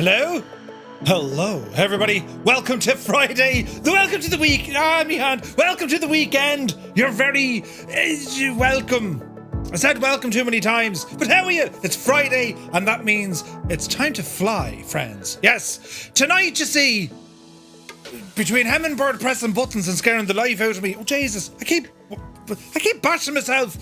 Hello? Hello, everybody. Welcome to Friday. Welcome to the week. Me hand. Welcome to the weekend. You're very welcome. I said welcome too many times, but how are you? It's Friday, and that means it's time to fly, friends. Yes. Tonight, you see, between Bird pressing buttons and scaring the life out of me. Oh, Jesus. I keep bashing myself.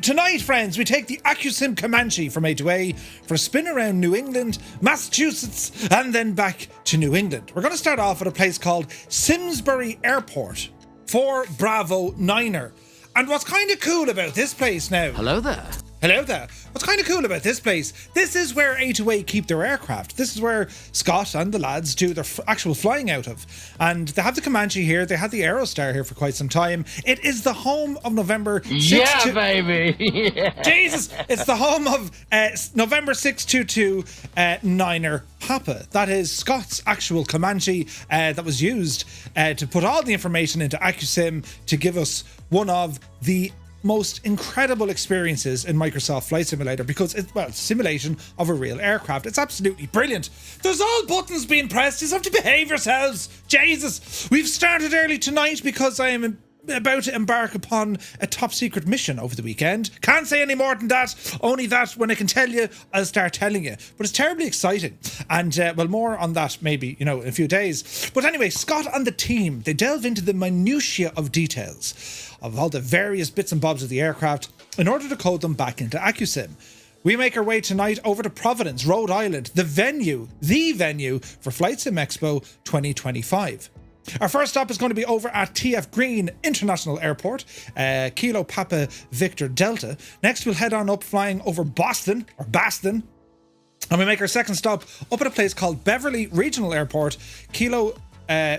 Tonight, friends, we take the Accu-Sim Comanche from A2A for a spin around New England, Massachusetts, and then back to New England. We're going to start off at a place called Simsbury Airport for Bravo Niner. And what's kind of cool about this place now... Hello there. Hello there. What's kind of cool about this place, this is where A2A keep their aircraft. This is where Scott and the lads do their actual flying out of. And they have the Comanche here. They had the Aerostar here for quite some time. It is the home of November 6 baby. Yeah. Jesus! It's the home of November 622 Niner Papa. That is Scott's actual Comanche that was used to put all the information into Accu-Sim to give us one of the most incredible experiences in Microsoft Flight Simulator, because it's, well, simulation of a real aircraft. It's absolutely brilliant. There's all buttons being pressed. You have to behave yourselves. Jesus. We've started early tonight because I am about to embark upon a top secret mission over the weekend. Can't say any more than that. Only that when I can tell you, I'll start telling you. But it's terribly exciting. And, well, more on that maybe, in a few days. But anyway, Scott and the team, they delve into the minutia of details of all the various bits and bobs of the aircraft in order to code them back into Accu-Sim. We make our way tonight over to Providence, Rhode Island, the venue for Flight Sim Expo 2025. Our first stop is going to be over at T.F. Green International Airport, Kilo Papa Victor Delta. Next, we'll head on up flying over Boston, and we make our second stop up at a place called Beverly Regional Airport, Kilo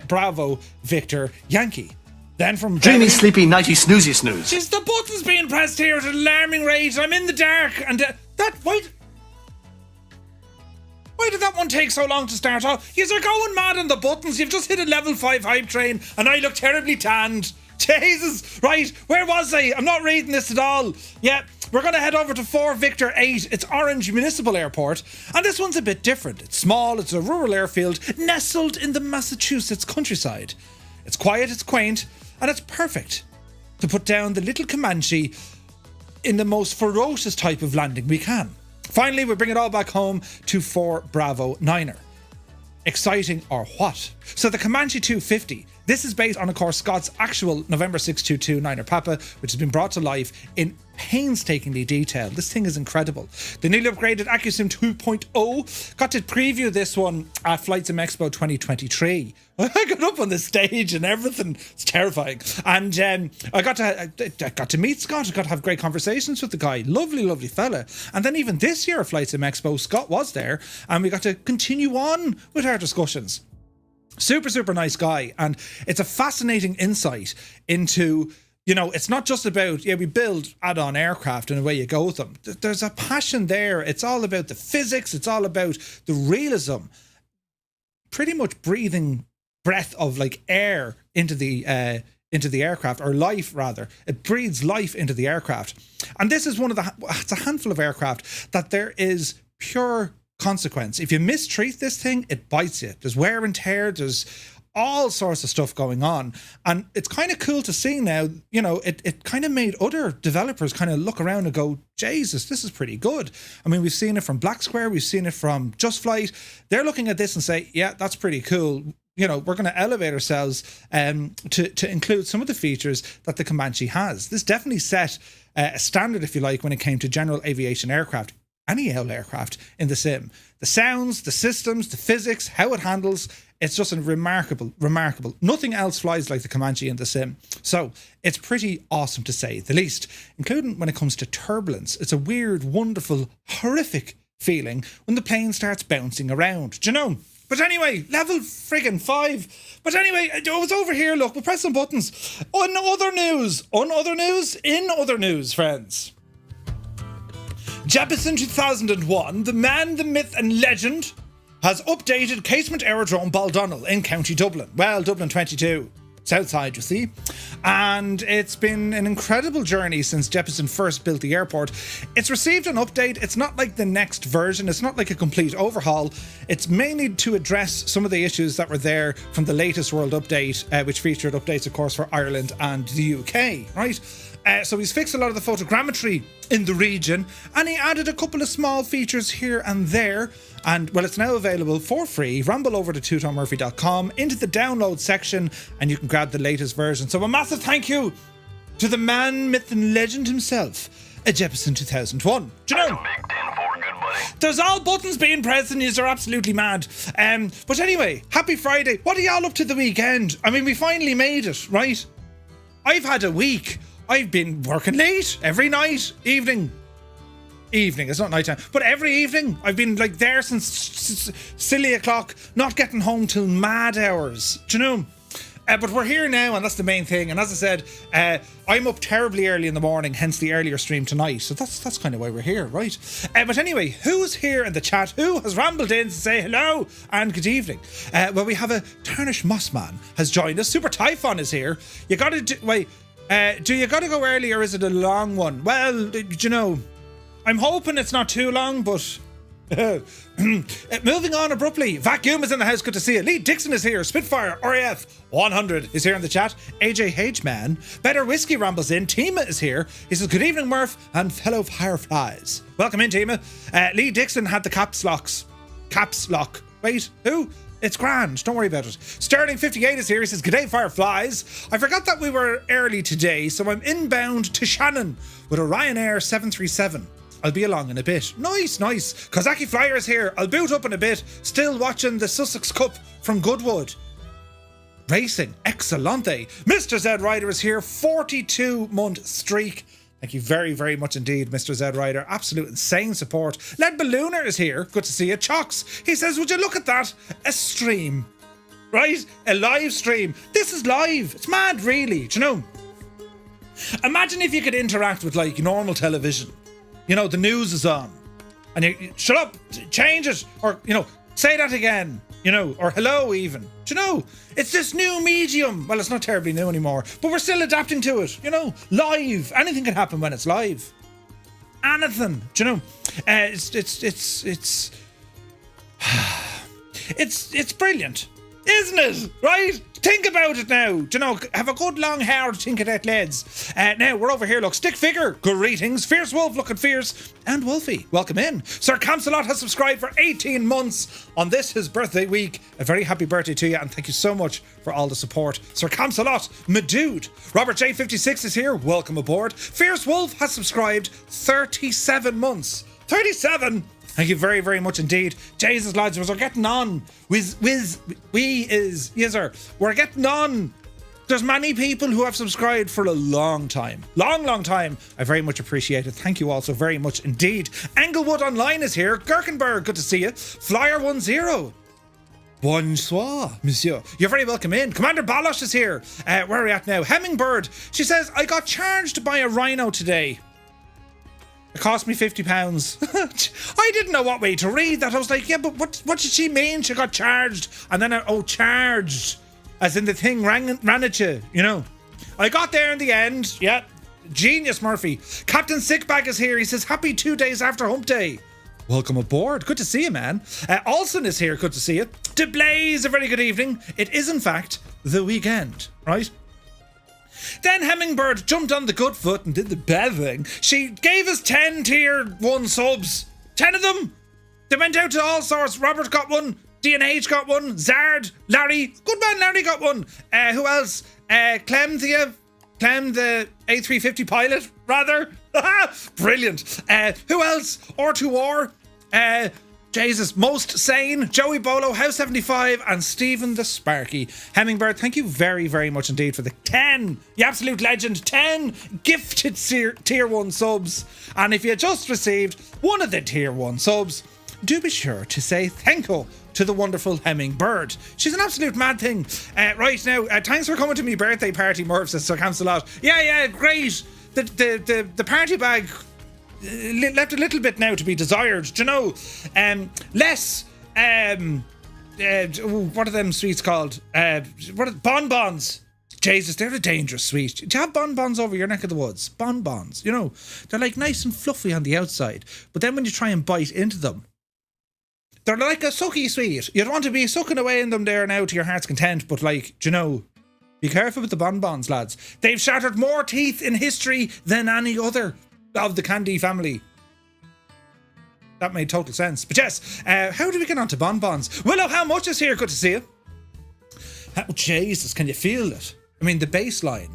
Bravo Victor Yankee. Then from Dreamy, sleepy, nighty, snoozy, snooze. Jeez, the button's being pressed here at an alarming rate. I'm in the dark, and why did that one take so long to start off? You're going mad on the buttons. You've just hit a level 5 hype train, and I look terribly tanned. Jesus, right, where was I? I'm not reading this at all. Yeah, we're going to head over to 4 Victor 8. It's Orange Municipal Airport, and this one's a bit different. It's small, it's a rural airfield nestled in the Massachusetts countryside. It's quiet, it's quaint, and it's perfect to put down the little Comanche in the most ferocious type of landing we can. Finally, we bring it all back home to 4 Bravo Niner. Exciting or what? So the Comanche 250, this is based on, of course, Scott's actual November 622 Niner Papa, which has been brought to life in painstakingly detail. This thing is incredible. The newly upgraded Accu-Sim 2.0 got to preview this one at Flight Sim Expo 2023. I got up on the stage and everything. It's terrifying. And I got to meet Scott. I got to have great conversations with the guy. Lovely, lovely fella. And then even this year at Flight Sim Expo, Scott was there, and we got to continue on with our discussions. Super, super nice guy. And it's a fascinating insight into, it's not just about, we build add-on aircraft and away you go with them. There's a passion there. It's all about the physics. It's all about the realism. Pretty much breathing breath of like air into the aircraft, or life rather. It breathes life into the aircraft. And this is it's a handful of aircraft that there is pure consequence. If you mistreat this thing, it bites you. There's wear and tear. There's all sorts of stuff going on. And it's kind of cool to see now, it kind of made other developers kind of look around and go, Jesus, this is pretty good. I mean, we've seen it from Black Square. We've seen it from Just Flight. They're looking at this and say, yeah, that's pretty cool. We're going to elevate ourselves to include some of the features that the Comanche has. This definitely set a standard, if you like, when it came to general aviation aircraft. Any aircraft in the sim. The sounds, the systems, the physics, how it handles, it's just remarkable. Nothing else flies like the Comanche in the sim. So it's pretty awesome to say the least, including when it comes to turbulence. It's a weird, wonderful, horrific feeling when the plane starts bouncing around. Do you know? But anyway, level friggin' 5. But anyway, I was over here, look, we'll press some buttons. In other news, friends. Jefferson 2001, the man, the myth and legend, has updated Casement Aerodrome Baldonnel in County Dublin. Well, Dublin 22. south side, you see. And it's been an incredible journey since Jeppesen first built the airport. It's received an update. It's not like the next version. It's not like a complete overhaul. It's mainly to address some of the issues that were there from the latest world update, which featured updates, of course, for Ireland and the UK, right? So he's fixed a lot of the photogrammetry in the region, and he added a couple of small features here and there. And well, it's now available for free. Ramble over to toothormurphy.com into the download section, and you can grab the latest version. So a massive thank you to the man, myth, and legend himself, a Jeppesen 2001. Do you know? There's all buttons being pressed, and you're absolutely mad. But anyway, happy Friday. What are y'all up to the weekend? I mean, we finally made it, right? I've had a week. I've been working late every night, evening, it's not nighttime, but every evening I've been like there since silly o'clock, not getting home till mad hours, do you know? But we're here now, and that's the main thing. And as I said, I'm up terribly early in the morning, hence the earlier stream tonight. So that's kind of why we're here, right? But anyway, who's here in the chat? Who has rambled in to say hello and good evening? Well, we have a Tarnish Mossman has joined us. Super Typhon is here. You gotta do you gotta go early, or is it a long one? Well, you know, I'm hoping it's not too long, but moving on abruptly. Vacuum is in the house, good to see you. Lee Dixon is here. Spitfire RAF 100 is here in the chat. AJ Hageman, Better Whiskey rambles in. Tima is here. He says, good evening, Murph and fellow Fireflies. Welcome in, Tima. Lee Dixon had the caps lock. Wait, who? It's grand, don't worry about it. Sterling 58 is here. He says, g'day Fireflies. I forgot that we were early today, so I'm inbound to Shannon with a Ryanair 737. I'll be along in a bit. Nice. Kozaki Flyer is here. I'll boot up in a bit. Still watching the Sussex Cup from Goodwood. Racing. Excellente. Mr. Z Rider is here. 42-month streak. Thank you very, very much indeed, Mr. Z Rider. Absolute insane support. Led Ballooner is here. Good to see you. Chocks. He says, would you look at that? A stream. Right? A live stream. This is live. It's mad, really. Do you know? Imagine if you could interact with, like, normal television. You know, the news is on. And you shut up, change it. Or, you know, say that again. You know, or hello even. Do you know? It's this new medium. Well, it's not terribly new anymore, but we're still adapting to it. You know, live. Anything can happen when it's live. Anything. Do you know? It's brilliant, isn't it? Right? Think about it now. Do you know, have a good long hard think of that, lads. Now, we're over here, look. Stick Figure, greetings. Fierce Wolf, looking fierce. And Wolfie, welcome in. Sir Camsalot has subscribed for 18 months on this, his birthday week. A very happy birthday to you, and thank you so much for all the support. Sir Camsalot, my dude. Robert J56 is here. Welcome aboard. Fierce Wolf has subscribed 37 months. 37? Thank you very, very much indeed. Jesus, lads, we're getting on. Yes, sir. We're getting on. There's many people who have subscribed for a long time. Long time. I very much appreciate it. Thank you all so very much indeed. Englewood Online is here. Gherkenberg, good to see you. Flyer10. Bonsoir, monsieur. You're very welcome in. Commander Balosh is here. Where are we at now? Hemmingbird. She says, I got charged by a rhino today. It cost me £50. I didn't know what way to read that. I was like, yeah, but what did she mean? She got charged. And then, charged. As in the thing ran at you, you know. I got there in the end. Yeah. Genius, Murphy. Captain Sickbag is here. He says, happy 2 days after hump day. Welcome aboard. Good to see you, man. Olsen is here. Good to see you. To Blaze, a very good evening. It is, in fact, the weekend, right? Then Hemmingbird jumped on the good foot and did the bad thing. She gave us 10 tier 1 subs. 10 of them. They went out to all sorts. Robert got one. DNH got one. Zard. Larry. Good man, Larry got one. Who else? Clem the A350 pilot, rather. Brilliant. Who else? R2R. Jesus, Most Sane, Joey Bolo, House 75, and Stephen the Sparky. Hemmingbird, thank you very, very much indeed for the 10, the absolute legend, 10 gifted tier 1 subs. And if you just received one of the tier 1 subs, do be sure to say thank you to the wonderful Hemmingbird. She's an absolute mad thing. Right now, thanks for coming to my birthday party, Murph, says Sir Camsalot. Yeah, great. The party bag left a little bit now to be desired, do you know? Less what are them sweets called? Bonbons. Jesus, they're a dangerous sweet. Do you have bonbons over your neck of the woods? Bonbons, you know, they're like nice and fluffy on the outside, but then when you try and bite into them, they're like a sucky sweet. You'd want to be sucking away in them there now to your heart's content, but like, do you know, be careful with the bonbons, lads. They've shattered more teeth in history than any other of the candy family. That made total sense. But yes, how do we get on to bonbons? Willow, how much is here? Good to see you. Oh, Jesus, can you feel it? I mean, the bass line.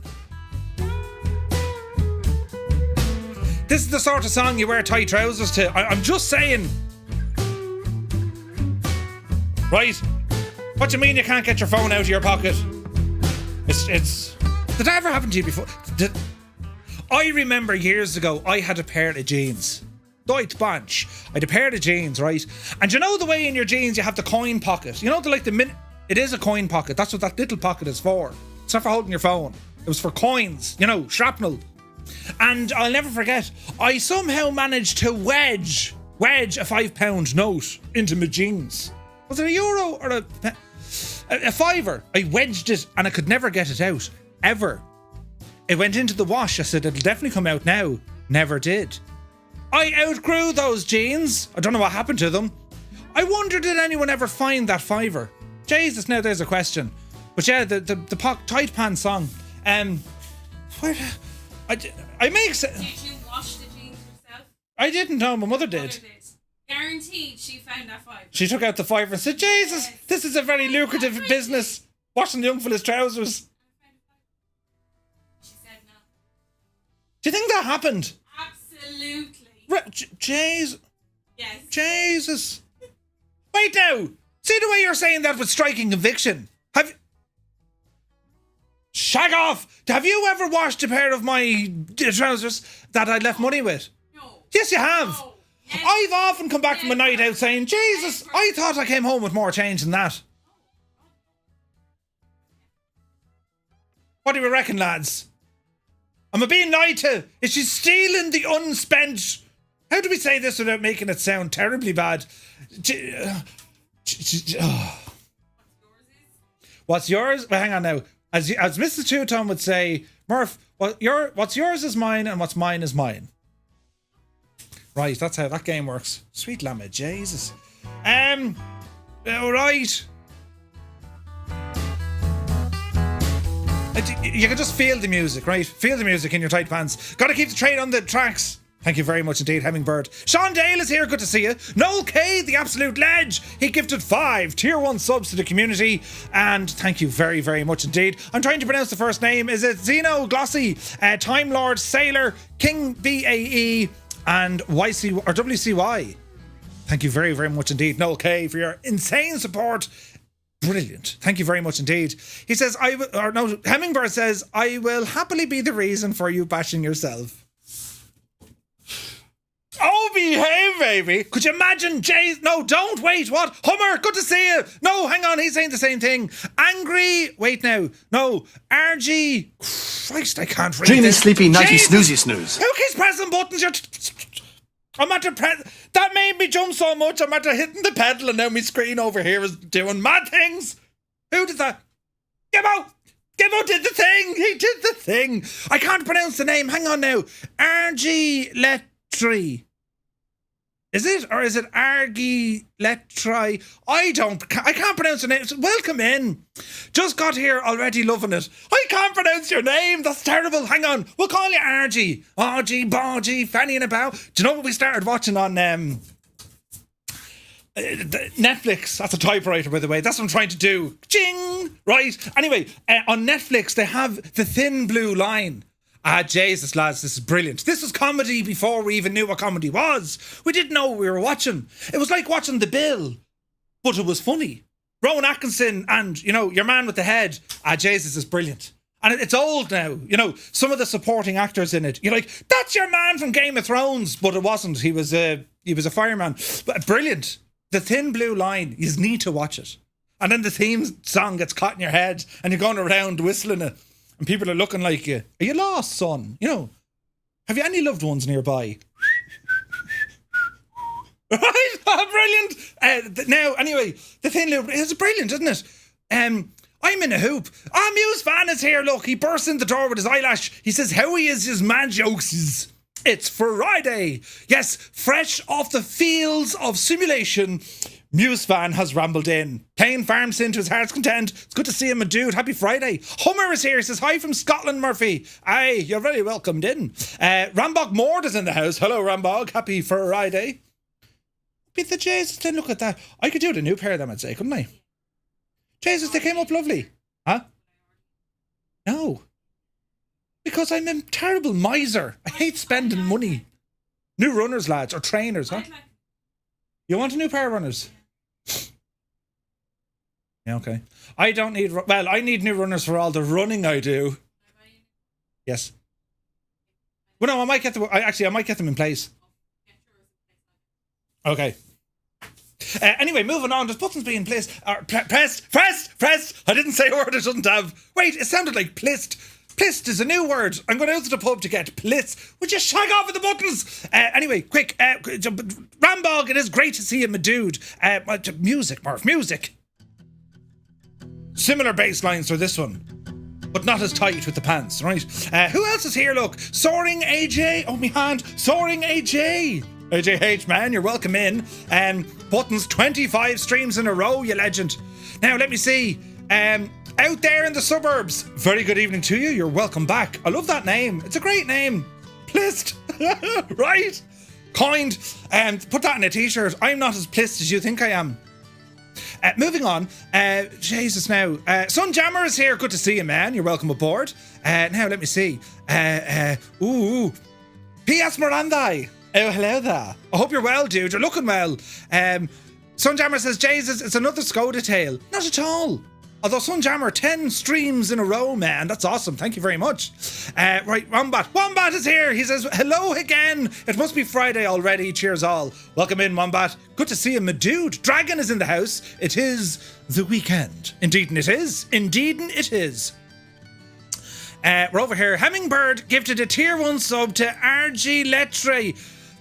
This is the sort of song you wear tight trousers to. I'm just saying. Right? What do you mean you can't get your phone out of your pocket? It's... Did that ever happen to you before? I remember years ago, I had a pair of jeans. Deutsche Bank. I had a pair of jeans, right? And you know the way in your jeans you have the coin pocket? You know, it is a coin pocket. That's what that little pocket is for. It's not for holding your phone. It was for coins, you know, shrapnel. And I'll never forget, I somehow managed to wedge a £5 note into my jeans. Was it €1 or a fiver? I wedged it and I could never get it out. Ever. It went into the wash. I said, it'll definitely come out now. Never did. I outgrew those jeans. I don't know what happened to them. I wonder, did anyone ever find that fiver? Jesus, now there's a question. But yeah, the tight pants song. Where? I make sense. Did you wash the jeans yourself? I didn't know. My mother did. Guaranteed she found that fiver. She took out the fiver and said, Jesus, yes, this is a very lucrative business. Washing the young fella's trousers. She said no. Do you think that happened? Absolutely. Jesus. Yes. Jesus. Wait now. See the way you're saying that with striking conviction. Shag off! Have you ever washed a pair of my trousers that I left money with? No. Yes, you have. No. Yes. I've often come back from a night out saying, Jesus, I thought I came home with more change than that. What do you reckon, lads? Am I being lied to? Is she stealing the unspent... How do we say this without making it sound terribly bad? What's yours? Well, hang on now. As Mrs. Two-Tone would say, Murph, what's yours is mine and what's mine is mine. Right, that's how that game works. Sweet llama, Jesus. Right. You can just feel the music, right? Feel the music in your tight pants. Gotta keep the train on the tracks. Thank you very much indeed, Hummingbird. Sean Dale is here, good to see you. Noel K, the absolute ledge. He gifted 5 tier 1 subs to the community. And thank you very, very much indeed. I'm trying to pronounce the first name. Is it Zeno, Glossy, Time Lord, Sailor, King BAE, and YC or WCY? Thank you very, very much indeed, Noel K, for your insane support. Brilliant. Thank you very much indeed. He says, Hummingbird says, I will happily be the reason for you bashing yourself. Oh, behave, baby. Could you imagine No, don't. Wait, what? Hummer, good to see you. No, hang on. He's saying the same thing. Angry. Wait now. No. RG. Christ, I can't read Dreamy, this. sleepy, nighty, Jesus. snoozy, snooze. Who keeps pressing buttons? I'm at the that made me jump so much. I'm at the hitting the pedal and now my screen over here is doing mad things. Who did that? Gibbo! Gibbo did the thing. He did the thing. I can't pronounce the name. Hang on now. RG Letry. Is it? Or is it Argy Letry? I can't pronounce the name. Welcome in. Just got here already loving it. I can't pronounce your name. That's terrible. Hang on. We'll call you Argy. Argy, Bargy, Fanny and about. Do you know what we started watching on Netflix? That's a typewriter, by the way. That's what I'm trying to do. Ching! Right. Anyway, on Netflix, they have The Thin Blue Line. Ah, Jesus, lads, this is brilliant. This was comedy before we even knew what comedy was. We didn't know what we were watching. It was like watching The Bill, but it was funny. Rowan Atkinson and, your man with the head. Ah, Jesus is brilliant. And it's old now. Some of the supporting actors in it. You're like, that's your man from Game of Thrones. But it wasn't. He was a fireman. But brilliant. The Thin Blue Line. You need to watch it. And then the theme song gets caught in your head and you're going around whistling it. And people are looking like you. Are you lost, son? Have you any loved ones nearby? Right? Oh, brilliant. Now, anyway, the thing is brilliant, isn't it? I'm in a hoop. Muse Van is here, look. He bursts in the door with his eyelash. He says, how he is his man jokes. It's Friday. Yes, fresh off the fields of simulation, Muse Van has rambled in. Playing farm sim to his heart's content. It's good to see him, a dude. Happy Friday. Humorous is here. He says, hi from Scotland, Murphy. Aye, you're very welcomed in. Rambog Mord is in the house. Hello, Rambog. Happy Friday. Beat the Jesus, then look at that. I could do with a new pair of them, I'd say, couldn't I? Jesus, they came up lovely. Huh? No. Because I'm a terrible miser. I hate spending money. New runners, lads, or trainers, huh? You want a new pair of runners? Yeah, okay. I don't need... Well, I need new runners for all the running I do. Yes. Well, no, I might get them... I might get them in place. Okay. Anyway, moving on. There's buttons being placed. Pressed. I didn't say a word I shouldn't have. Wait, it sounded like plissed. Plissed is a new word. I'm going out to the pub to get pliss. Would you shag off with the buttons? Anyway, quick. Rambog, it is great to see you, my dude. Music, Murph, music. Similar bass lines for this one, but not as tight with the pants, right? Who else is here, look? Soaring AJ. Oh, me hand. Soaring AJ. AJH, man, you're welcome in. Buttons, 25 streams in a row, you legend. Now, let me see. Out there in the suburbs, very good evening to you. You're welcome back. I love that name. It's a great name. Plissed. Right? Kind. Put that in a t-shirt. I'm not as plissed as you think I am. Moving on. Jesus now. Sunjammer is here. Good to see you, man. You're welcome aboard. Now, let me see. P.S. Mirandai. Oh, hello there. I hope you're well, dude. You're looking well. Sunjammer says, Jesus, it's another Skoda tale. Not at all. Although Sunjammer, 10 streams in a row, man. That's awesome. Thank you very much. Right, Wombat. Wombat is here. He says, hello again. It must be Friday already. Cheers all. Welcome in, Wombat. Good to see you, my dude. Dragon is in the house. It is the weekend. Indeed it is. Indeed it is. We're over here. Hummingbird gifted a tier 1 sub to RG Lettre.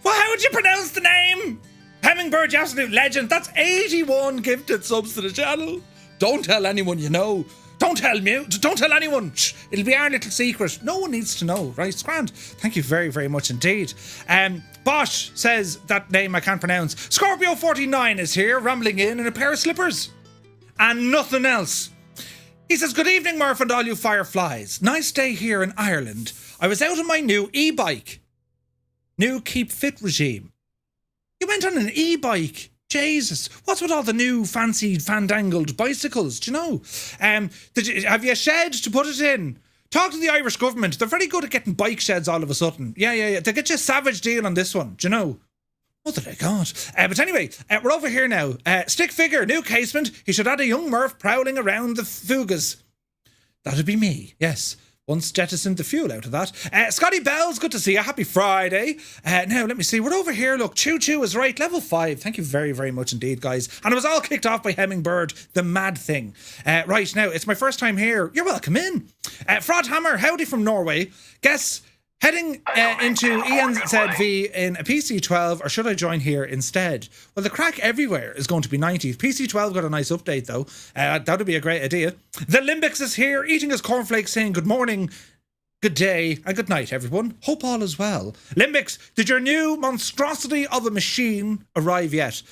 Well, how would you pronounce the name? Hummingbird, you absolute legend. That's 81 gifted subs to the channel. Don't tell anyone you know. Don't tell me. Don't tell anyone. Shh. It'll be our little secret. No one needs to know, right? It's grand. Thank you very, very much indeed. Bosch says that name I can't pronounce. Scorpio 49 is here, rambling in a pair of slippers. And nothing else. He says, good evening, Murph and all you fireflies. Nice day here in Ireland. I was out on my new e-bike. New Keep Fit regime. You went on an e-bike. Jesus, what's with all the new fancy fandangled bicycles? Do you know? Have you a shed to put it in? Talk to the Irish government. They're very good at getting bike sheds all of a sudden. Yeah. They get you a savage deal on this one. Do you know? What did I got? But anyway, we're over here now. Stick figure, new casement. He should add a young Murph prowling around the fugas. That'd be me, yes. Once jettisoned the fuel out of that. Scotty Bells, good to see you. Happy Friday. Now, let me see. We're over here. Look, Choo Choo is right. Level 5. Thank you very, very much indeed, guys. And it was all kicked off by Hummingbird, the mad thing. Right, now, it's my first time here. You're welcome in. Fraudhammer, howdy from Norway. Guess... Heading into ENZV in a PC12, or should I join here instead? Well, the crack everywhere is going to be 90. PC12 got a nice update, though. That would be a great idea. The Limbix is here, eating his cornflakes, saying good morning, good day, and good night, everyone. Hope all is well. Limbix, did your new monstrosity of a machine arrive yet?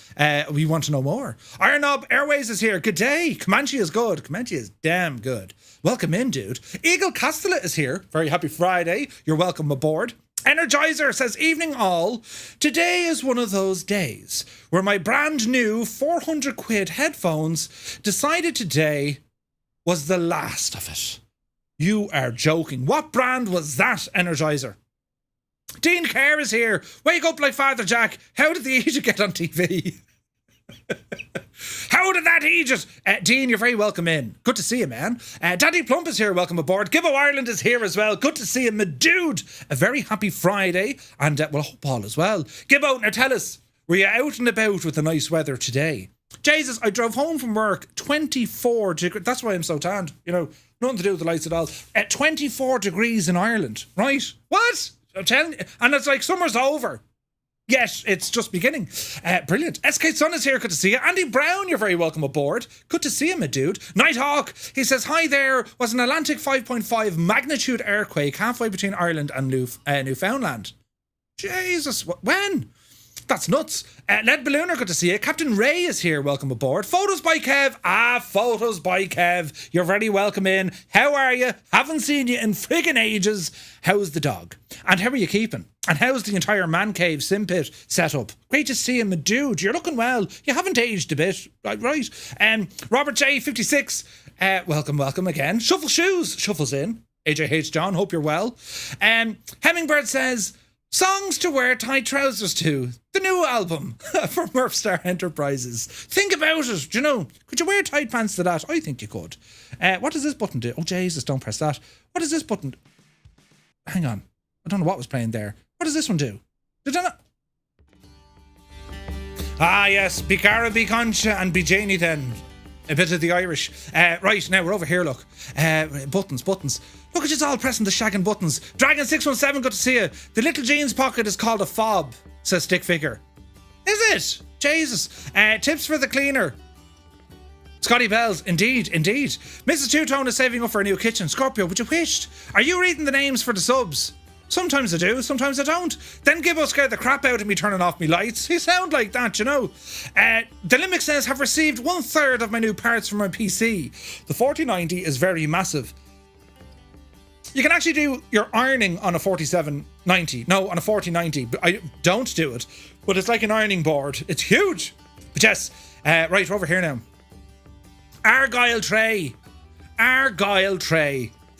We want to know more. Iron Knob Airways is here. Good day. Comanche is good. Comanche is damn good. Welcome in, dude. Eagle Castella is here. Very happy Friday. You're welcome aboard. Energizer says, evening all. Today is one of those days where my brand new 400 quid headphones decided today was the last of it. You are joking. What brand was that, Energizer? Dean Kerr is here. Wake up like Father Jack. How did the Egypt get on TV? How did that Egypt? Dean, you're very welcome in. Good to see you, man. Daddy Plump is here. Welcome aboard. Gibbo Ireland is here as well. Good to see you, my dude. A very happy Friday. And well, I hope all as well. Gibbo, now tell us, were you out and about with the nice weather today? Jesus, I drove home from work 24 degrees. That's why I'm so tanned. You know, nothing to do with the lights at all. At 24 degrees in Ireland, right? What? I'm telling you. And it's like summer's over. Yet it's just beginning. Brilliant. SK Sun is here. Good to see you. Andy Brown, you're very welcome aboard. Good to see you, my dude. Nighthawk, he says, hi there. Was an Atlantic 5.5 magnitude earthquake halfway between Ireland and Newfoundland. Jesus, when? That's nuts. Led Ballooner, good to see you. Captain Ray is here. Welcome aboard. Photos by Kev. Photos by Kev. You're very welcome in. How are you? Haven't seen you in friggin' ages. How's the dog? And how are you keeping? And how's the entire man cave sim pit set up? Great to see you, my dude. You're looking well. You haven't aged a bit. Right. Robert J, 56. Welcome again. Shuffle Shoes. Shuffles in. AJH John, hope you're well. Hemmingbird says, songs to wear tight trousers to. The new album from Murphstar Enterprises. Think about it. Do you know? Could you wear tight pants to that? I think you could. What does this button do? Oh, Jesus, don't press that. What does this button... Hang on. I don't know what was playing there. What does this one do? Did I not... Yes. Be Cara, be Concha, and be Janie then. A bit of the Irish. Right, now we're over here, look. Buttons. Look at you all pressing the shagging buttons. Dragon617, good to see you. The little jeans pocket is called a fob, says Stick Figure. Is it? Jesus. Tips for the cleaner. Scotty Bells, indeed. Mrs. Two-Tone is saving up for a new kitchen. Scorpio, would you wish? Are you reading the names for the subs? Sometimes I do, sometimes I don't. Then Gibbo scared the crap out of me turning off me lights. You sound like that, you know. The Limbic says, have received 1/3 of my new parts from my PC. The 4090 is very massive. You can actually do your ironing on a 4790. No, on a 4090. I don't do it. But it's like an ironing board. It's huge. But yes, right, we're over here now. Argyle Tray.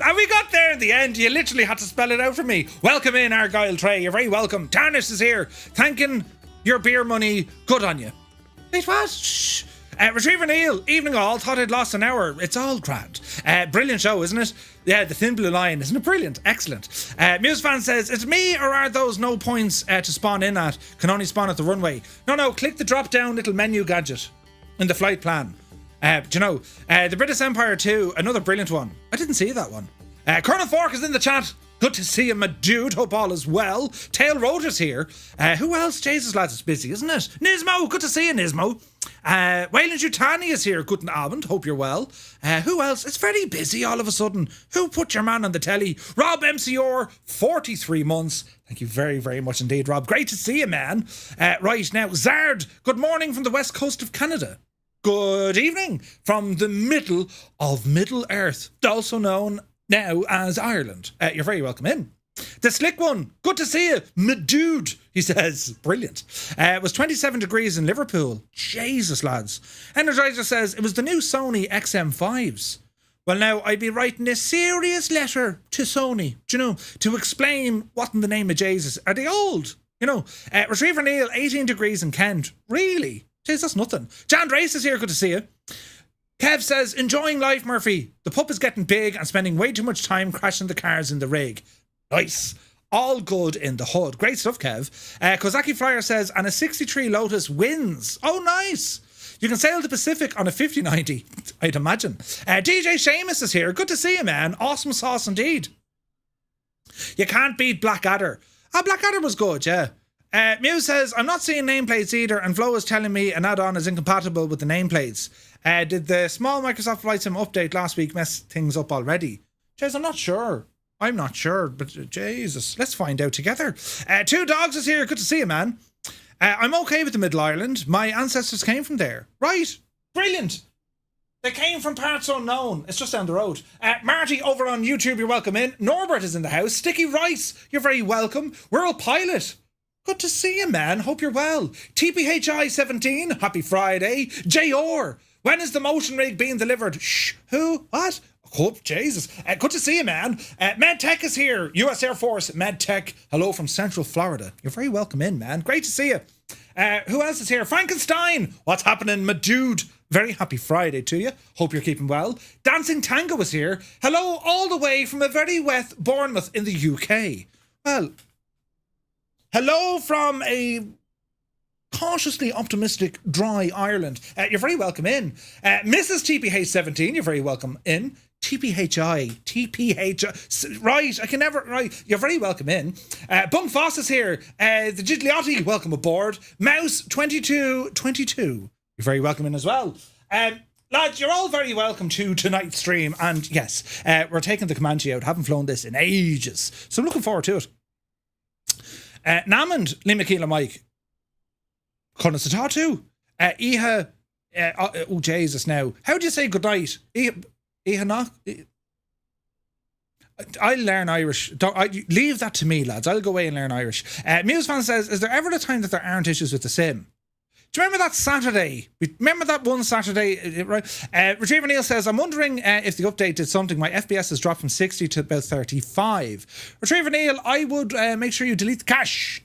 And we got there in the end. You literally had to spell it out for me. Welcome in, Argyle Tray. You're very welcome. Tarnish is here. Thanking your beer money. Good on you. Wait, what? Shh. Retriever Neil, evening all. Thought I'd lost an hour. It's all grand. Brilliant show, isn't it? Yeah, the Thin Blue Line. Isn't it brilliant? Excellent. Muse fan says, it's me or are those no points to spawn in at? Can only spawn at the runway. No, click the drop down little menu gadget in the flight plan. Do you know, the British Empire 2, another brilliant one. I didn't see that one. Colonel Fork is in the chat. Good to see you, my dude. Hope all is well. Tail Rotor's here. Who else? Jesus, lads, it's busy, isn't it? Nismo, good to see you, Nismo. Wayland Jutani is here. Guten Abend. Hope you're well. Who else? It's very busy all of a sudden. Who put your man on the telly? Rob MCR, 43 months. Thank you very, very much indeed, Rob. Great to see you, man. Right, now, Zard, good morning from the west coast of Canada. Good evening from the middle of Middle Earth, also known now as Ireland. You're very welcome in. The Slick One, good to see you, my dude, he says. Brilliant. It was 27 degrees in Liverpool. Jesus, lads. Energizer says it was the new Sony XM5s. Well, now, I'd be writing a serious letter to Sony, do you know, to explain what in the name of Jesus. Are they old? You know, Retriever Neil, 18 degrees in Kent. Really? Jeez, that's nothing. Jan Race is here. Good to see you. Kev says, enjoying life, Murphy. The pup is getting big and spending way too much time crashing the cars in the rig. Nice. All good in the hood. Great stuff, Kev. Kozaki Flyer says, and a 63 Lotus wins. Oh, nice. You can sail the Pacific on a 5090, I'd imagine. DJ Seamus is here. Good to see you, man. Awesome sauce indeed. You can't beat Blackadder. Blackadder was good, yeah. Muse says, I'm not seeing nameplates either, and Flo is telling me an add-on is incompatible with the nameplates. Did the small Microsoft Flight Sim update last week mess things up already? Jeez, I'm not sure, but Jesus, let's find out together. Two Dogs is here. Good to see you, man. I'm okay with the Middle Ireland. My ancestors came from there. Right. Brilliant. They came from parts unknown. It's just down the road. Marty over on YouTube, you're welcome in. Norbert is in the house. Sticky Rice, you're very welcome. We're a pilot. Good to see you, man. Hope you're well. TPHI17, happy Friday. JR, when is the motion rig being delivered? Shh, who? What? Oh, Jesus. Good to see you, man. MedTech is here. US Air Force, MedTech. Hello from Central Florida. You're very welcome in, man. Great to see you. Who else is here? Frankenstein. What's happening, my dude? Very happy Friday to you. Hope you're keeping well. Dancing Tango is here. Hello, all the way from a very wet Bournemouth in the UK. Well, hello from a cautiously optimistic dry Ireland. You're very welcome in. Mrs. TPH17, you're very welcome in. TPHI. Right, I can never. Right, you're very welcome in. Bunk Foss is here. The Gigliotti, welcome aboard. Mouse 2222. You're very welcome in as well. Lads, you're all very welcome to tonight's stream. And yes, we're taking the Comanche out. Haven't flown this in ages. So I'm looking forward to it. Namond, Limakila Mike. Connor Satatu. Iha. Oh, Jesus, now. How do you say goodnight? Iha knock? I'll learn Irish. Leave that to me, lads. I'll go away and learn Irish. Musefan says, is there ever a time that there aren't issues with the sim? Do you remember that Saturday? Remember that one Saturday? Right? Retriever Neil says, I'm wondering if the update did something. My FPS has dropped from 60 to about 35. Retriever Neil, I would make sure you delete the cache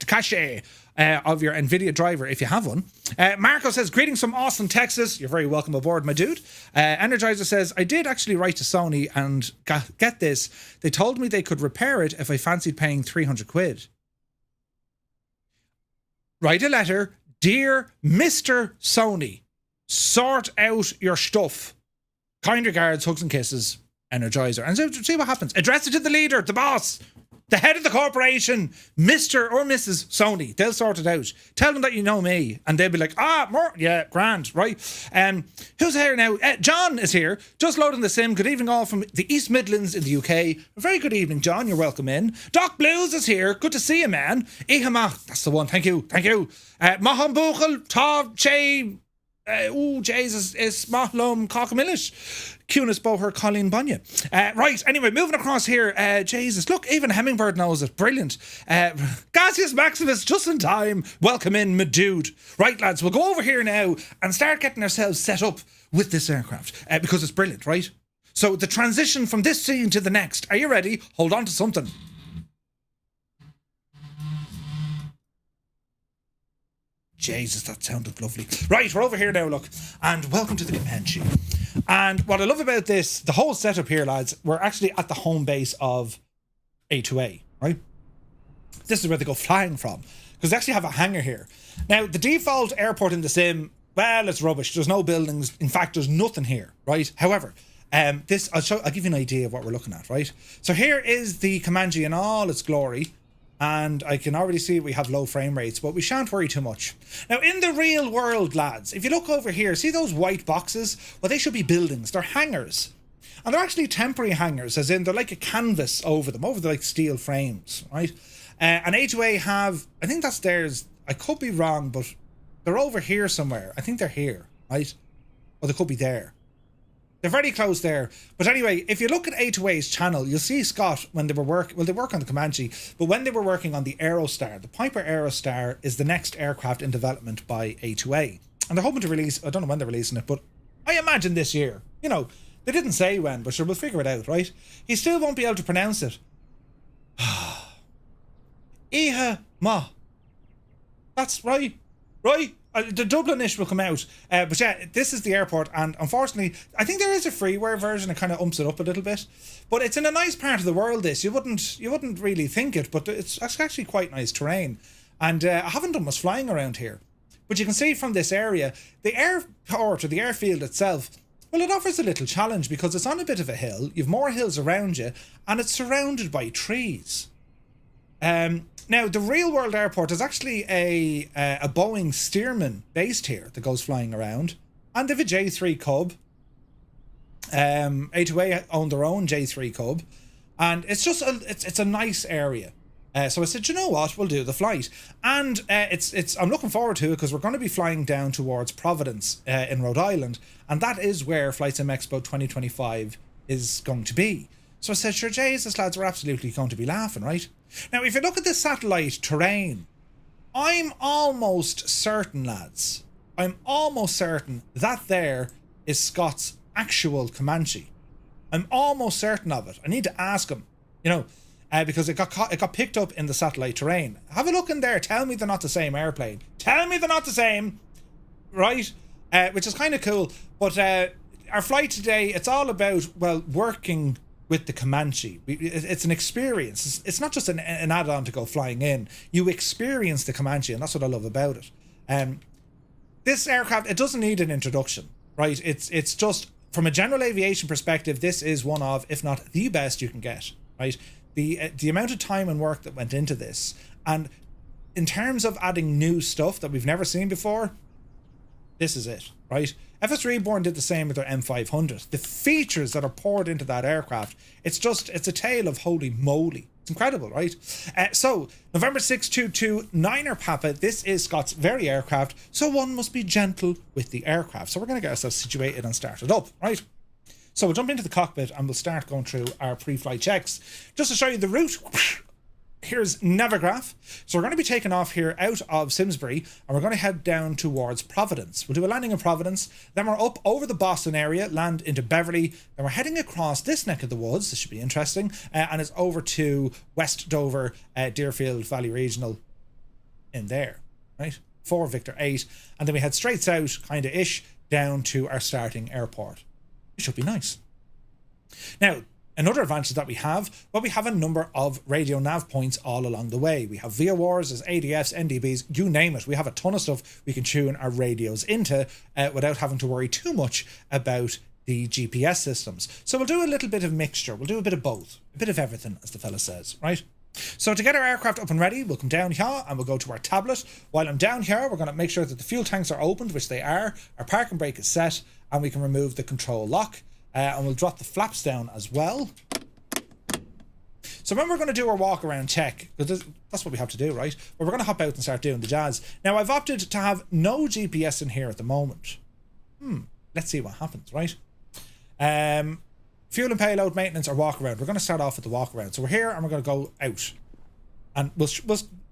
of your NVIDIA driver if you have one. Marco says, greetings from Austin, Texas. You're very welcome aboard, my dude. Energizer says, I did actually write to Sony and get this. They told me they could repair it if I fancied paying 300 quid. Write a letter. Dear Mr. Sony, sort out your stuff. Kind regards, hugs and kisses, Energizer. And see what happens. Address it to the leader, the boss, the head of the corporation, Mr. or Mrs. Sony. They'll sort it out. Tell them that you know me. And they'll be like, more. Yeah, grand, right? Who's here now? John is here. Just loading the sim. Good evening all from the East Midlands in the UK. A very good evening, John. You're welcome in. Doc Blues is here. Good to see you, man. Ihama. That's the one. Thank you. Maham Buchel, Tav, Che, Jesus, is Mahlum, Cockamillish, Cunis Boher, Colleen Bunya. Right, anyway, moving across here, Jesus, look, even Hummingbird knows it. Brilliant. Gaseous Maximus, just in time. Welcome in, my dude. Right, lads, we'll go over here now and start getting ourselves set up with this aircraft because it's brilliant, right? So the transition from this scene to the next. Are you ready? Hold on to something. Jesus, that sounded lovely. Right, we're over here now, look. And welcome to the Comanche. And what I love about this, the whole setup here, lads, we're actually at the home base of A2A, right? This is where they go flying from. Because they actually have a hangar here. Now, the default airport in the sim, well, it's rubbish. There's no buildings. In fact, there's nothing here, right? However, I'll give you an idea of what we're looking at, right? So here is the Comanche in all its glory. And I can already see we have low frame rates, but we shan't worry too much. Now, in the real world, lads, if you look over here, see those white boxes? Well, they should be buildings. They're hangars. And they're actually temporary hangars, as in they're like a canvas over them, over the like steel frames, right? And A2A have, I think that's theirs. I could be wrong, but they're over here somewhere. I think they're here, right? Or they could be there. They're very close there. But anyway, if you look at A2A's channel, you'll see Scott when they were they work on the Comanche, but when they were working on the Aerostar, the Piper Aerostar is the next aircraft in development by A2A. And they're hoping to release, I don't know when they're releasing it, but I imagine this year. You know, they didn't say when, but sure, we'll figure it out, right? He still won't be able to pronounce it. Iha Ma. That's right. Right? The Dublinish will come out, but yeah, this is the airport, and unfortunately, I think there is a freeware version that kind of umps it up a little bit, but it's in a nice part of the world. This you wouldn't really think it, but it's actually quite nice terrain, and I haven't done much flying around here, but you can see from this area, the airport or the airfield itself. Well, it offers a little challenge because it's on a bit of a hill. You've more hills around you, and it's surrounded by trees. Now, the real world airport is actually a Boeing Stearman based here that goes flying around. And they have a J3 Cub. A2A own their own J3 Cub. And it's just it's a nice area. So I said, you know what, we'll do the flight. And I'm looking forward to it because we're going to be flying down towards Providence in Rhode Island. And that is where Flight Sim Expo 2025 is going to be. So I said, sure, Jesus, lads, we're absolutely going to be laughing, right? Now, if you look at the satellite terrain, I'm almost certain, lads, that there is Scott's actual Comanche. I'm almost certain of it. I need to ask him, you know, because it got picked up in the satellite terrain. Have a look in there. Tell me they're not the same airplane. Tell me they're not the same, right? Which is kind of cool. But our flight today, it's all about, well, working with the Comanche. It's an experience. It's not just an add-on to go flying in. You experience the Comanche, and that's what I love about it. This aircraft, it doesn't need an introduction, right? It's just from a general aviation perspective, this is one of, if not the best you can get, right? The amount of time and work that went into this, and in terms of adding new stuff that we've never seen before, this is it, right? FS Reborn did the same with their M500. The features that are poured into that aircraft, it's a tale of holy moly. It's incredible, right? So, November 622 Niner Papa, this is Scott's very aircraft, so one must be gentle with the aircraft. So we're going to get ourselves situated and started up, right? So we'll jump into the cockpit and we'll start going through our pre-flight checks. Just to show you the route, here's Navigraph. So we're going to be taking off here out of Simsbury and we're going to head down towards Providence. We'll do a landing in Providence, then we're up over the Boston area, land into Beverly, then we're heading across this neck of the woods, this should be interesting, and it's over to West Dover, Deerfield Valley Regional in there, right? 4 Victor 8, and then we head straight south, kind of ish, down to our starting airport. It should be nice. Now, another advantage that we have a number of radio nav points all along the way. We have VORs, there's ADFs, NDBs, you name it. We have a ton of stuff we can tune our radios into without having to worry too much about the GPS systems. So we'll do a little bit of mixture. We'll do a bit of both, a bit of everything, as the fella says, right? So to get our aircraft up and ready, we'll come down here and we'll go to our tablet. While I'm down here, we're going to make sure that the fuel tanks are opened, which they are. Our parking brake is set, and we can remove the control lock. And we'll drop the flaps down as well. So when we're going to do our walk around check, because that's what we have to do, right? But we're going to hop out and start doing the jazz. Now, I've opted to have no GPS in here at the moment. Let's see what happens, right? Fuel and payload maintenance or walk around. We're going to start off with the walk around. So we're here and we're going to go out. And we'll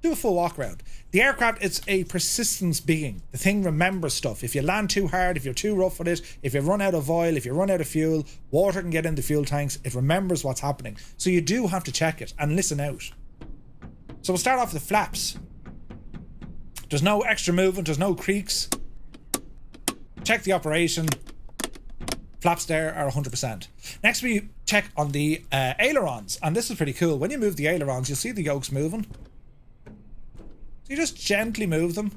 do a full walk around. The aircraft, it's a persistence being. The thing remembers stuff. If you land too hard, if you're too rough with it, if you run out of oil, if you run out of fuel, water can get in the fuel tanks. It remembers what's happening. So you do have to check it and listen out. So we'll start off with the flaps. There's no extra movement. There's no creaks. Check the operation. Flaps there are 100%. Next we check on the ailerons, and this is pretty cool. When you move the ailerons, you'll see the yokes moving. So you just gently move them.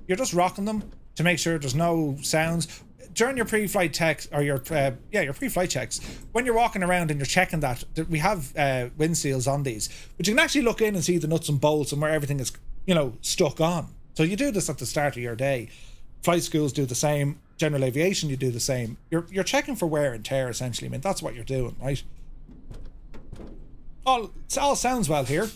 You're just rocking them to make sure there's no sounds. During your pre-flight checks, or your pre-flight checks, when you're walking around and you're checking that, we have wind seals on these, but you can actually look in and see the nuts and bolts and where everything is, stuck on. So you do this at the start of your day. Flight schools do the same. General aviation, you do the same. You're checking for wear and tear, essentially. I mean, that's what you're doing, right? It all sounds well here.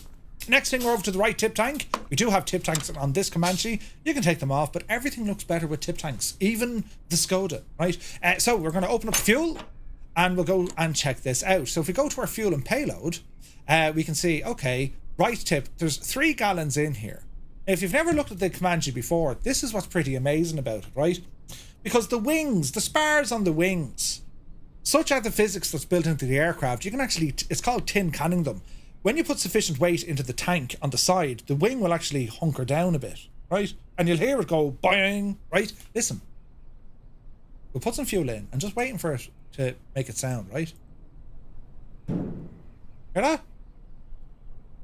Next thing, we're over to the right tip tank. We do have tip tanks on this Comanche. You can take them off, but everything looks better with tip tanks. Even the Skoda, right? So we're going to open up the fuel, and we'll go and check this out. So if we go to our fuel and payload, we can see, okay, right tip, there's 3 gallons in here. If you've never looked at the Comanche before, this is what's pretty amazing about it, right? Because the wings, the spars on the wings, such are the physics that's built into the aircraft, you can actually, it's called tin canning them. When you put sufficient weight into the tank on the side, the wing will actually hunker down a bit, right? And you'll hear it go boing, right? Listen. We'll put some fuel in and just waiting for it to make it sound, right? Hear that?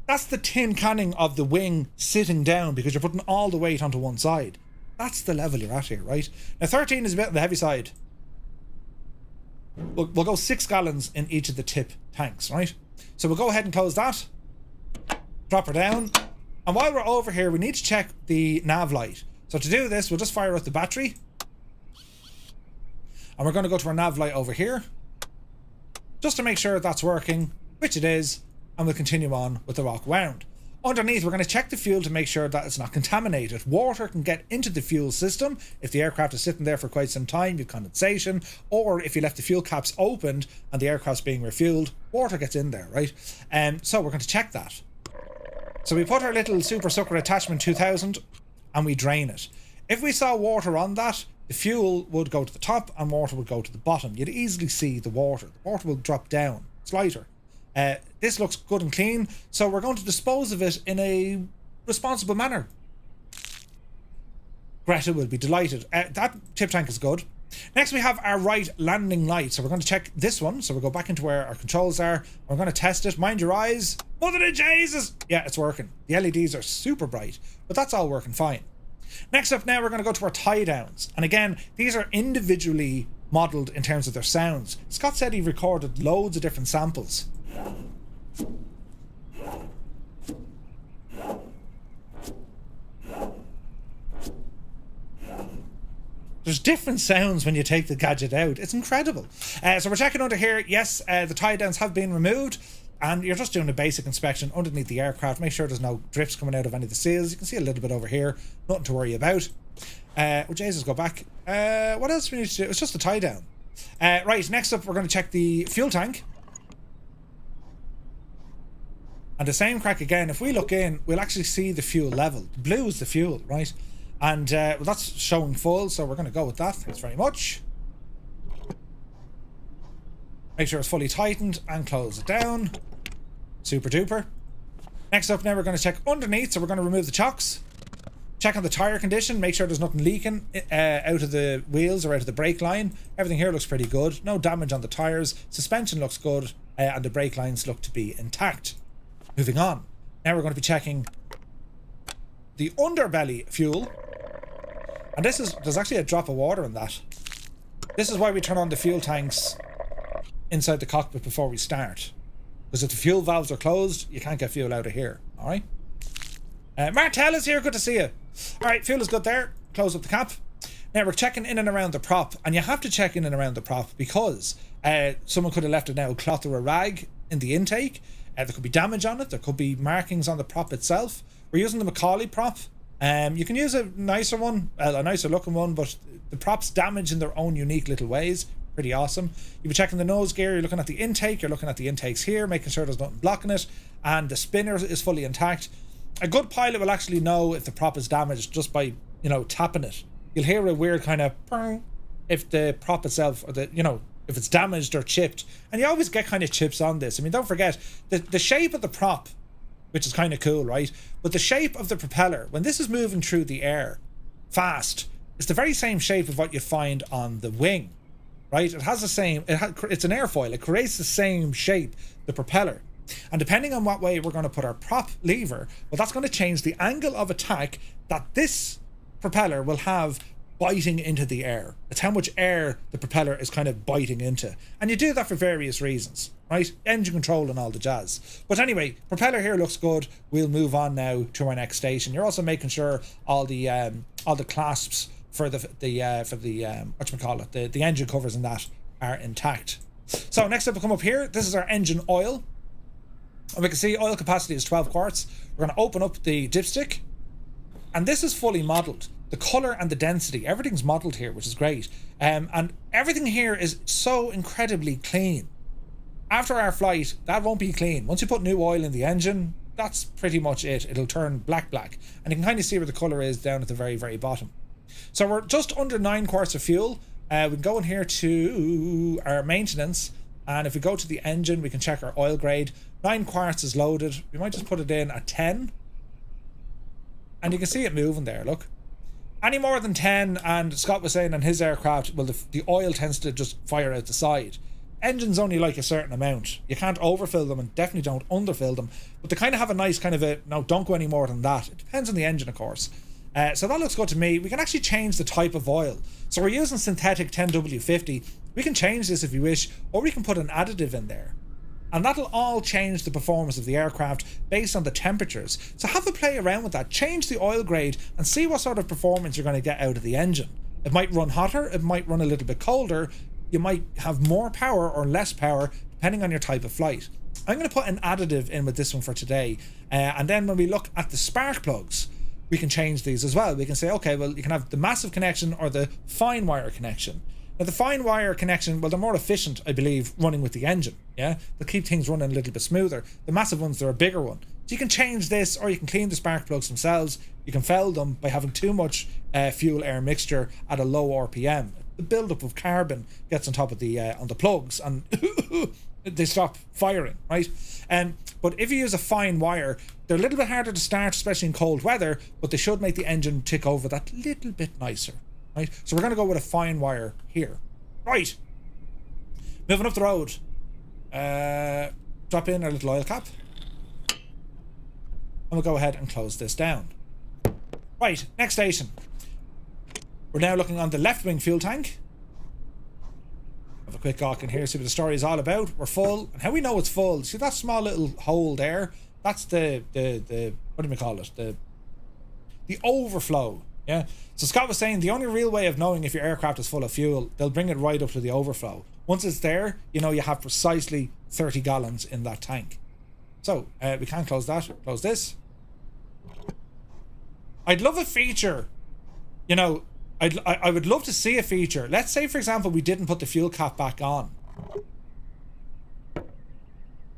That's the tin canning of the wing sitting down because you're putting all the weight onto one side. That's the level you're at here, right? Now 13 is a bit on the heavy side. We'll go 6 gallons in each of the tip tanks, right? So we'll go ahead and close that. Drop her down. And while we're over here, we need to check the nav light. So to do this, we'll just fire up the battery. And we're going to go to our nav light over here. Just to make sure that's working, which it is. And we'll continue on with the walk around. Underneath, we're going to check the fuel to make sure that it's not contaminated. Water can get into the fuel system if the aircraft is sitting there for quite some time, you've condensation, or if you left the fuel caps opened and the aircraft's being refueled, water gets in there, right? So we're going to check that. So we put our little Super Sucker attachment 2000 and we drain it. If we saw water on that, the fuel would go to the top and water would go to the bottom. You'd easily see the water. The water will drop down. It's lighter. This looks good and clean, so we're going to dispose of it in a responsible manner. Greta will be delighted. That tip tank is good. Next we have our right landing light, so we're going to check this one. So we'll go back into where our controls are. We're going to test it. Mind your eyes. Mother of Jesus! Yeah, it's working. The LEDs are super bright, but that's all working fine. Next up now, we're going to go to our tie downs. And again, these are individually modelled in terms of their sounds. Scott said he recorded loads of different samples. There's different sounds when you take the gadget out. It's incredible. So we're checking under here. Yes, the tie downs have been removed. And you're just doing a basic inspection underneath the aircraft. Make sure there's no drips coming out of any of the seals. You can see a little bit over here. Nothing to worry about. Well, Jesus, go back. What else do we need to do? It's just a tie down. Right, next up, we're going to check the fuel tank. And the same crack again. If we look in, we'll actually see the fuel level. Blue is the fuel, right? And well, that's showing full, so we're going to go with that. Thanks very much. Make sure it's fully tightened and close it down. Super duper. Next up now, we're going to check underneath, so we're going to remove the chocks. Check on the tyre condition, make sure there's nothing leaking out of the wheels or out of the brake line. Everything here looks pretty good. No damage on the tyres. Suspension looks good, and the brake lines look to be intact. Moving on. Now we're going to be checking the underbelly fuel. And there's actually a drop of water in that. This is why we turn on the fuel tanks inside the cockpit before we start. Because if the fuel valves are closed, you can't get fuel out of here. Alright? Martel is here, good to see you. Alright, fuel is good there. Close up the cap. Now we're checking in and around the prop. And you have to check in and around the prop because someone could have left it now cloth or a rag in the intake. There could be damage on it. There could be markings on the prop itself. We're using the Macaulay prop. You can use a nicer one, a nicer looking one, but the props damage in their own unique little ways. Pretty awesome. You'll be checking the nose gear, you're looking at the intake, you're looking at the intakes here, making sure there's nothing blocking it, and the spinner is fully intact. A good pilot will actually know if the prop is damaged just by, tapping it. You'll hear a weird kind of purr if the prop itself, or if it's damaged or chipped. And you always get kind of chips on this. I mean, don't forget, the shape of the prop, which is kind of cool, right? But the shape of the propeller, when this is moving through the air fast, it's the very same shape of what you find on the wing, right? It has the same, it's an airfoil. It creates the same shape, the propeller. And depending on what way we're going to put our prop lever, well, that's going to change the angle of attack that this propeller will have biting into the air. It's how much air the propeller is kind of biting into. And you do that for various reasons, right? Engine control and all the jazz. But anyway, propeller here looks good. We'll move on now to our next station. You're also making sure all the clasps for the engine covers and that are intact. So next up, we'll come up here. This is our engine oil. And we can see oil capacity is 12 quarts. We're going to open up the dipstick. And this is fully modelled. The colour and the density, everything's modelled here, which is great. And everything here is so incredibly clean. After our flight, that won't be clean. Once you put new oil in the engine, that's pretty much it. It'll turn black. And you can kind of see where the colour is down at the very, very bottom. So we're just under 9 quarts of fuel. We can go in here to our maintenance. And if we go to the engine, we can check our oil grade. 9 quarts is loaded. We might just put it in at 10. And you can see it moving there, look. Any more than 10, and Scott was saying on his aircraft, well, the oil tends to just fire out the side. Engines only like a certain amount. You can't overfill them and definitely don't underfill them. But they kind of have a nice kind of no, don't go any more than that. It depends on the engine, of course. So that looks good to me. We can actually change the type of oil. So we're using synthetic 10W50. We can change this if we wish, or we can put an additive in there. And that'll all change the performance of the aircraft based on the temperatures. So have a play around with that. Change the oil grade and see what sort of performance you're going to get out of the engine. It might run hotter, it might run a little bit colder. You might have more power or less power depending on your type of flight. I'm going to put an additive in with this one for today. And then when we look at the spark plugs, we can change these as well. We can say, okay, well, you can have the massive connection or the fine wire connection. Now, the fine wire connection, well, they're more efficient, I believe, running with the engine, yeah? They'll keep things running a little bit smoother. The massive ones, they're a bigger one. So you can change this, or you can clean the spark plugs themselves. You can foul them by having too much fuel-air mixture at a low RPM. The buildup of carbon gets on top of the on the plugs, and they stop firing, right? But if you use a fine wire, they're a little bit harder to start, especially in cold weather, but they should make the engine tick over that little bit nicer. Right, so we're going to go with a fine wire here. Right, moving up the road. Drop in our little oil cap. And we'll go ahead and close this down. Right, next station. We're now looking on the left wing fuel tank. a quick gawk in here, see what the story is all about. We're full. And how we know it's full, see that small little hole there? That's the what do we call it? The overflow. Yeah. So Scott was saying the only real way of knowing if your aircraft is full of fuel, they'll bring it right up to the overflow. Once it's there, you know you have precisely 30 gallons in that tank. So we can't close that. Close this. I'd love a feature. You know, I would love to see a feature. Let's say, for example, we didn't put the fuel cap back on.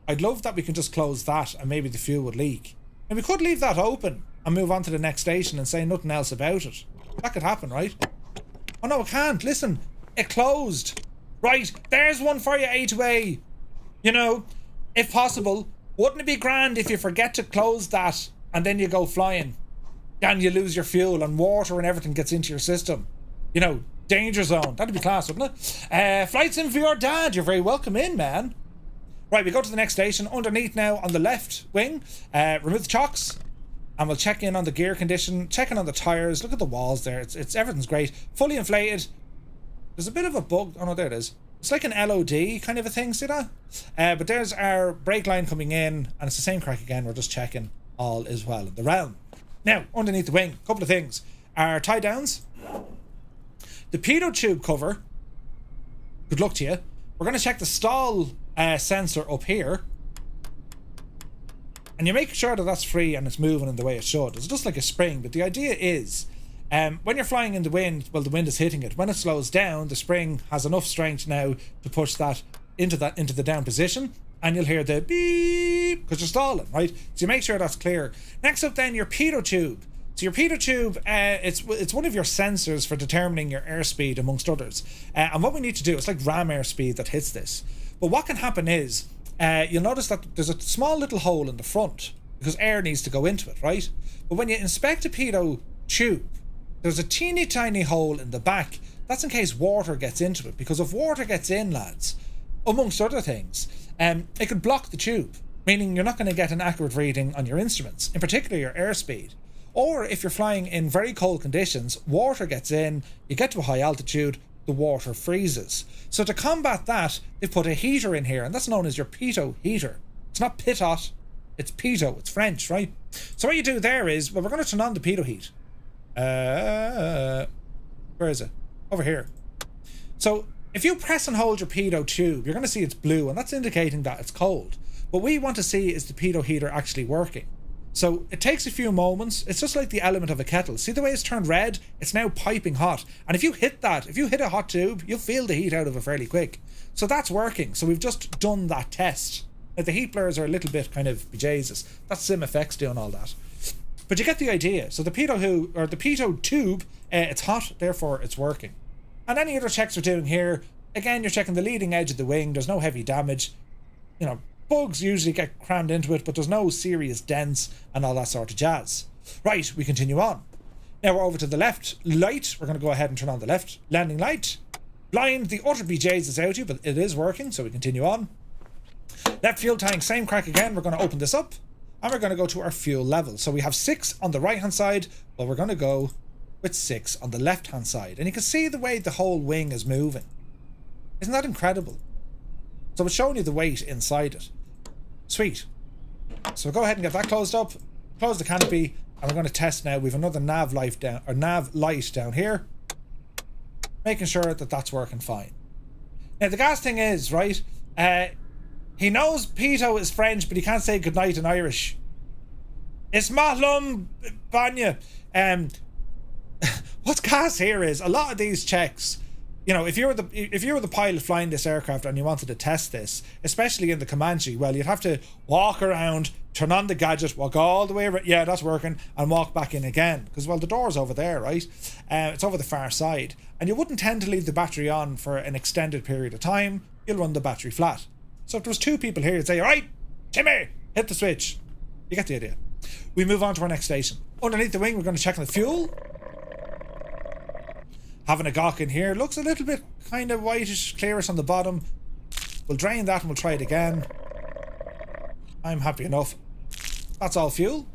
I'd love that we can just close that and maybe the fuel would leak. And we could leave that open and move on to the next station and say nothing else about it. That could happen, right? Oh no, it can't. Listen, it closed. Right, there's one for you, A2A. You know, if possible, wouldn't it be grand if you forget to close that and then you go flying and you lose your fuel and water and everything gets into your system? You know, danger zone. That'd be class, wouldn't it? Flight Sim for your dad. You're very welcome in, man. Right, we go to the next station. Underneath now on the left wing, remove the chocks. And we'll check in on the gear condition, checking on the tires. Look at the walls there. It's everything's great. Fully inflated. There's a bit of a bug. Oh no, there it is. It's like an LOD kind of a thing, see that? But there's our brake line coming in, and it's the same crack again. We're just checking all is well in the realm. Now, underneath the wing, a couple of things. Our tie downs. The Pitot tube cover. Good luck to you. We're going to check the stall sensor up here. And you make sure that that's free and it's moving in the way it should. It's just like a spring, but the idea is when you're flying in the wind, well, the wind is hitting it. When it slows down, the spring has enough strength now to push that into the down position, and you'll hear the beep because you're stalling, right? So you make sure that's clear. Next up then, your pitot tube. So your pitot tube, it's one of your sensors for determining your airspeed amongst others. And what we need to do, it's like ram airspeed that hits this. But what can happen is, you'll notice that there's a small little hole in the front because air needs to go into it, right? But when you inspect a pitot tube, there's a teeny tiny hole in the back. That's in case water gets into it, because if water gets in, lads, amongst other things, it could block the tube, meaning you're not going to get an accurate reading on your instruments, in particular your airspeed. Or if you're flying in very cold conditions, water gets in, you get to a high altitude, the water freezes. So to combat that, they've put a heater in here, and that's known as your pitot heater. It's not Pitot, it's Pitot, it's French, right? So what you do there is, well, we're going to turn on the pitot heat. Where is it? Over here. So if you press and hold your pitot tube, you're going to see it's blue, and that's indicating that it's cold. What we want to see is the pitot heater actually working. So it takes a few moments. It's just like the element of a kettle. See the way it's turned red? It's now piping hot. And if you hit a hot tube, you'll feel the heat out of it fairly quick. So that's working. So we've just done that test. Now the heat blurs are a little bit kind of bejesus. That's SimFX doing all that. But you get the idea. So the pitot tube, it's hot, therefore it's working. And any other checks we're doing here, again, you're checking the leading edge of the wing. There's no heavy damage. You know, bugs usually get crammed into it, but there's no serious dents and all that sort of jazz. Right, we continue on. Now we're over to the left light. We're going to go ahead and turn on the left landing light. Blind, the utter BJs is out you, but it is working, so we continue on. Left fuel tank, same crack again. We're going to open this up, and we're going to go to our fuel level. So we have 6 on the right hand side, but we're going to go with 6 on the left hand side. And you can see the way the whole wing is moving. Isn't that incredible? So it's showing you the weight inside it. Sweet. So we'll go ahead and get that closed up, close the canopy, and we're going to test now. We've another nav light down here, making sure that that's working fine. Now the gas thing is, right, he knows Pitot is French, but he can't say goodnight in Irish. It's Mahlum Banya. What's gas here is a lot of these checks. You know, if you were the pilot flying this aircraft and you wanted to test this, especially in the Comanche, well, you'd have to walk around, turn on the gadget, walk all the way around, yeah, that's working, and walk back in again. Because, well, the door's over there, right? It's over the far side. And you wouldn't tend to leave the battery on for an extended period of time. You'll run the battery flat. So if there was 2 people here, you'd say, all right, Timmy, hit the switch. You get the idea. We move on to our next station. Underneath the wing, we're going to check on the fuel. Having a gawk in here. Looks a little bit kind of whitish, clearish on the bottom. We'll drain that and we'll try it again. I'm happy enough. That's all fuel.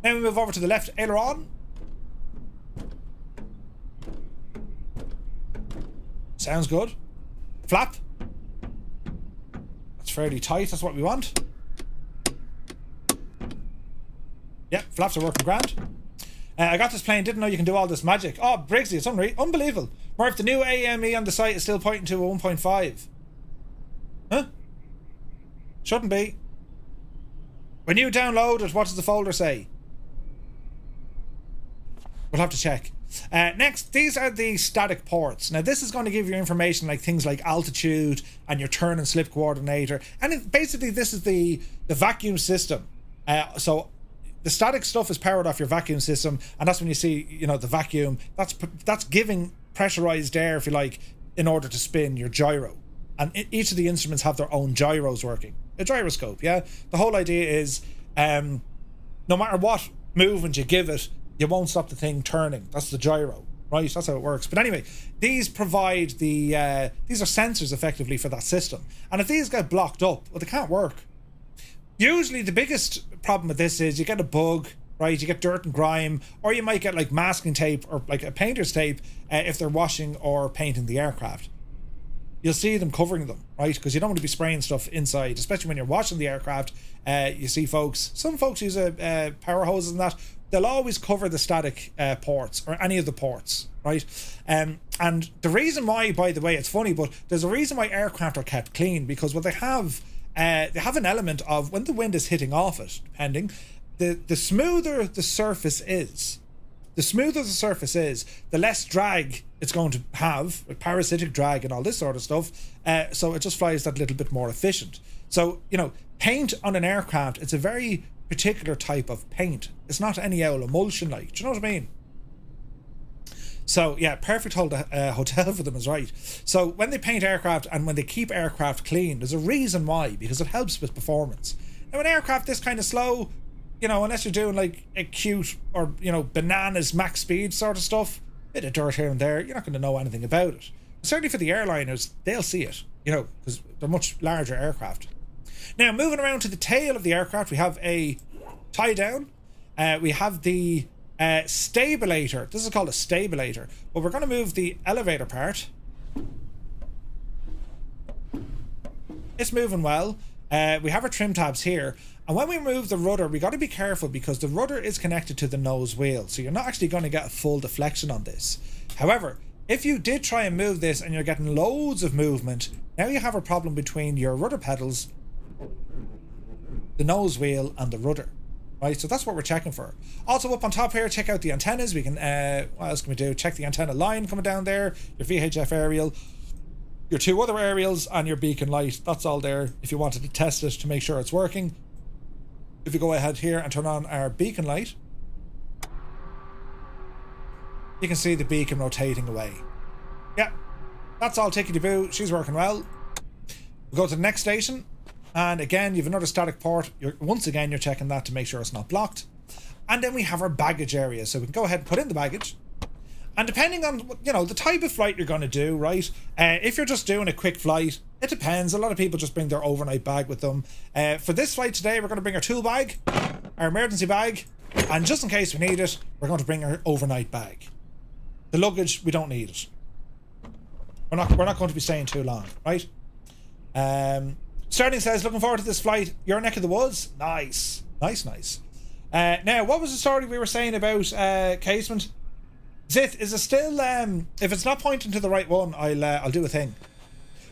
Now we move over to the left aileron. Sounds good. Flap. fairly tight. That's what we want. Yep, flaps are working grand. I got this plane, didn't know you can do all this magic. Oh, Briggsy, it's unbelievable. Murph, the new AME on the site is still pointing to a 1.5. Huh? Shouldn't be. When you download it, what does the folder say? We'll have to check. Next, these are the static ports. Now, this is going to give you information like things like altitude and your turn and slip coordinator. And basically, this is the vacuum system. So the static stuff is powered off your vacuum system, and that's when you see, you know, the vacuum. That's giving pressurized air, if you like, in order to spin your gyro. And each of the instruments have their own gyros working. A gyroscope, yeah? The whole idea is, no matter what movement you give it, you won't stop the thing turning. That's the gyro, right? That's how it works. But anyway, these provide these are sensors effectively for that system. And if these get blocked up, well, they can't work. Usually the biggest problem with this is you get a bug, right? You get dirt and grime, or you might get like masking tape or like a painter's tape if they're washing or painting the aircraft. You'll see them covering them, right? Because you don't want to be spraying stuff inside, especially when you're washing the aircraft. You see some folks use power hoses and that. They'll always cover the static ports or any of the ports, right? And the reason why, by the way, it's funny, but there's a reason why aircraft are kept clean, because what they have an element of when the wind is hitting off it, depending, the smoother the surface is, the less drag it's going to have, like parasitic drag and all this sort of stuff. So it just flies that little bit more efficient. So, you know, paint on an aircraft, it's a very particular type of paint. It's not any old emulsion, like, do you know what I mean? So yeah, perfect hotel for them is right. So when they paint aircraft and when they keep aircraft clean, there's a reason why, because it helps with performance. Now an aircraft this kind of slow, you know, unless you're doing like a cute or, you know, bananas max speed sort of stuff, bit of dirt here and there, you're not going to know anything about it. Certainly for the airliners, they'll see it, you know, because they're much larger aircraft. Now, moving around to the tail of the aircraft, we have a tie down. We have the stabilator. This is called a stabilator, but we're going to move the elevator part. It's moving well. We have our trim tabs here, and when we move the rudder, we got to be careful because the rudder is connected to the nose wheel, so you're not actually going to get a full deflection on this. However, if you did try and move this and you're getting loads of movement, now you have a problem between your rudder pedals, the nose wheel, and the rudder. Right, so that's what we're checking for. Also up on top here, check out the antennas. We can, what else can we do? Check the antenna line coming down there, your VHF aerial, your two other aerials, and your beacon light. That's all there if you wanted to test it to make sure it's working. If you go ahead here and turn on our beacon light, you can see the beacon rotating away. Yeah, that's all tickety-boo. She's working well. We'll go to the next station. And again, you have another static port. Once again, you're checking that to make sure it's not blocked. And then we have our baggage area. So we can go ahead and put in the baggage. And depending on, you know, the type of flight you're going to do, right? If you're just doing a quick flight, it depends. A lot of people just bring their overnight bag with them. For this flight today, we're going to bring our tool bag, our emergency bag, and just in case we need it, we're going to bring our overnight bag. The luggage, we don't need it. We're not going to be staying too long, right? Sterling says, looking forward to this flight. Your neck of the woods? Nice. Nice. Now, what was the story we were saying about casement? Zith, is it still, if it's not pointing to the right one, I'll do a thing.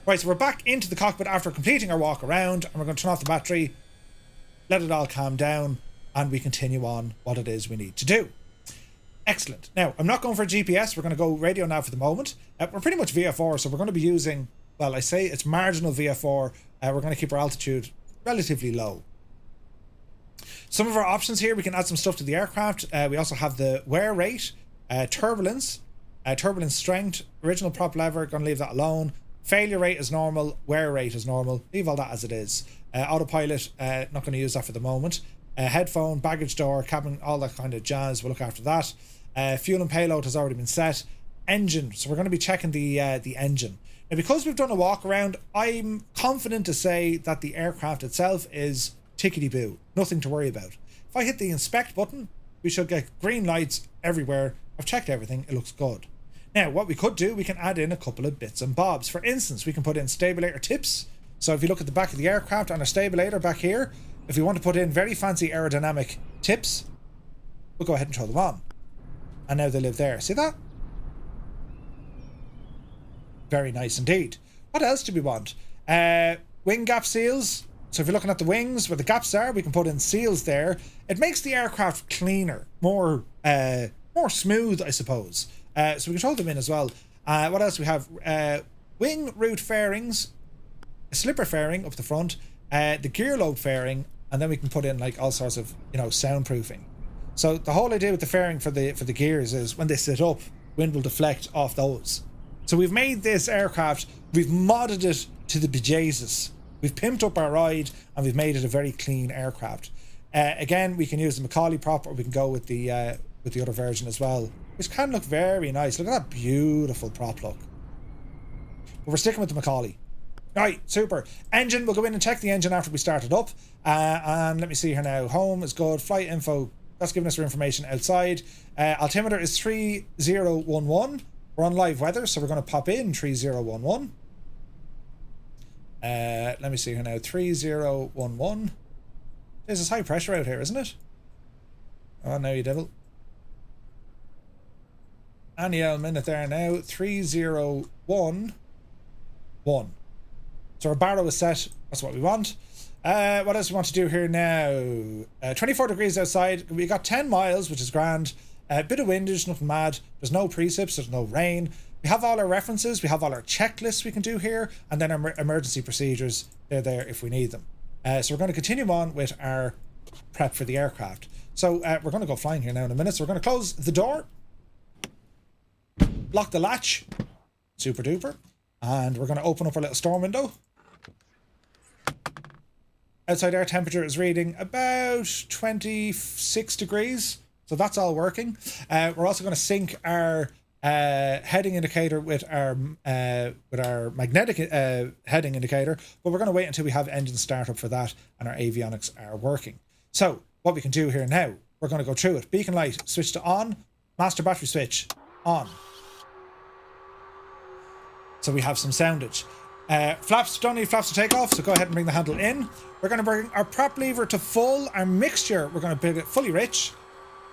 Right, so we're back into the cockpit after completing our walk around, and we're going to turn off the battery, let it all calm down, and we continue on what it is we need to do. Excellent. Now, I'm not going for GPS. We're going to go radio now for the moment. We're pretty much VFR, so we're going to be using, well, I say it's marginal VFR. We're going to keep our altitude relatively low. Some of our options here, we can add some stuff to the aircraft. We also have the wear rate, turbulence strength, original prop lever, going to leave that alone. Failure rate is normal, wear rate is normal, leave all that as it is. Autopilot, not going to use that for the moment. Headphone, baggage door, cabin, all that kind of jazz, we'll look after that. Fuel and payload has already been set. Engine, so we're going to be checking the engine. Now, because we've done a walk around, I'm confident to say that the aircraft itself is tickety-boo. Nothing to worry about. If I hit the inspect button, we should get green lights everywhere. I've checked everything. It looks good. Now, what we could do, we can add in a couple of bits and bobs. For instance, we can put in stabilator tips. So if you look at the back of the aircraft on our stabilator back here, if we want to put in very fancy aerodynamic tips, we'll go ahead and throw them on. And now they live there. See that? Very nice indeed. What else do we want? Wing gap seals. So if you're looking at the wings where the gaps are, we can put in seals there. It makes the aircraft cleaner, more smooth, I suppose. So we can throw them in as well. What else do we have? Wing root fairings, a slipper fairing up the front, the gear lobe fairing, and then we can put in like all sorts of, you know, soundproofing. So the whole idea with the fairing for the gears is when they sit up, wind will deflect off those. So we've made this aircraft, we've modded it to the bejesus. We've pimped up our ride and we've made it a very clean aircraft. Again, we can use the Macaulay prop, or we can go with the other version as well, which can look very nice. Look at that beautiful prop look. But we're sticking with the Macaulay. Right, super. Engine, we'll go in and check the engine after we start it up. And let me see here now. Home is good. Flight info, that's giving us our information outside. Altimeter is 3011. We're on live weather, so we're going to pop in 3011. Let me see here now. 3011. There's high pressure out here, isn't it? Oh, no, you devil. Any old minute there now. 3011. So our barrow is set. That's what we want. What else do we want to do here now? 24 degrees outside. We got 10 miles, which is grand. A bit of windage, nothing mad. There's no precipits, there's no rain. We have all our references, we have all our checklists we can do here, and then our emergency procedures, they're there if we need them. So we're going to continue on with our prep for the aircraft. So we're going to go flying here now in a minute. So we're going to close the door, lock the latch, super duper, and we're going to open up our little storm window. Outside air temperature is reading about 26 degrees. So that's all working. We're also going to sync our heading indicator with our magnetic heading indicator, but we're going to wait until we have engine startup for that and our avionics are working. So what we can do here now, we're going to go through it. Beacon light, switch to on. Master battery switch, on. So we have some soundage. Flaps, don't need flaps to take off, so go ahead and bring the handle in. We're going to bring our prop lever to full. Our mixture, we're going to bring it fully rich.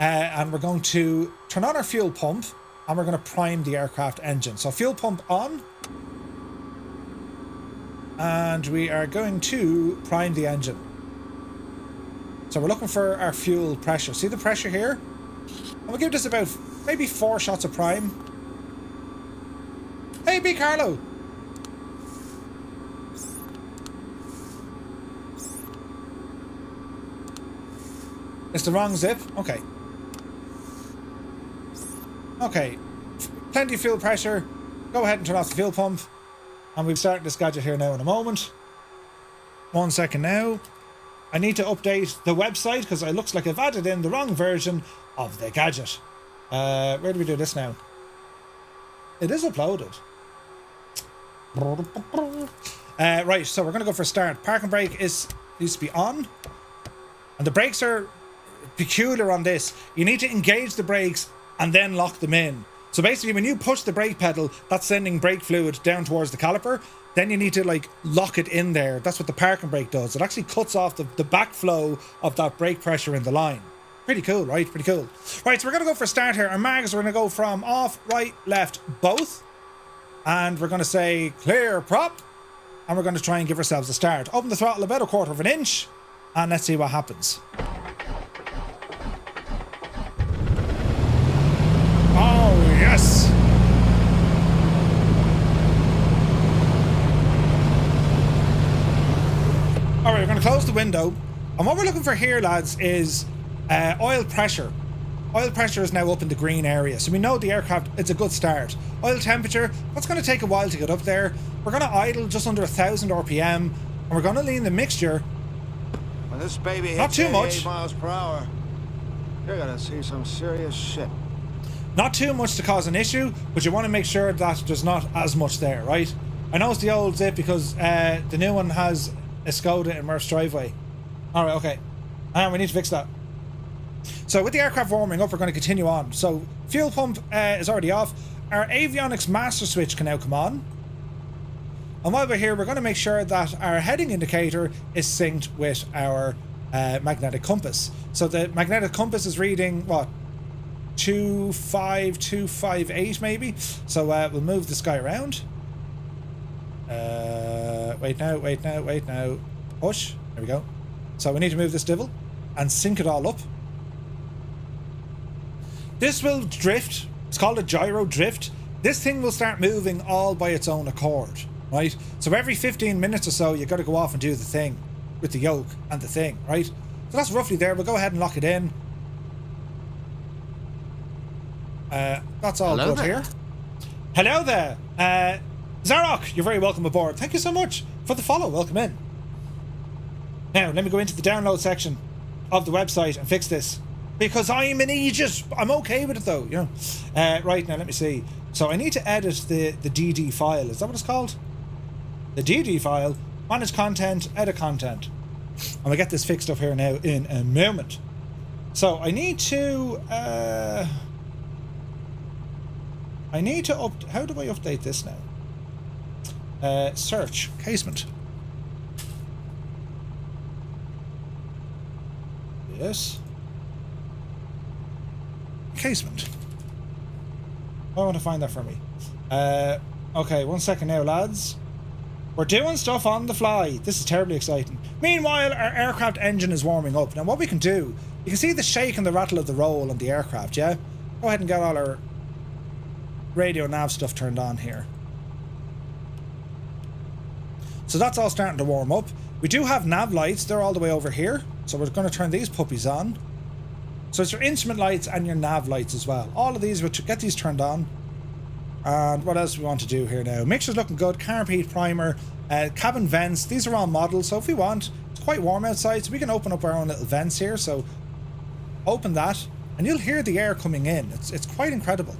And we're going to turn on our fuel pump and we're going to prime the aircraft engine. So fuel pump on. And we are going to prime the engine. So we're looking for our fuel pressure. See the pressure here? And we'll give this about maybe 4 shots of prime. Hey, B. Carlo. It's the wrong zip? Okay. Okay, plenty of fuel pressure. Go ahead and turn off the fuel pump. And we've started this gadget here now in a moment. 1 second now. I need to update the website because it looks like I've added in the wrong version of the gadget. Where do we do this now? It is uploaded. Right, so we're going to go for a start. Parking brake needs to be on. And the brakes are peculiar on this. You need to engage the brakes and then lock them in. So basically when you push the brake pedal, that's sending brake fluid down towards the caliper. Then you need to like lock it in there. That's what the parking brake does. It actually cuts off the backflow of that brake pressure in the line. Pretty cool, right? Pretty cool. Right, so we're going to go for a start here. Our mags are going to go from off, right, left, both. And we're going to say clear prop. And we're going to try and give ourselves a start. Open the throttle about 1/4 of an inch. And let's see what happens. Oh, yes. All right, we're going to close the window. And what we're looking for here, lads, is oil pressure. Oil pressure is now up in the green area. So we know the aircraft, it's a good start. Oil temperature, that's going to take a while to get up there. We're going to idle just under 1,000 RPM. And we're going to lean the mixture. When this baby Not hits too 88 much. miles per hour, you're going to see some serious shit. Not too much to cause an issue, but you want to make sure that there's not as much there, right? I know it's the old zip because the new one has a Skoda in Murph's driveway. All right, okay. And we need to fix that. So with the aircraft warming up, we're going to continue on. So fuel pump is already off. Our avionics master switch can now come on. And while we're here, we're going to make sure that our heading indicator is synced with our magnetic compass. So the magnetic compass is reading, what, 25258 maybe? So we'll move this guy around. Wait now. Push. There we go. So we need to move this divil and sync it all up. This will drift. It's called a gyro drift. This thing will start moving all by its own accord, right? So every 15 minutes or so, you got to go off and do the thing with the yoke and the thing, right? So that's roughly there. We'll go ahead and lock it in. That's all Hello good there. here. Hello there. Zarok, you're very welcome aboard. Thank you so much for the follow. Welcome in. Now, let me go into the download section of the website and fix this. Because I'm an idiot. I'm okay with it though, you know. Right, now let me see. So I need to edit the DD file. Is that what it's called? The DD file. Manage content, edit content. And we'll get this fixed up here now in a moment. So I need to... how do I update this now? Search. Casement. Yes. Casement. I want to find that for me. Okay, 1 second now, lads. We're doing stuff on the fly. This is terribly exciting. Meanwhile, our aircraft engine is warming up. Now, what we can do, you can see the shake and the rattle of the roll on the aircraft, yeah? Go ahead and get all our radio nav stuff turned on here. So that's all starting to warm up. We do have nav lights. They're all the way over here. So we're going to turn these puppies on. So it's your instrument lights and your nav lights as well. All of these, we'll get these turned on. And what else do we want to do here now? Mixture's looking good. Carb heat primer, cabin vents. These are all models. So if we want, it's quite warm outside, so we can open up our own little vents here. So open that, and you'll hear the air coming in. It's quite incredible.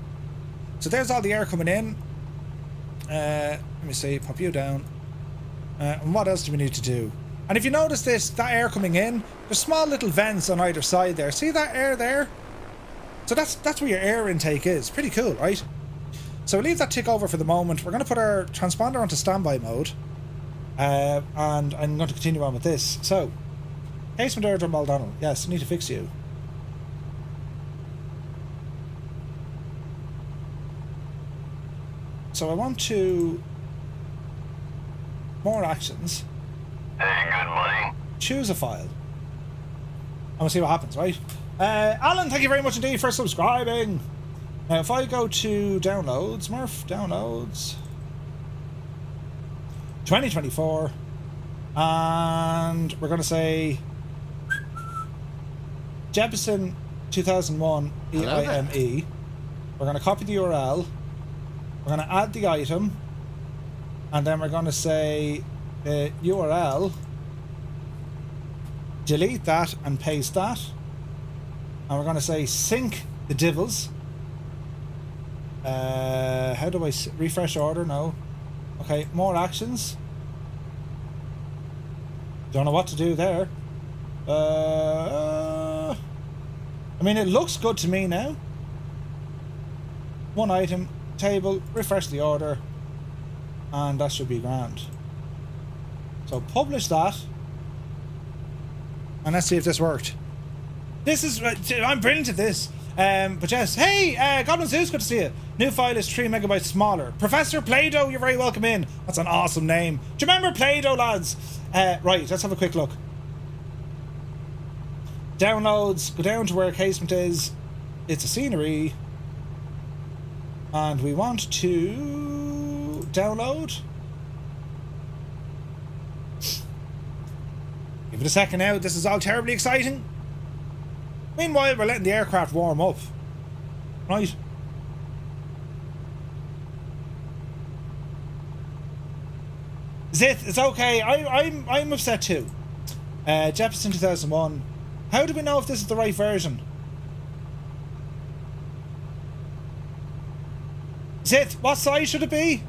So there's all the air coming in. Let me see. Pop you down. And what else do we need to do? And if you notice this, that air coming in, there's small little vents on either side there. See that air there? So that's where your air intake is. Pretty cool, right? So we'll leave that tick over for the moment. We're going to put our transponder onto standby mode. And I'm going to continue on with this. So, Casement Airdrum Baldonnel. Yes, I need to fix you. So I want to... More actions. Hey, good money. Choose a file. And we'll see what happens, right? Alan, thank you very much indeed for subscribing. Now, if I go to downloads, Murph, downloads, 2024, and we're going to say Jeppesen 2001 EIME. We're going to copy the URL. We're going to add the item, and then we're going to say the URL, delete that and paste that, and we're going to say sync the divils. How do I refresh order? No. Okay, more actions. Don't know what to do there. I mean, it looks good to me now. One item, table, refresh the order, and that should be grand. So publish that, and let's see if this worked. This is, I'm brilliant at this. But yes, hey, Goblin Zeus, good to see you. New file is 3 megabytes smaller. Professor Play-Doh, you're very welcome in. That's an awesome name. Do you remember Play-Doh, lads? Right, let's have a quick look. Downloads, go down to where Casement is. It's a scenery. And we want to download. Give it a second now. This is all terribly exciting. Meanwhile, we're letting the aircraft warm up. Right. Zith, it's okay. I'm upset too. Jeppesen 2001. How do we know if this is the right version? Zith, what size should it be?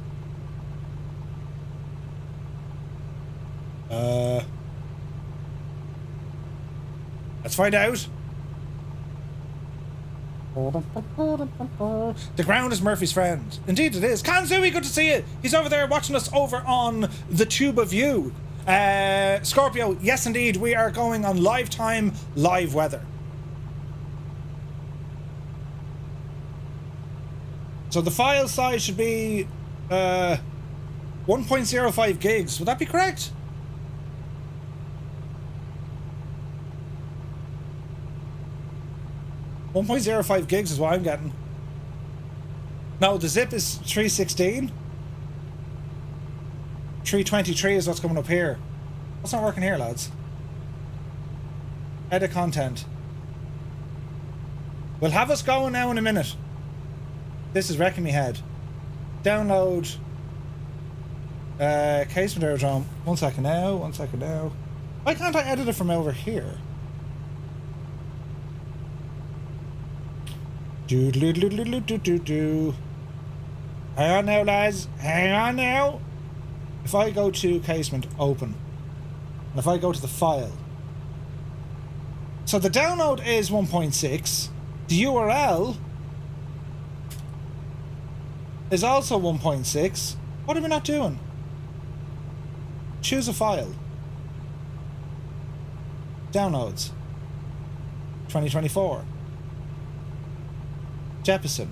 Let's find out. The ground is Murphy's friend. Indeed it is. Kanzui, good to see you. He's over there watching us over on the Tuba View. Scorpio, yes indeed, we are going on live time, live weather. So the file size should be 1.05 gigs. Would that be correct? .05 gigs is what I'm getting. No, the zip is 316. 323 is what's coming up here. What's not working here, lads? Edit content. We'll have us going now in a minute. This is wrecking me head. Download Casement Aerodrome. 1 second now, 1 second now. Why can't I edit it from over here? Do do do do do do do do. Hang on now, lads. Hang on now. If I go to Casement, open, and if I go to the file, so the download is 1.6. The URL is also 1.6. What are we not doing? Choose a file. Downloads. 2024. Jeppesen.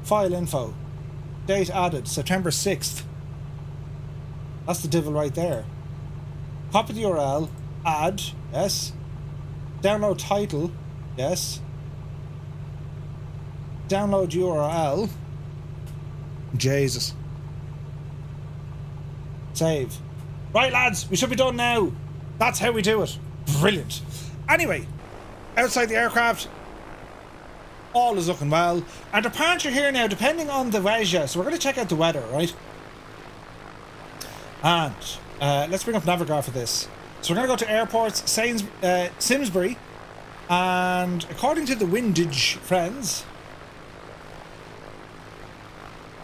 File info. Date added, September 6th. That's the devil right there. Copy the URL. Add. Yes. Download title. Yes. Download URL. Jesus. Save. Right, lads, we should be done now. That's how we do it. Brilliant. Anyway, outside the aircraft, all is looking well. Our departure here now, depending on the weather. So we're going to check out the weather, right? And let's bring up Navigational for this. So we're going to go to airports, Simsbury, and according to the windage friends,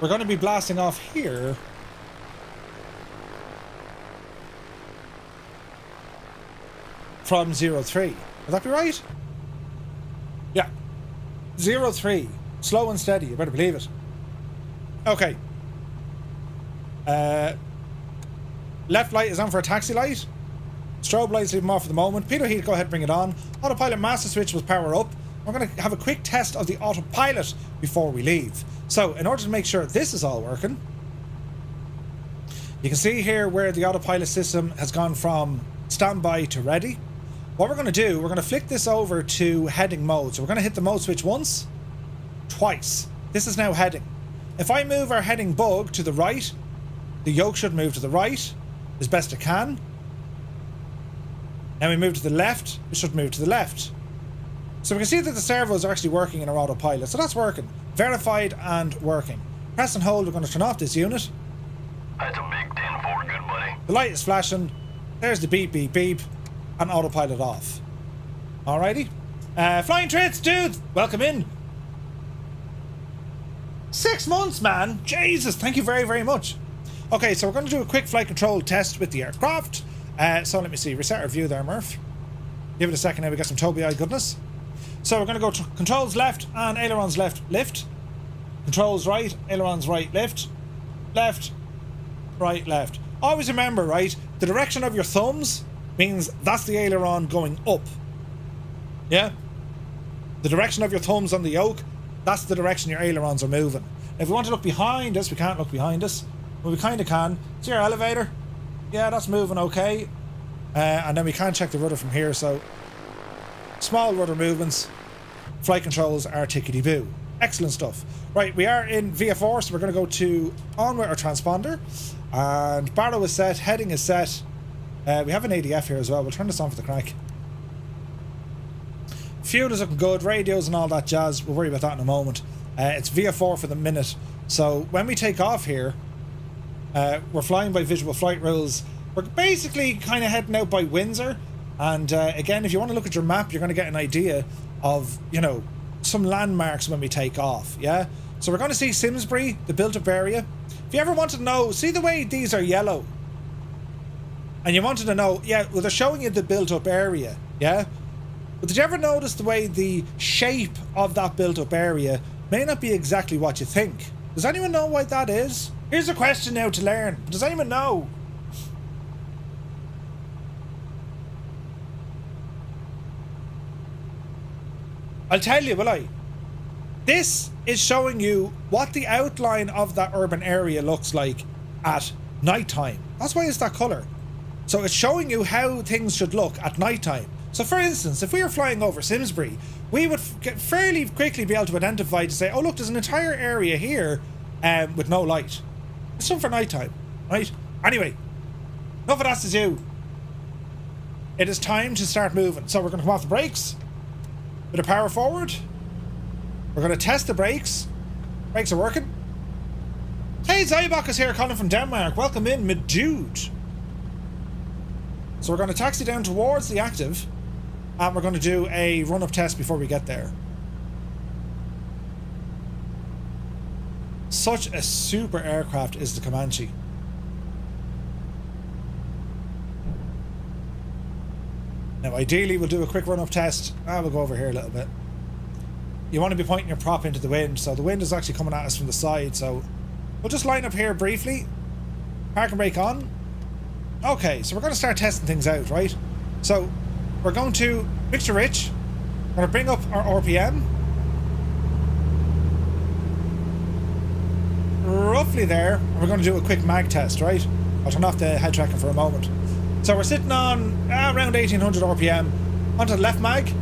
we're going to be blasting off here. From 03. Would that be right? Yeah. 03. Slow and steady, you better believe it. Okay. Left light is on for a taxi light. Strobe lights leave them off for the moment. Pitot heat, go ahead and bring it on. Autopilot master switch will power up. We're going to have a quick test of the autopilot before we leave. So, in order to make sure this is all working, you can see here where the autopilot system has gone from standby to ready. What we're going to do, we're going to flick this over to heading mode. So we're going to hit the mode switch once, twice. This is now heading. If I move our heading bug to the right, the yoke should move to the right as best it can. Now we move to the left, it should move to the left. So we can see that the servos are actually working in our autopilot. So that's working. Verified and working. Press and hold, we're going to turn off this unit. That's a big 10-4, good buddy. The light is flashing. There's the beep, beep, beep. And autopilot off. Alrighty. Flying Trades, dude! Welcome in. 6 months, man. Jesus, thank you very, very much. Okay, so we're going to do a quick flight control test with the aircraft. So let me see. Reset our view there, Murph. Give it a second now. We got some Toby Eye goodness. So we're going to go to controls left and ailerons left, lift. Controls right, ailerons right, lift. Left, right, left. Always remember, right, the direction of your thumbs means that's the aileron going up. Yeah? The direction of your thumbs on the yoke, that's the direction your ailerons are moving. If we want to look behind us, we can't look behind us. Well, we kind of can. See our elevator? Yeah, that's moving okay. And then we can check the rudder from here, so small rudder movements. Flight controls are tickety-boo. Excellent stuff. Right, we are in VFR, so we're going to go to on with our transponder. And barrow is set, heading is set. We have an ADF here as well. We'll turn this on for the crack. Fuel is looking good, radios and all that jazz. We'll worry about that in a moment. It's VFR for the minute. So when we take off here, we're flying by visual flight rules. We're basically kind of heading out by Windsor. And again, if you want to look at your map, you're going to get an idea of, you know, some landmarks when we take off. Yeah. So we're going to see Simsbury, the built-up area. If you ever wanted to know, see the way these are yellow. And you wanted to know, yeah, well, they're showing you the built-up area. Yeah? But did you ever notice the way the shape of that built-up area may not be exactly what you think? Does anyone know why that is? Here's a question now to learn. Does anyone know? I'll tell you, will I? This is showing you what the outline of that urban area looks like at nighttime. That's why it's that colour. So it's showing you how things should look at nighttime. So for instance, if we were flying over Simsbury, we would fairly quickly be able to identify to say, oh look, there's an entire area here with no light. It's something for nighttime, right? Anyway, enough of that to do. It is time to start moving. So we're going to come off the brakes. Bit of power forward. We're going to test the brakes. Brakes are working. Hey, Zybok is here calling from Denmark. Welcome in, my dude. So we're going to taxi down towards the active. And we're going to do a run-up test before we get there. Such a super aircraft is the Comanche. Now, ideally, we'll do a quick run-up test. We'll go over here a little bit. You want to be pointing your prop into the wind. So the wind is actually coming at us from the side. So we'll just line up here briefly. Park and brake on. Okay, so we're going to start testing things out, right? So we're going to mixture rich. We're going to bring up our RPM. Roughly there. And we're going to do a quick mag test, right? I'll turn off the head tracking for a moment. So we're sitting on around 1800 RPM. Onto the left mag.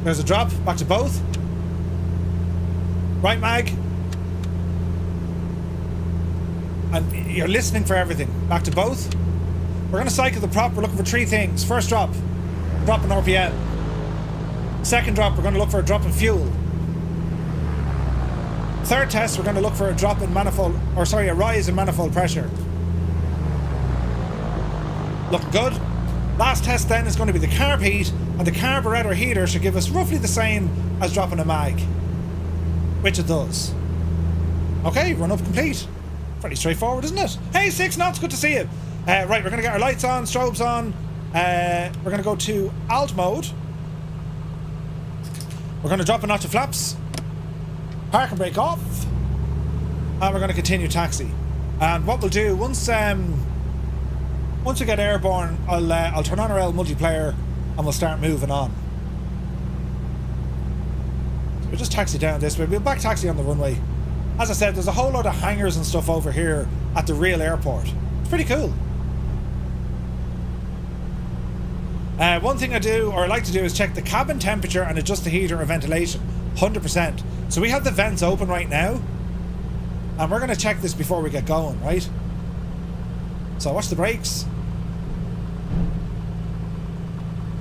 There's a drop, back to both. Right mag. And you're listening for everything. Back to both. We're going to cycle the prop. We're looking for three things. First drop in RPM. Second drop, we're going to look for a drop in fuel. Third test, we're going to look for a drop in manifold, or sorry, a rise in manifold pressure. Looking good. Last test then is going to be the carb heat, and the carburetor heater should give us roughly the same as dropping a mag, which it does. Okay, run up complete. Pretty straightforward, isn't it? Hey, 6 knots, good to see you. Right, we're going to get our lights on, strobes on. We're going to go to alt mode. We're going to drop a notch of flaps. Park and brake off. And we're going to continue taxi. And what we'll do, once we get airborne, I'll turn on our L multiplayer and we'll start moving on. So we'll just taxi down this way. We'll back taxi on the runway. As I said, there's a whole lot of hangars and stuff over here at the real airport. It's pretty cool. One thing I do, or I like to do, is check the cabin temperature and adjust the heater or ventilation. 100%. So we have the vents open right now. And we're going to check this before we get going, right? So watch the brakes.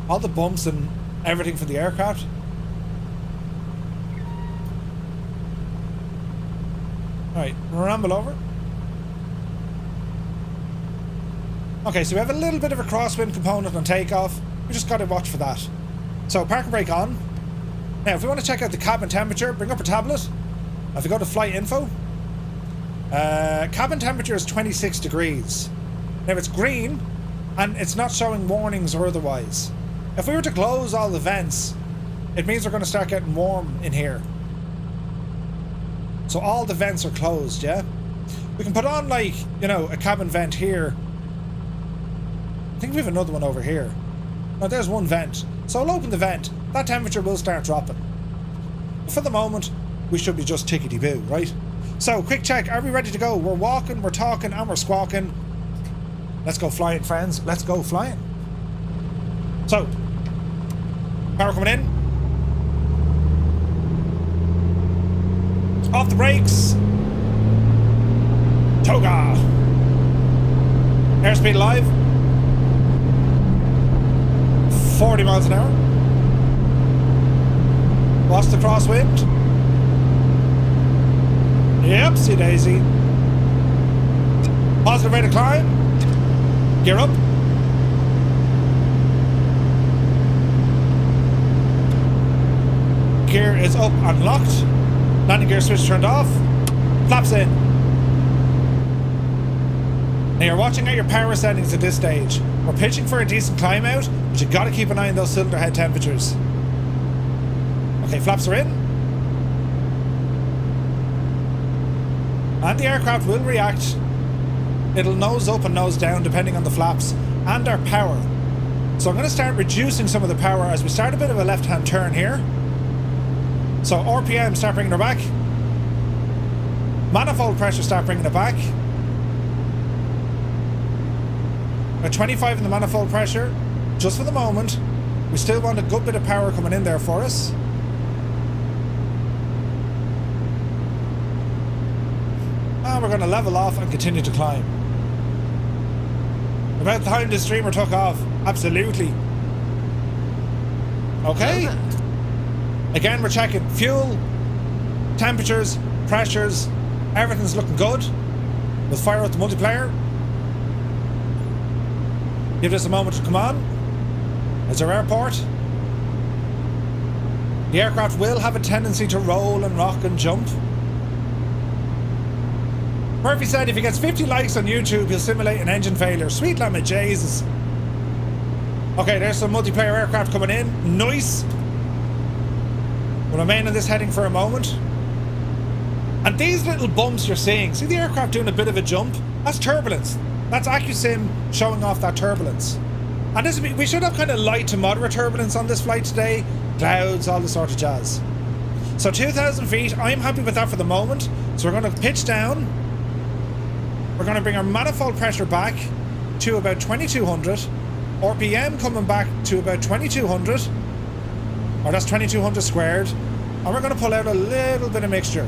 All the bumps and everything for the aircraft. Alright, ramble over. Okay, so we have a little bit of a crosswind component on takeoff. We just got to watch for that. So park and brake on. Now, if we want to check out the cabin temperature, bring up a tablet. If we go to flight info, cabin temperature is 26 degrees. Now it's green, and it's not showing warnings or otherwise. If we were to close all the vents, it means we're going to start getting warm in here. So all the vents are closed, yeah? We can put on, like, you know, a cabin vent here. I think we have another one over here. No, there's one vent. So I'll open the vent. That temperature will start dropping. But for the moment, we should be just tickety-boo, right? So, quick check. Are we ready to go? We're walking, we're talking, and we're squawking. Let's go flying, friends. Let's go flying. So, power coming in. Off the brakes. Toga. Airspeed live. 40 miles an hour. Lost the crosswind. Yep, see daisy. Positive rate of climb. Gear up. Gear is up and locked. Landing gear switch turned off. Flaps in. Now you're watching at your power settings at this stage. We're We're pitching for a decent climb out, but you got to keep an eye on those cylinder head temperatures. Okay, flaps are in. And the aircraft will react. It'll nose up and nose down depending on the flaps and our power. So I'm going to start reducing some of the power as we start a bit of a left-hand turn here. So RPM, start bringing her back. Manifold pressure, start bringing it back. At 25 in the manifold pressure, just for the moment. We still want a good bit of power coming in there for us. And we're going to level off and continue to climb. About the time this streamer took off, absolutely. Okay. Again, we're checking fuel, temperatures, pressures, everything's looking good. We'll fire up the multiplayer. Give this a moment to come on. There's our airport. The aircraft will have a tendency to roll and rock and jump. Murphy said if he gets 50 likes on YouTube, he'll simulate an engine failure. Sweet lemon, Jesus. Okay, there's some multiplayer aircraft coming in. Nice. We'll remain on this heading for a moment. And these little bumps you're seeing, see the aircraft doing a bit of a jump? That's turbulence. That's Accu-Sim showing off that turbulence. And this, we should have kind of light to moderate turbulence on this flight today. Clouds, all this sort of jazz. So 2,000 feet, I'm happy with that for the moment. So we're going to pitch down. We're going to bring our manifold pressure back to about 2200. RPM coming back to about 2200. Or that's 2200 squared. And we're going to pull out a little bit of mixture.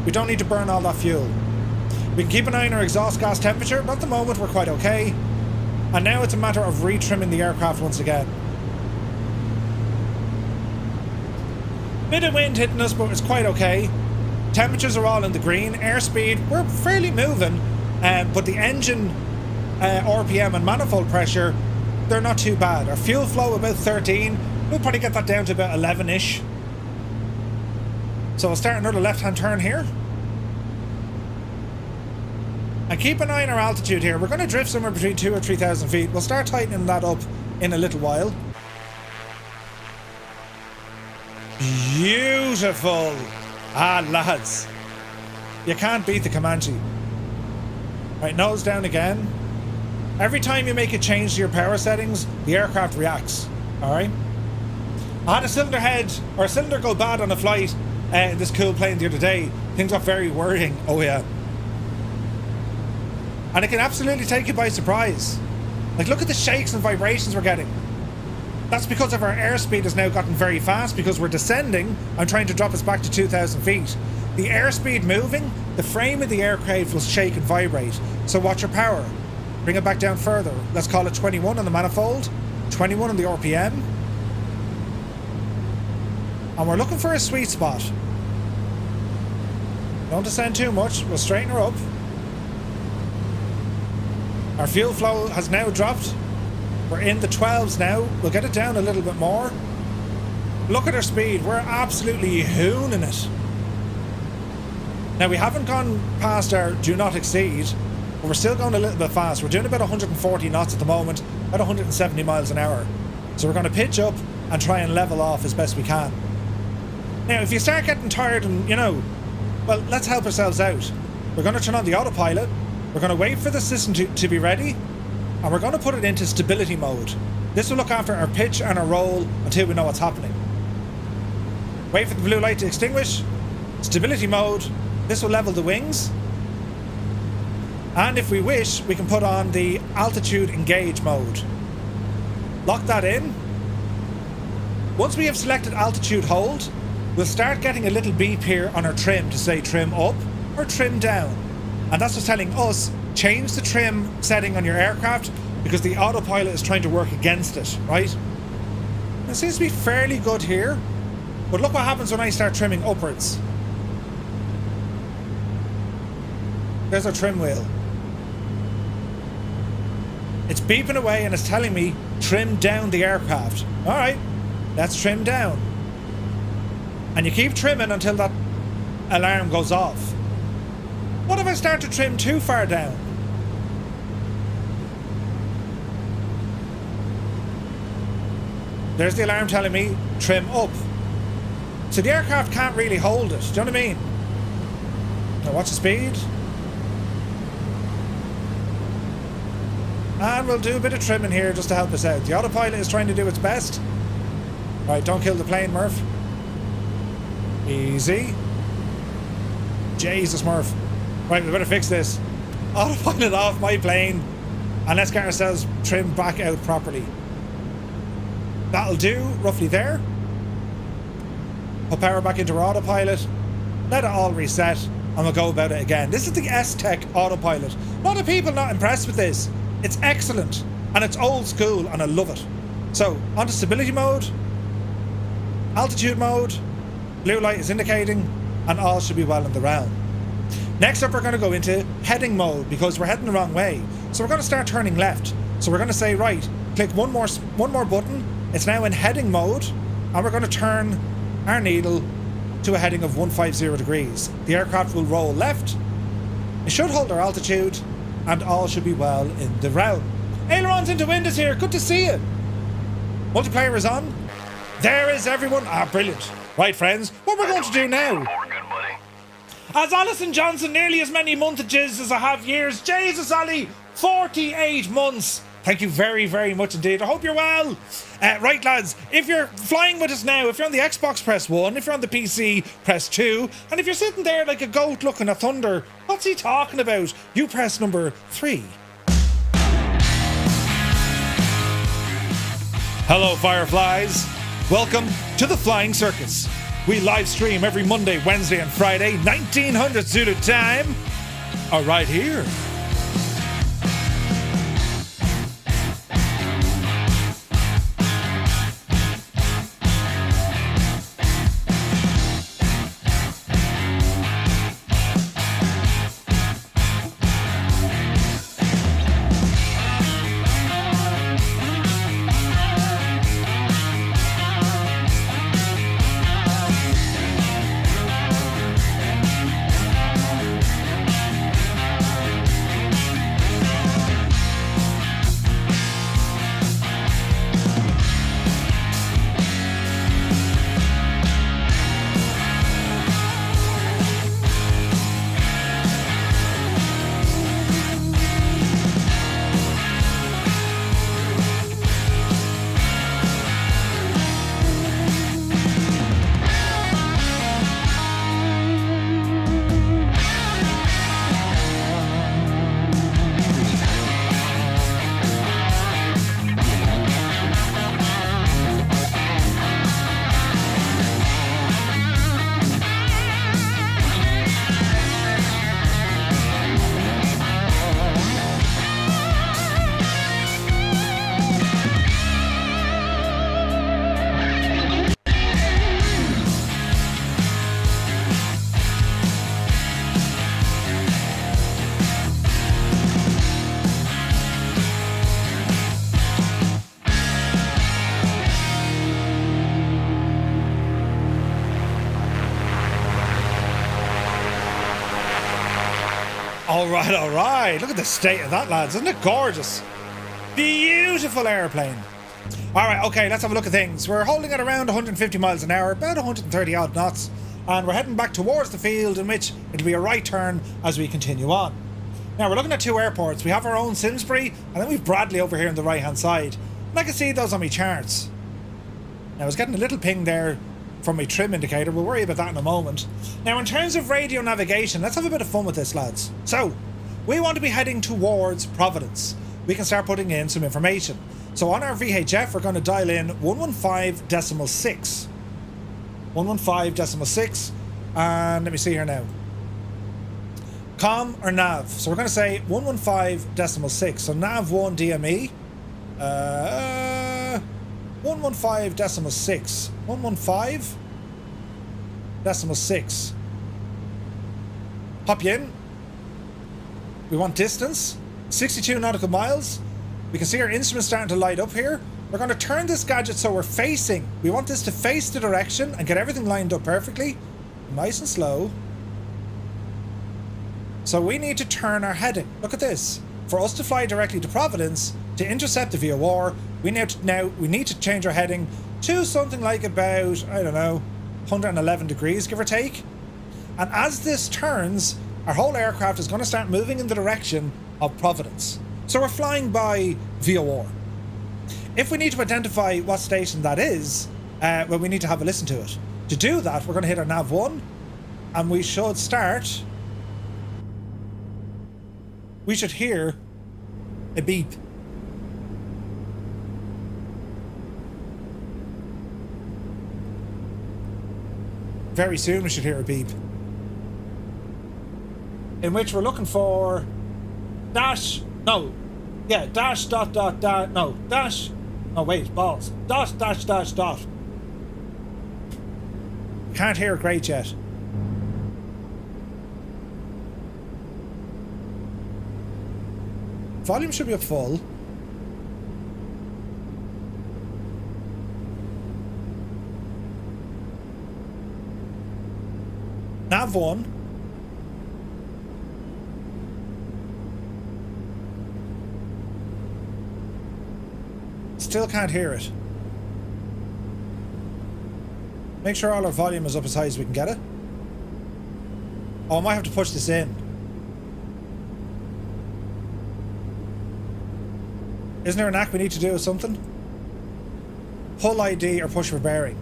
We don't need to burn all that fuel. We can keep an eye on our exhaust gas temperature, but at the moment we're quite okay. And now it's a matter of retrimming the aircraft once again. Bit of wind hitting us, but it's quite okay. Temperatures are all in the green. Airspeed, we're fairly moving, but the engine RPM and manifold pressure, they're not too bad. Our fuel flow about 13. We'll probably get that down to about 11-ish. So we'll start another left-hand turn here. And keep an eye on our altitude here. We're going to drift somewhere between 2,000 or 3,000 feet. We'll start tightening that up in a little while. Beautiful. Ah, lads. You can't beat the Comanche. Right, nose down again. Every time you make a change to your power settings, the aircraft reacts. Alright? I had a cylinder head, or a cylinder go bad on a flight in this cool plane the other day. Things got very worrying. Oh yeah. And it can absolutely take you by surprise. Like, look at the shakes and vibrations we're getting. That's because of our airspeed has now gotten very fast because we're descending. I'm trying to drop us back to 2,000 feet. The airspeed moving, the frame of the aircraft will shake and vibrate. So watch your power. Bring it back down further. Let's call it 21 on the manifold, 21 on the RPM. And we're looking for a sweet spot. Don't descend too much. We'll straighten her up. Our fuel flow has now dropped. We're in the 12s now. We'll get it down a little bit more. Look at our speed. We're absolutely hooning it. Now, we haven't gone past our do not exceed, but we're still going a little bit fast. We're doing about 140 knots at the moment, about 170 miles an hour. So we're going to pitch up and try and level off as best we can. Now, if you start getting tired and, you know, well, let's help ourselves out. We're going to turn on the autopilot. We're going to wait for the system to be ready. And we're going to put it into stability mode. This will look after our pitch and our roll until we know what's happening. Wait for the blue light to extinguish. Stability mode. This will level the wings. And if we wish, we can put on the altitude engage mode. Lock that in. Once we have selected altitude hold, we'll start getting a little beep here on our trim to say trim up or trim down. And that's just telling us, change the trim setting on your aircraft because the autopilot is trying to work against it, right? It seems to be fairly good here, but look what happens when I start trimming upwards. There's our trim wheel. It's beeping away and it's telling me trim down the aircraft. Alright, let's trim down. And you keep trimming until that alarm goes off. What if I start to trim too far down? There's the alarm telling me trim up. So the aircraft can't really hold it. Do you know what I mean? Now watch the speed. And we'll do a bit of trimming here just to help us out. The autopilot is trying to do its best. Right, don't kill the plane, Murph. Easy. Jesus, Murph. Right, we better fix this. Autopilot off my plane. And let's get ourselves trimmed back out properly. That'll do, roughly there. Put power back into our autopilot. Let it all reset. And we'll go about it again. This is the S-Tech autopilot. A lot of people not impressed with this. It's excellent. And it's old school and I love it. So, onto stability mode. Altitude mode. Blue light is indicating. And all should be well in the realm. Next up, we're going to go into heading mode because we're heading the wrong way. So we're going to start turning left. So we're going to say, right, click one more button. It's now in heading mode. And we're going to turn our needle to a heading of 150 degrees. The aircraft will roll left. It should hold our altitude. And all should be well in the realm. Ailerons into windows here. Good to see you. Multiplayer is on. There is everyone. Ah, brilliant. Right, friends, what we're going to do now. Good, buddy. As Alison Johnson, nearly as many montages as I have years. Jesus, Ali, 48 months. Thank you very, very much indeed. I hope you're well. Right, lads, if you're flying with us now, if you're on the Xbox, press 1. If you're on the PC, press 2. And if you're sitting there like a goat looking at thunder, what's he talking about? You press number 3. Hello, Fireflies. Welcome to the Flying Circus. We live stream every Monday, Wednesday, and Friday, 1900 Zulu time. Right here. All right. Look at the state of that, lads. Isn't it gorgeous? Beautiful airplane. All right, okay, let's have a look at things. We're holding at around 150 miles an hour, about 130 odd knots, and we're heading back towards the field in which it'll be a right turn as we continue on. Now, we're looking at two airports. We have our own Simsbury, and then we've Bradley over here on the right-hand side. And I can see those on my charts. Now, I was getting a little ping there from my trim indicator. We'll worry about that in a moment. Now, in terms of radio navigation, let's have a bit of fun with this, lads. So, we want to be heading towards Providence. We can start putting in some information. So on our VHF, we're going to dial in 115.6. 115.6. And let me see here now. Com or nav? So we're going to say 115.6. So nav 1 DME. 115.6. 115.6. Hop you in. We want distance. 62 nautical miles. We can see our instruments starting to light up here. We're going to turn this gadget so we're facing. We want this to face the direction and get everything lined up perfectly. Nice and slow. So we need to turn our heading. Look at this. For us to fly directly to Providence, to intercept the VOR, We need to change our heading to something like about, I don't know, 111 degrees, give or take. And as this turns, our whole aircraft is going to start moving in the direction of Providence. So we're flying by VOR. If we need to identify what station that is, well, we need to have a listen to it. To do that, we're going to hit our nav 1, and we should start. We should hear a beep. Very soon we should hear a beep. In which we're looking for dash, no, yeah, dash, dot, dot, dot, no, dash, oh wait, balls, dot, dash, dash, dot. Can't hear it great yet. Volume should be up full. Nav 1. Still can't hear it. Make sure all our volume is up as high as we can get it. Oh, I might have to push this in. Isn't there an act we need to do or something? Pull ID or push for bearing.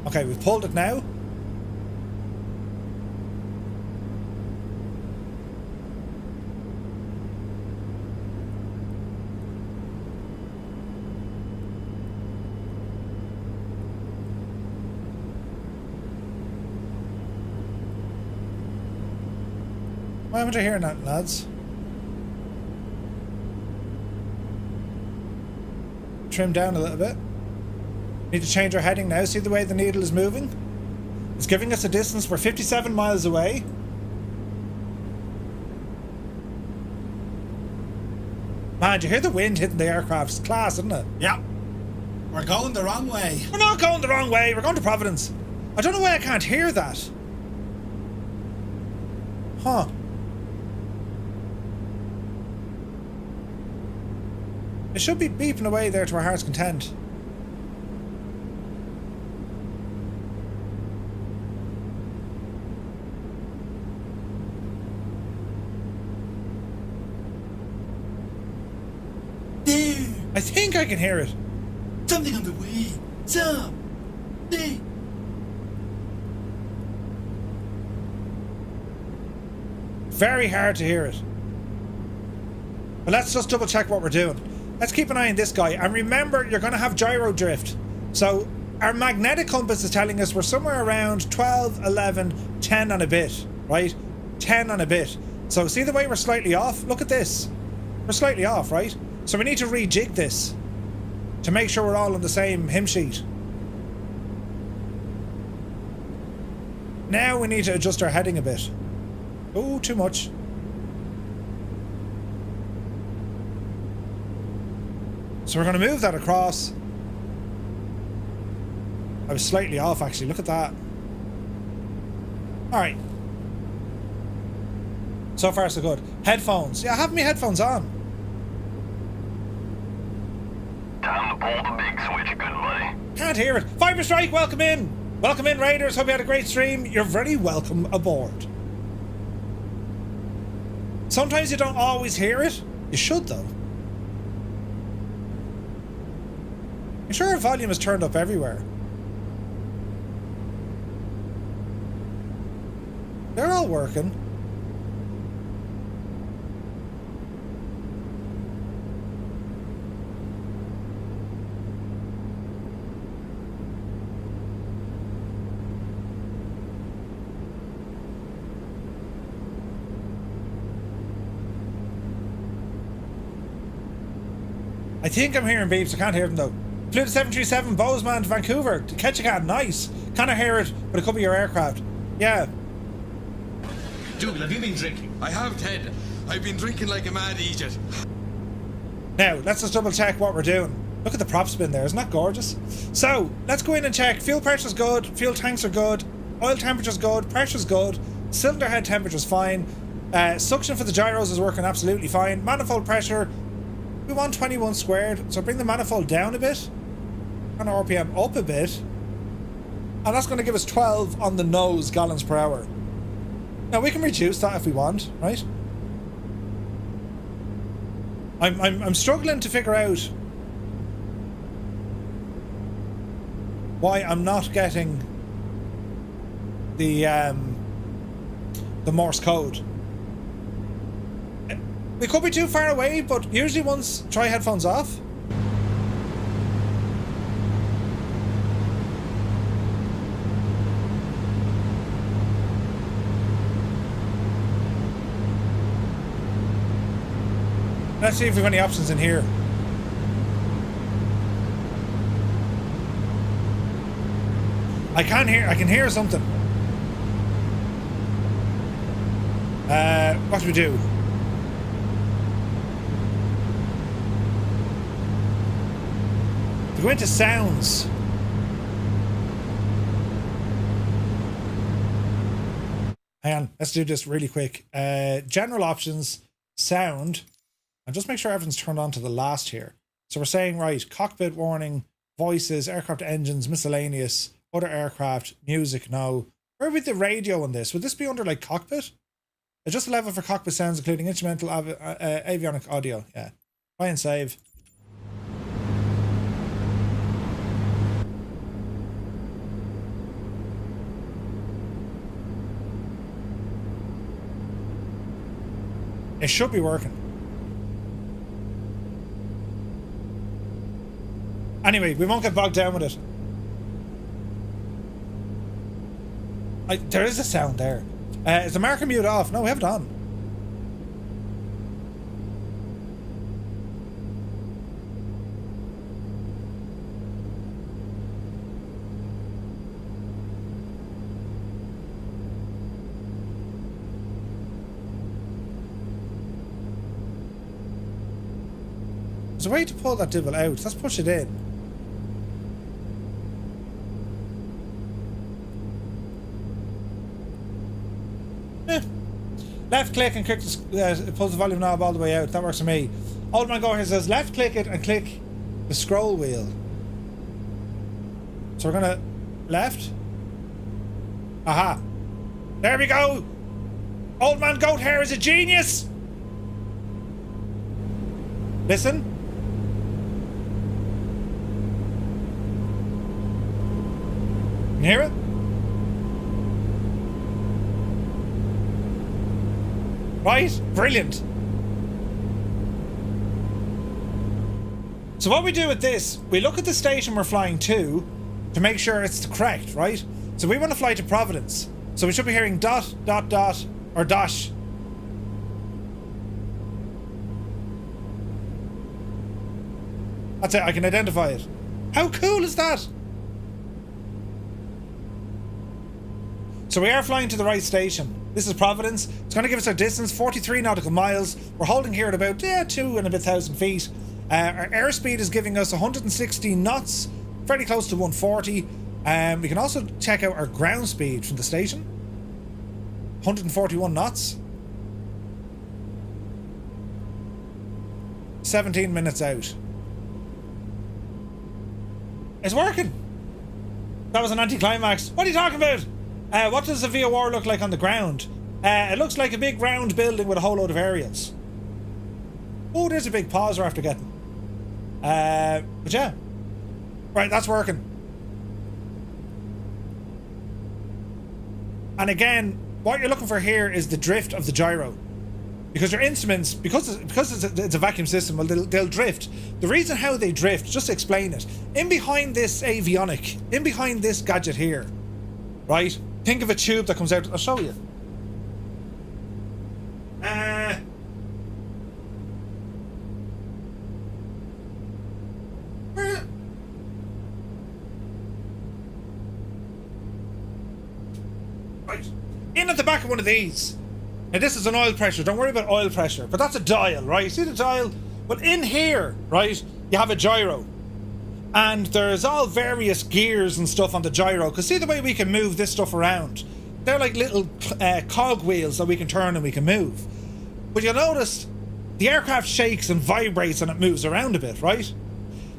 Okay, we've pulled it now. Why haven't I hearing that, lads? Trim down a little bit. Need to change our heading now. See the way the needle is moving? It's giving us a distance. We're 57 miles away. Man, do you hear the wind hitting the aircraft? It's class, isn't it? Yeah. We're going the wrong way. We're not going the wrong way. We're going to Providence. I don't know why I can't hear that. Huh. It should be beeping away there to our heart's content. There. I think I can hear it. Something on the way. Some. There. Very hard to hear it. But let's just double check what we're doing. Let's keep an eye on this guy. And remember, you're going to have gyro drift. So our magnetic compass is telling us we're somewhere around 12, 11, 10 and a bit, right? 10 and a bit. So see the way we're slightly off? Look at this. We're slightly off, right? So we need to rejig this to make sure we're all on the same hymn sheet. Now we need to adjust our heading a bit. Oh, too much. So we're going to move that across. I was slightly off, actually. Look at that. Alright. So far, so good. Headphones. Yeah, I have my headphones on. Time to pull the big switch, good buddy. Can't hear it. Fiber Strike, welcome in. Welcome in, Raiders. Hope you had a great stream. You're very welcome aboard. Sometimes you don't always hear it. You should, though. I'm sure our volume is turned up everywhere. They're all working. I think I'm hearing beeps. I can't hear them though. Flew to 737 Bozeman to Vancouver to Ketchikan. Nice. Can't hear it, but it could be your aircraft. Yeah. Dougal, have you been drinking? I have, Ted. I've been drinking like a mad idiot. Now, let's just double check what we're doing. Look at the prop spin there. Isn't that gorgeous? So, let's go in and check. Fuel pressure's good. Fuel tanks are good. Oil temperature's good. Pressure's good. Cylinder head temperature's fine. Suction for the gyros is working absolutely fine. Manifold pressure We want 21 squared, so bring the manifold down a bit and RPM up a bit, and that's going to give us 12 on the nose gallons per hour. Now we can reduce that if we want, right? I'm struggling to figure out why I'm not getting the Morse code. We could be too far away, but usually once try headphones off. Let's see if we have any options in here. I can hear something. What do we do? We go into sounds. Hang on, let's do this really quick. General options, sound, and just make sure everything's turned on to the last here. So we're saying, right, cockpit warning, voices, aircraft engines, miscellaneous, other aircraft, music, no. Where would the radio on this? Would this be under like cockpit? Adjust the level for cockpit sounds, including instrumental avionic audio. Yeah. Try and save. It should be working. Anyway, we won't get bogged down with it. There is a sound there. Is the marker mute off? No, we have it on. There's a way to pull that divot out. Let's push it in. Left click and click it pulls the volume knob all the way out. That works for me. Old Man Go here says left click it and click the scroll wheel. So we're gonna left. Aha. There we go. Old Man Goat Hair is a genius. Listen. Can you hear it? Right? Brilliant. So what we do with this, we look at the station we're flying to make sure it's correct, right? So we want to fly to Providence. So we should be hearing dot, dot, dot, or dash. That's it, I can identify it. How cool is that? So we are flying to the right station. This is Providence. It's going to give us our distance, 43 nautical miles. We're holding here at about 2 and a bit thousand feet. Our airspeed is giving us 160 knots, fairly close to 140. We can also check out our ground speed from the station. 141 knots. 17 minutes out. It's working. That was an anticlimax. What are you talking about? What does the VOR look like on the ground? It looks like a big round building with a whole load of aerials. Oh, there's a big pause we're after getting. But yeah. Right, that's working. And again, what you're looking for here is the drift of the gyro. Because your instruments, because it's a vacuum system, well, they'll drift. The reason how they drift, just to explain it, in behind this avionic, in behind this gadget here, right? Think of a tube that comes out. I'll show you. Right. In at the back of one of these. Now this is an oil pressure. Don't worry about oil pressure. But that's a dial, right? See the dial? Well, in here, right, you have a gyro. And there's all various gears and stuff on the gyro. Because see the way we can move this stuff around? They're like little cog wheels that we can turn and we can move. But you'll notice the aircraft shakes and vibrates and it moves around a bit, right?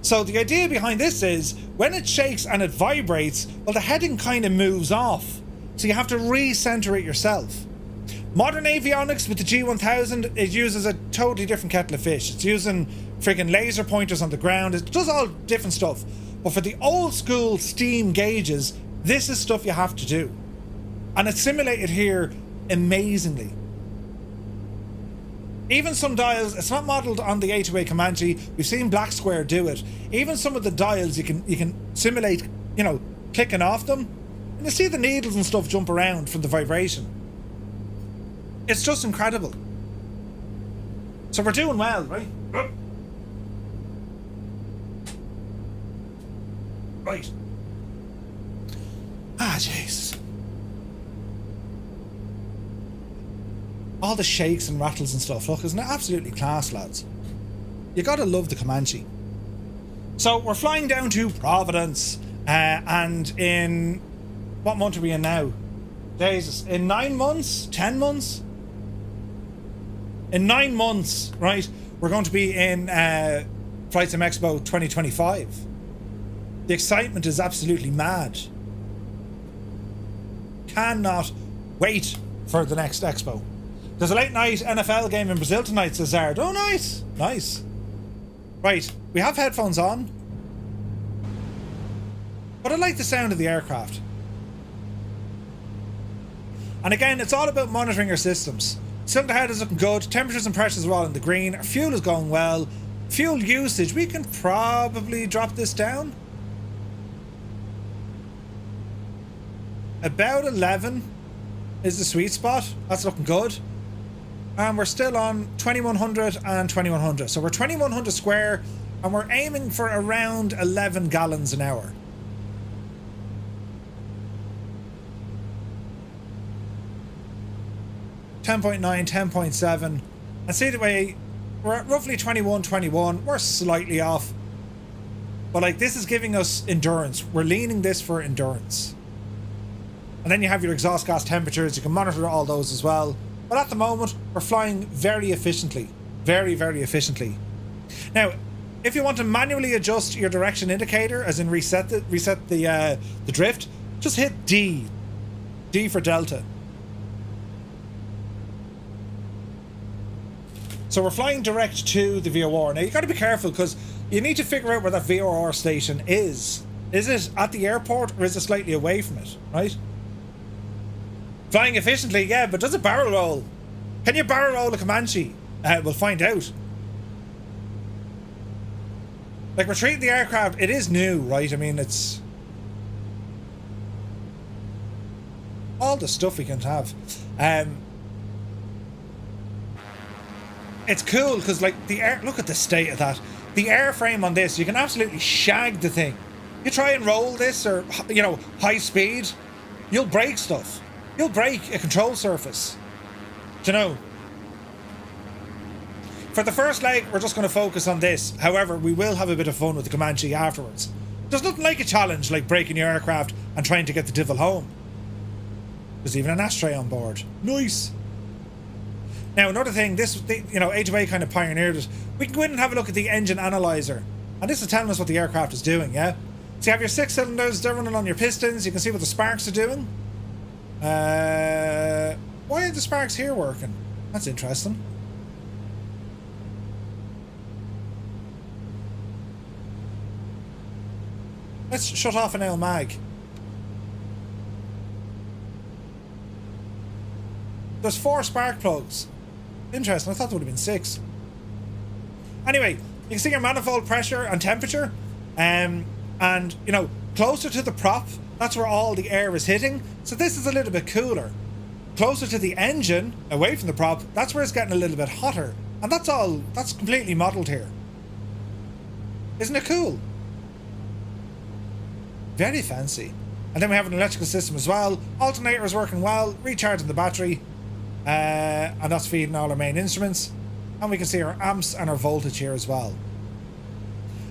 So the idea behind this is when it shakes and it vibrates, well, the heading kind of moves off. So you have to recenter it yourself. Modern avionics with the G1000, it uses a totally different kettle of fish. It's using friggin' laser pointers on the ground. It does all different stuff. But for the old school steam gauges, this is stuff you have to do. And it's simulated here amazingly. Even some dials, it's not modelled on the A2A Comanche. We've seen Black Square do it. Even some of the dials you can simulate, you know, clicking off them. And you see the needles and stuff jump around from the vibration. It's just incredible. So we're doing well, right? Right. Ah, Jesus. All the shakes and rattles and stuff. Look, isn't it absolutely class, lads? You gotta love the Comanche. So we're flying down to Providence, and in what month are we in now? Jesus, in 9 months, 10 months. In 9 months, right? We're going to be in Flight Sim Expo 2025. The excitement is absolutely mad. Cannot wait for the next expo. There's a late night NFL game in Brazil tonight, says Zard. Oh, nice. Nice. Right, we have headphones on. But I like the sound of the aircraft. And again, it's all about monitoring your systems. Cylinder head is looking good. Temperatures and pressures are all in the green. Our fuel is going well. Fuel usage, we can probably drop this down. About 11 is the sweet spot. That's looking good. And we're still on 2100 and 2100. So we're 2100 square and we're aiming for around 11 gallons an hour. .9, 10.7. And see the way we're at roughly 21. We're slightly off. But like this is giving us endurance. We're leaning this for endurance. And then you have your exhaust gas temperatures. You can monitor all those as well. But at the moment, we're flying very efficiently. Very, very efficiently. Now, if you want to manually adjust your direction indicator, as in reset the drift, just hit D. D for Delta. So we're flying direct to the VOR. Now, you got to be careful because you need to figure out where that VOR station is. Is it at the airport or is it slightly away from it, right? Flying efficiently, yeah, but does it barrel roll? Can you barrel roll a Comanche? We'll find out. Like, we're treating the aircraft, it is new, right? I mean, it's all the stuff we can have. It's cool because, like, look at the state of that. The airframe on this, you can absolutely shag the thing. You try and roll this or, you know, high speed, you'll break stuff. You'll break a control surface. Do you know? For the first leg, we're just going to focus on this. However, we will have a bit of fun with the Comanche afterwards. There's nothing like a challenge like breaking your aircraft and trying to get the devil home. There's even an ashtray on board. Nice. Now, another thing, you know, A2A kind of pioneered it. We can go in and have a look at the engine analyzer. And this is telling us what the aircraft is doing, yeah? So you have your 6 cylinders, they're running on your pistons. You can see what the sparks are doing. Why are the sparks here working? That's interesting. Let's shut off an L mag. There's 4 spark plugs. Interesting, I thought there would have been 6. Anyway, you can see your manifold pressure and temperature. And, you know, closer to the prop, that's where all the air is hitting. So this is a little bit cooler. Closer to the engine, away from the prop, that's where it's getting a little bit hotter. And that's completely modelled here. Isn't it cool? Very fancy. And then we have an electrical system as well. Alternator is working well, recharging the battery. And that's feeding all our main instruments. And we can see our amps and our voltage here as well.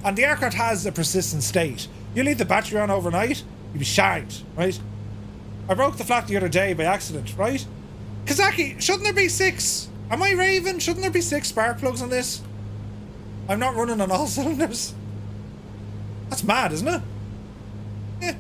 And the aircraft has a persistent state. You leave the battery on overnight, you'll be shagged, right? I broke the flap the other day by accident, right? Kazaki, shouldn't there be 6 Am I raving? Shouldn't there be 6 spark plugs on this? I'm not running on all cylinders. That's mad, isn't it? Yeah.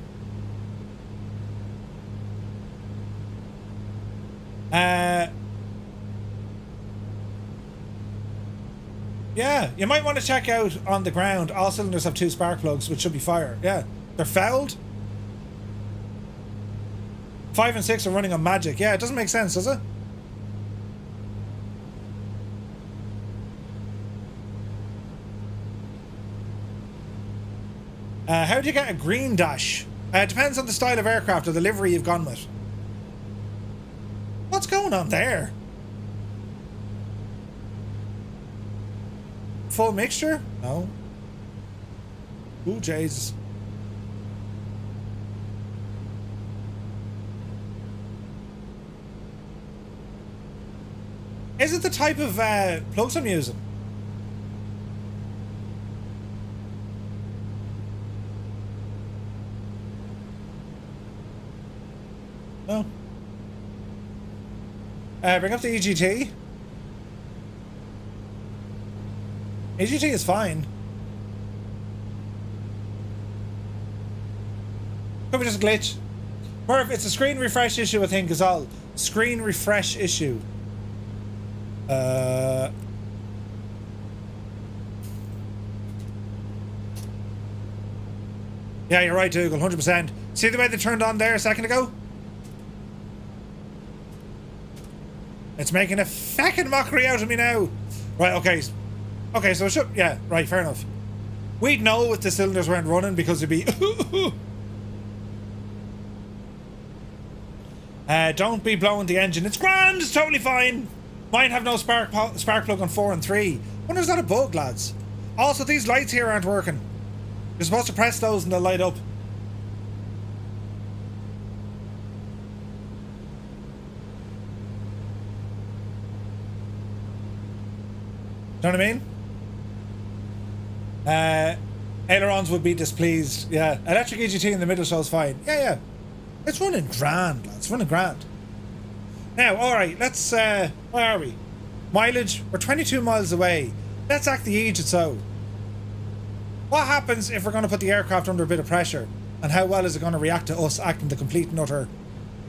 Yeah, you might want to check out on the ground. All cylinders have 2 spark plugs, which should be fire. Yeah, they're fouled. 5 and 6 are running on magic. Yeah, it doesn't make sense, does it? How do you get a green dash? It depends on the style of aircraft or the livery you've gone with. What's going on there? Full mixture? No. Ooh, Jesus. Is it the type of plugs I'm using? No. Bring up the EGT. EGT is fine. Could be just a glitch. Murph, it's a screen refresh issue, I think, is all. Screen refresh issue. Yeah, you're right, Dougal, 100%. See the way they turned on there a second ago? It's making a fucking mockery out of me now. Right, okay. Okay, so it should... Yeah, right, fair enough. We'd know if the cylinders weren't running because it'd be... don't be blowing the engine. It's grand, it's totally fine. Mine have no spark plug on 4 and 3. Wonder is that a bug, lads? Also, these lights here aren't working. You're supposed to press those and they'll light up. Do you know what I mean? Ailerons would be displeased. Yeah, electric EGT in the middle shows fine. Yeah. It's running grand, lads. It's running grand. Now, alright, let's, where are we? Mileage, we're 22 miles away. Let's act the Aegis so. What happens if we're going to put the aircraft under a bit of pressure? And how well is it going to react to us acting the complete and utter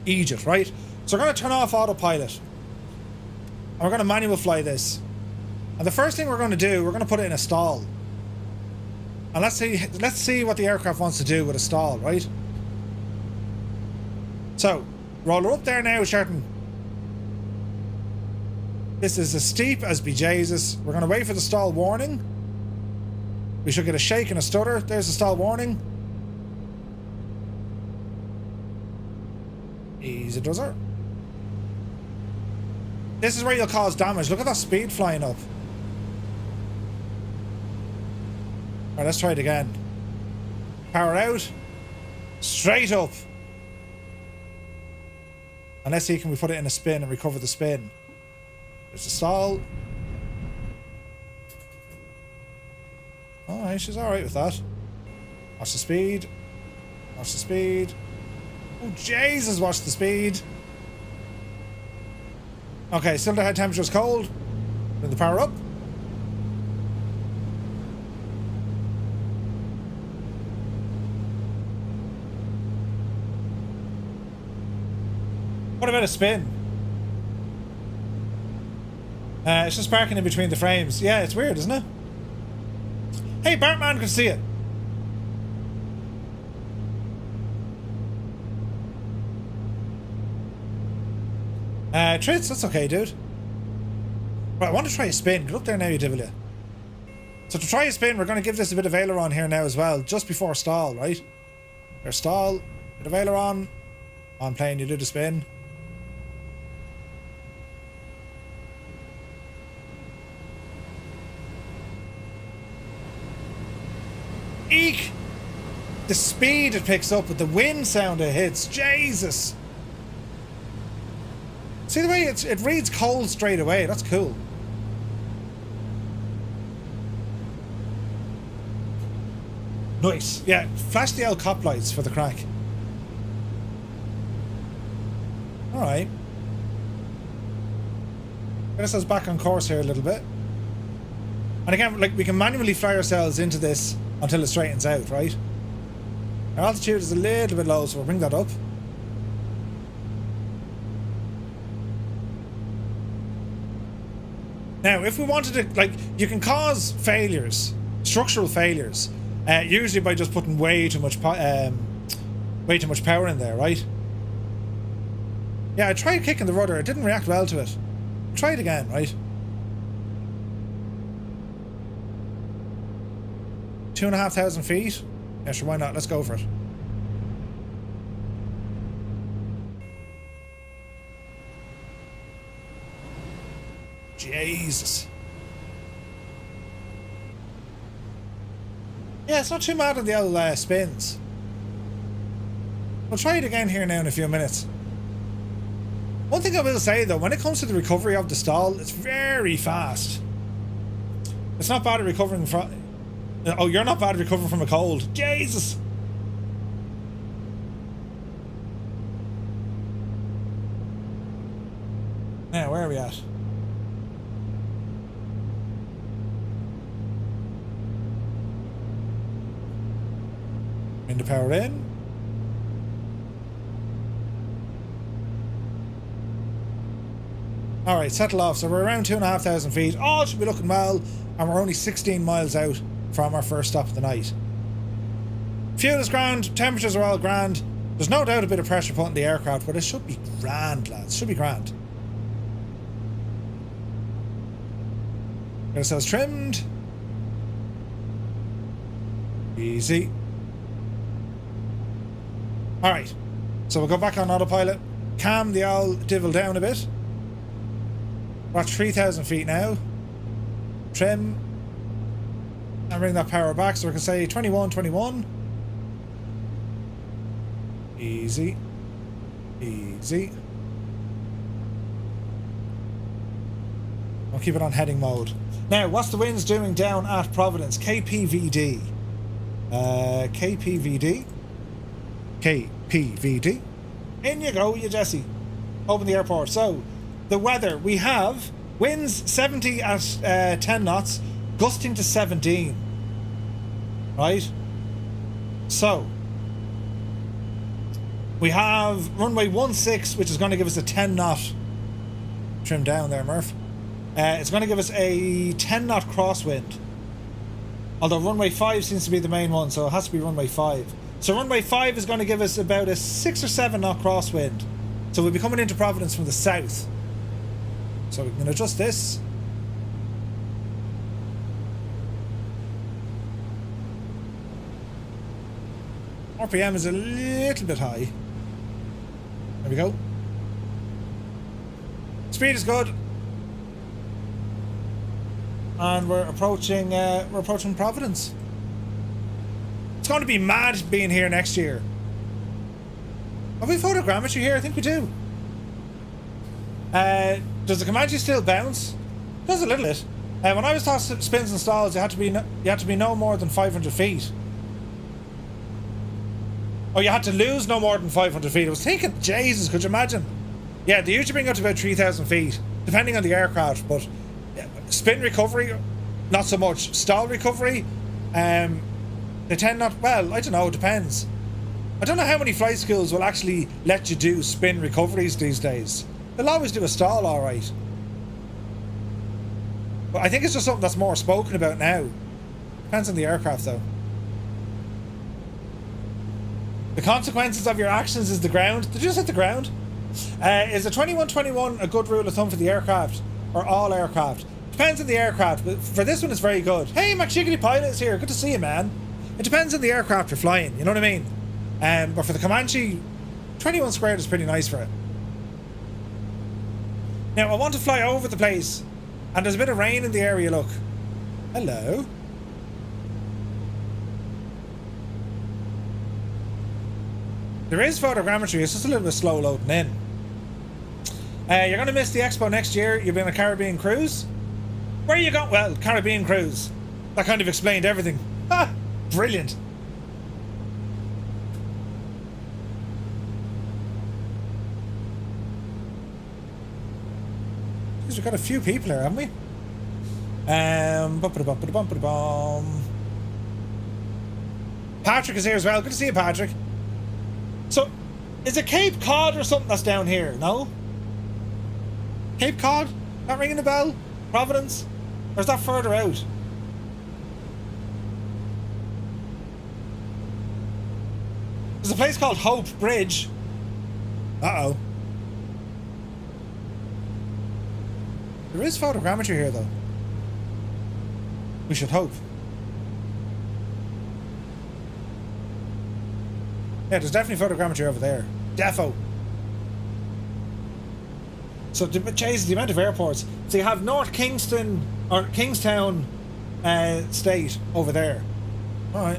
Aegis, right? So we're going to turn off autopilot. And we're going to manual fly this. And the first thing we're going to do, we're going to put it in a stall. And let's see what the aircraft wants to do with a stall, right? So, roll her up there now, Sherton. This is as steep as bejesus. We're going to wait for the stall warning. We should get a shake and a stutter. There's the stall warning. Easy does her. This is where you'll cause damage. Look at that speed flying up. Alright, let's try it again. Power out. Straight up. And let's see, can we put it in a spin and recover the spin? There's the stall. Alright, she's alright with that. Watch the speed. Watch the speed. Oh, Jesus, watch the speed. Okay, cylinder head temperature is cold. Bring the power up. What about a spin? It's just parking in between the frames. Yeah, it's weird, isn't it? Hey, Bartman can see it. Tritz, that's okay, dude. Right, I want to try a spin. Get up there now, you devil. So to try a spin, we're going to give this a bit of aileron here now as well, just before stall, right? There's stall, bit of aileron. On plane, you do the spin. Eek! The speed it picks up with the wind sound it hits. Jesus! See the way it reads cold straight away. That's cool. Nice. Yeah, flash the old cop lights for the crack. Alright. Get ourselves back on course here a little bit. And again, like, we can manually fly ourselves into this until it straightens out, right? Our altitude is a little bit low, so we'll bring that up. Now, if we wanted to, like, you can cause failures, structural failures, usually by just putting way too much power in there, right? Yeah, I tried kicking the rudder. It didn't react well to it. Try it again, right? 2,500 feet. Yeah, sure, why not? Let's go for it. Jesus. Yeah, it's not too bad on the old spins. We'll try it again here now in a few minutes. One thing I will say though, when it comes to the recovery of the stall, it's very fast. It's not bad at recovering from... Oh, you're not bad at recovering from a cold. Jesus! Now, where are we at? Bring the power in. Alright, settle off. So we're around 2,500 feet. All should be looking well. And we're only 16 miles out from our first stop of the night. Fuel is grand. Temperatures are all grand. There's no doubt a bit of pressure put in the aircraft, but it should be grand, lads. Should be grand. Get ourselves trimmed. Easy. Alright. So we'll go back on autopilot. Calm the old divil down a bit. We're at 3,000 feet now. Trim. And bring that power back so we can say 21, 21. Easy. Easy. I'll keep it on heading mode. Now, what's the winds doing down at Providence? KPVD. KPVD. KPVD. In you go, you Jesse. Open the airport. So, the weather. We have winds 70 at 10 knots, gusting to 17. Right? So, we have runway 16, which is going to give us a 10 knot. Trim down there, Murph. It's going to give us a 10 knot crosswind. Although runway 5 seems to be the main one, so it has to be runway 5. So runway 5 is going to give us about a 6 or 7 knot crosswind. So we'll be coming into Providence from the south. So we can adjust this. RPM is a little bit high. There we go. Speed is good. And we're approaching Providence. It's going to be mad being here next year. Have we photogrammetry here? I think we do. Does the Comanche still bounce? It does a little bit. When I was taught spins and stalls, you had to be no more than 500 feet. Oh, you had to lose no more than 500 feet. I was thinking, Jesus, could you imagine? Yeah, they usually bring up to about 3,000 feet, depending on the aircraft, but spin recovery, not so much. Stall recovery, they tend not, well, I don't know, it depends. I don't know how many flight schools will actually let you do spin recoveries these days. They'll always do a stall, alright. But I think it's just something that's more spoken about now. Depends on the aircraft, though. The consequences of your actions is the ground. Did you just hit the ground? Is a 21-21 a good rule of thumb for the aircraft? Or all aircraft? Depends on the aircraft, but for this one it's very good. Hey, McShiggity Pilot is here. Good to see you, man. It depends on the aircraft you're flying, you know what I mean? But for the Comanche, 21 squared is pretty nice for it. Now, I want to fly over the place, and there's a bit of rain in the area, look. Hello. There is photogrammetry, it's just a little bit slow loading in. You're going to miss the expo next year. You've been on a Caribbean cruise? Where are you going? Well, Caribbean cruise. That kind of explained everything. Ah, brilliant. Jeez, we've got a few people here, haven't we? Bum-ba-da-bum-ba-da-bum-ba-da-bum. Patrick is here as well. Good to see you, Patrick. So, is it Cape Cod or something that's down here? No? Cape Cod? Not ringing a bell? Providence? Or is that further out? There's a place called Hope Bridge. Uh-oh. There is photogrammetry here, though. We should hope. Yeah, there's definitely photogrammetry over there. Defo. So, Chase, the amount of airports. So you have North Kingston, or Kingstown State over there. Alright.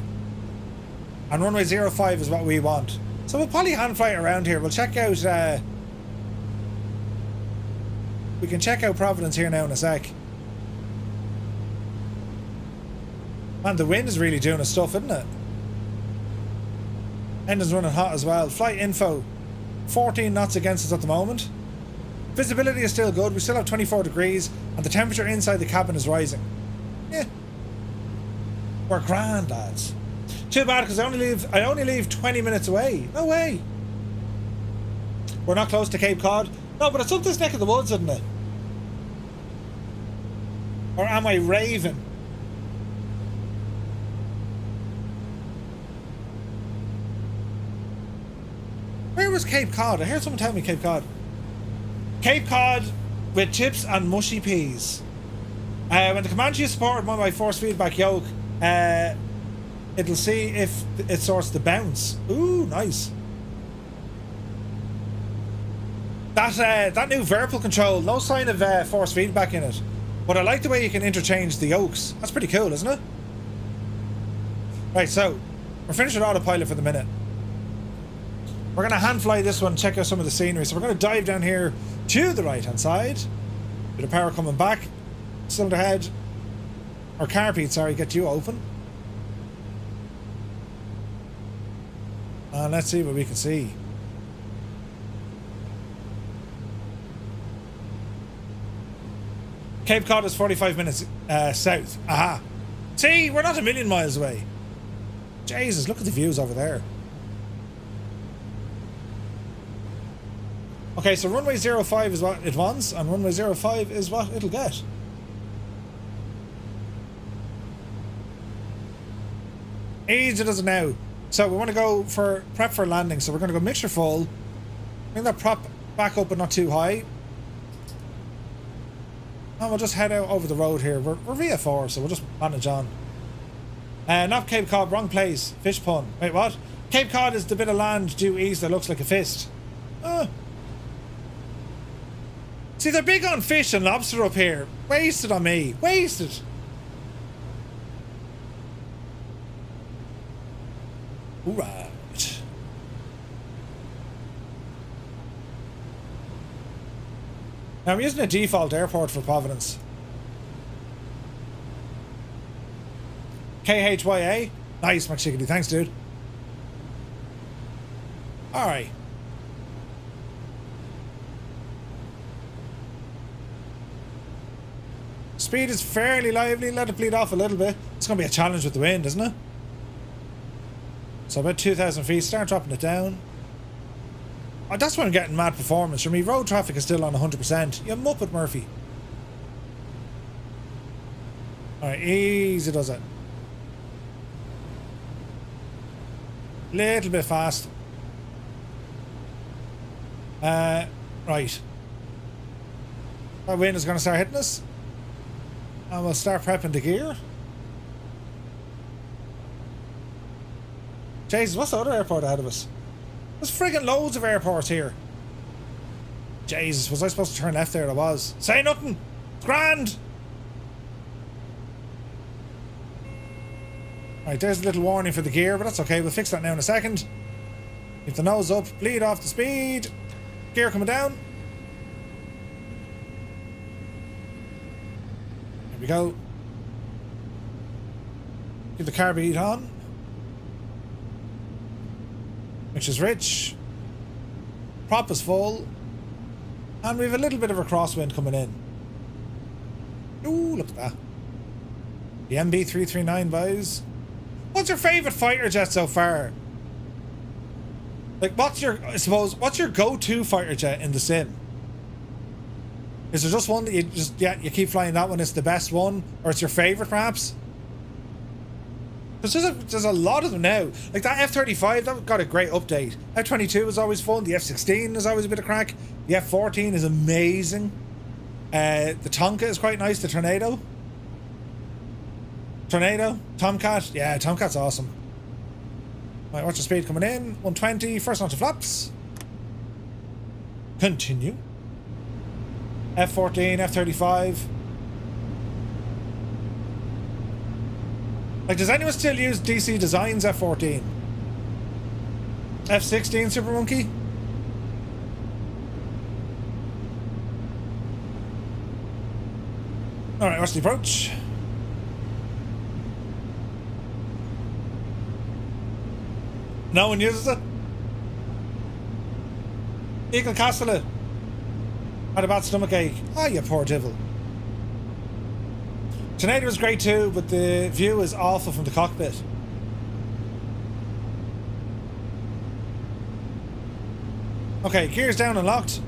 And runway 05 is what we want. So we'll probably hand fly it around here. We'll check out, we can check out Providence here now in a sec. Man, the wind is really doing its stuff, isn't it? Engine's running hot as well. Flight info, 14 knots against us at the moment. Visibility is still good. We still have 24 degrees, and the temperature inside the cabin is rising. Yeah. We're grand, lads. Too bad, because I only leave 20 minutes away. No way. We're not close to Cape Cod. No, but it's up this neck of the woods, isn't it? Or am I raving? Where was Cape Cod? I heard someone tell me Cape Cod. Cape Cod with chips and mushy peas. When the Comanche is supported by my force feedback yoke, it'll see if it sorts the bounce. Ooh, nice. That new vertical control, no sign of force feedback in it. But I like the way you can interchange the yokes. That's pretty cool, isn't it? Right, so we're finished with autopilot for the minute. We're going to hand fly this one, check out some of the scenery. So we're going to dive down here to the right hand side. Bit of power coming back. Cylinder head. Or carpet, sorry, get you open. And let's see what we can see. Cape Cod is 45 minutes south. Aha. See, we're not a million miles away. Jesus, look at the views over there. Okay, so runway 05 is what it wants, and runway 05 is what it'll get. Easy does it now. So we want to go for prep for landing, so we're going to go mixture full. Bring that prop back up but not too high. And we'll just head out over the road here. We're VFR, so we'll just manage on. Not Cape Cod, wrong place. Fish pun. Wait, what? Cape Cod is the bit of land due east that looks like a fist. See, they're big on fish and lobster up here. Wasted on me. Wasted. Alright. Now I'm using a default airport for Providence. KHYA. Nice, McChickadee. Thanks, dude. Alright. Speed is fairly lively. Let it bleed off a little bit. It's going to be a challenge with the wind, isn't it? So about 2,000 feet. Start dropping it down. Oh, that's when I'm getting mad performance. For me, road traffic is still on 100%. You muppet, Murphy. Alright, easy does it. Little bit fast. Right. That wind is going to start hitting us. And we'll start prepping the gear. Jesus, what's the other airport ahead of us? There's friggin' loads of airports here. Jesus, was I supposed to turn left there? I was. Say nothing! It's grand! Right, there's a little warning for the gear, but that's okay. We'll fix that now in a second. Keep the nose up, bleed off the speed. Gear coming down. There we go. Keep the carb heat on. Which is rich. Prop is full. And we have a little bit of a crosswind coming in. Ooh, look at that. The MB339 boys. What's your favourite fighter jet so far? Like, what's your go-to fighter jet in the sim? Is there just one that you keep flying that one, it's the best one? Or it's your favourite, perhaps? Because there's a lot of them now. Like that F-35, that got a great update. F-22 is always fun. The F-16 is always a bit of crack. The F-14 is amazing. The Tonka is quite nice. The Tornado. Tomcat. Yeah, Tomcat's awesome. Right, watch the speed coming in. 120. First onto flaps. Continue. F-14, F-35. Like, does anyone still use DC Designs F-14? F-16 Super Monkey? Alright, watch the approach. No one uses it? Eagle Castellet. Had a bad stomach ache. Oh, you poor devil. Tornado was great too, but the view is awful from the cockpit. Okay, gears down and locked.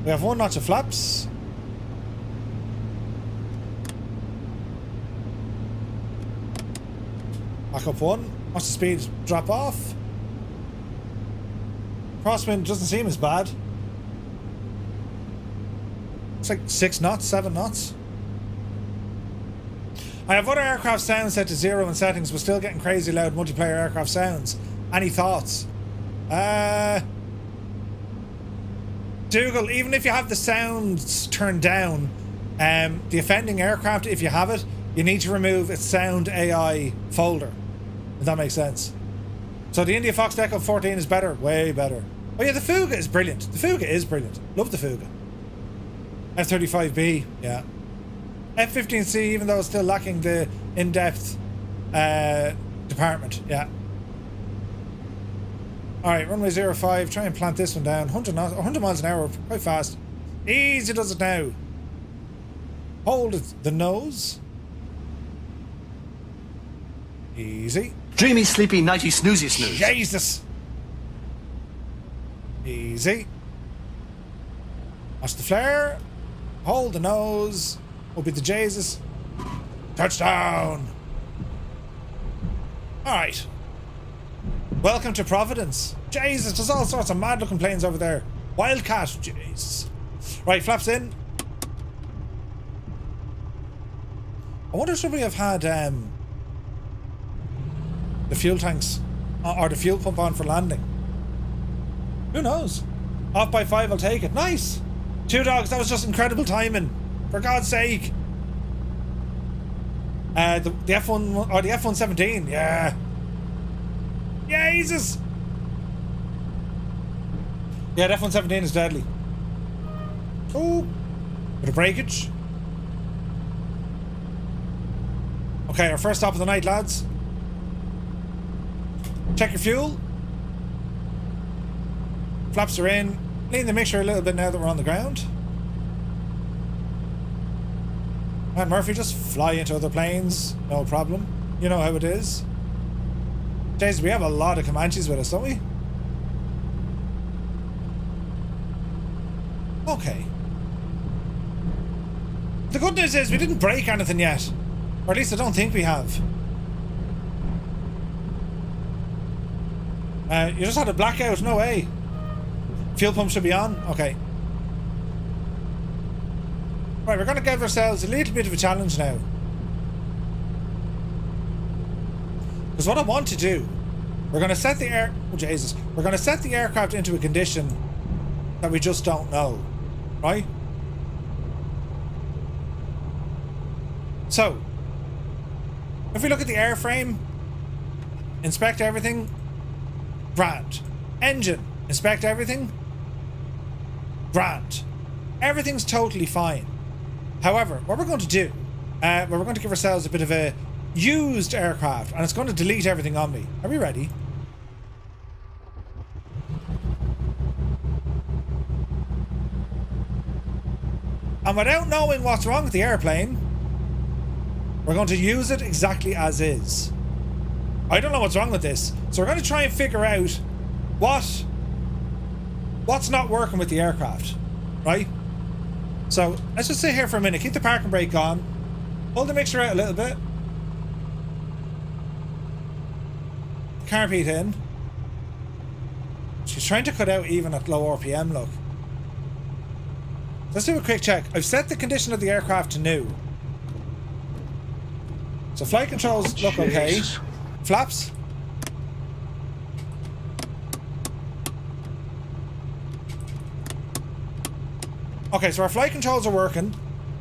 We have one notch of flaps. Back up one. Watch the speed drop off. Crosswind doesn't seem as bad. It's like 6 knots, 7 knots. I have other aircraft sounds set to 0 in settings, but still getting crazy loud multiplayer aircraft sounds. Any thoughts? Dougal, even if you have the sounds turned down, the offending aircraft, if you have it, you need to remove its sound AI folder. If that makes sense. So the India Fox Echo 14 is better, way better. Oh yeah, the Fuga is brilliant. The Fuga is brilliant. Love the Fuga. F-35B, yeah. F-15C, even though it's still lacking the in-depth department, yeah. Alright, runway 05, try and plant this one down. 100 miles an hour, quite fast. Easy does it now. Hold the nose. Easy. Dreamy, sleepy, nighty, snoozy, snooze. Jesus. Easy. Watch the flare. Hold the nose. Will be the Jesus. Touchdown. Alright. Welcome to Providence. Jesus, there's all sorts of mad looking planes over there. Wildcat. Jesus. Right, flaps in. I wonder should we have had the fuel tanks or the fuel pump on for landing. Who knows? Off by 5, I'll take it. Nice. 2 dogs, that was just incredible timing. For God's sake. The F1 or the F-117, yeah. Jesus. Yeah, the F-117 is deadly. Oh, bit of breakage. Okay, our first stop of the night, lads. Check your fuel. Flaps are in. Lean the mixture a little bit now that we're on the ground. And Murphy, just fly into other planes. No problem. You know how it is. Jeez, we have a lot of Comanches with us, don't we? Okay. The good news is we didn't break anything yet. Or at least I don't think we have. You just had a blackout, no way. Fuel pump should be on? Okay. Right, we're going to give ourselves a little bit of a challenge now. Because what I want to do, we're going to set the we're going to set the aircraft into a condition that we just don't know. Right? So, if we look at the airframe, inspect everything, grand. Engine, inspect everything, grand. Everything's totally fine. However, what we're going to do, we're going to give ourselves a bit of a used aircraft, and it's going to delete everything on me. Are we ready? And without knowing what's wrong with the airplane, we're going to use it exactly as is. I don't know what's wrong with this. So we're going to try and figure out what's not working with the aircraft, right? So let's just sit here for a minute. Keep the parking brake on. Hold the mixture out a little bit. Carpet in. She's trying to cut out even at low RPM, look. Let's do a quick check. I've set the condition of the aircraft to new. So flight controls look okay. Flaps. Okay, so our flight controls are working.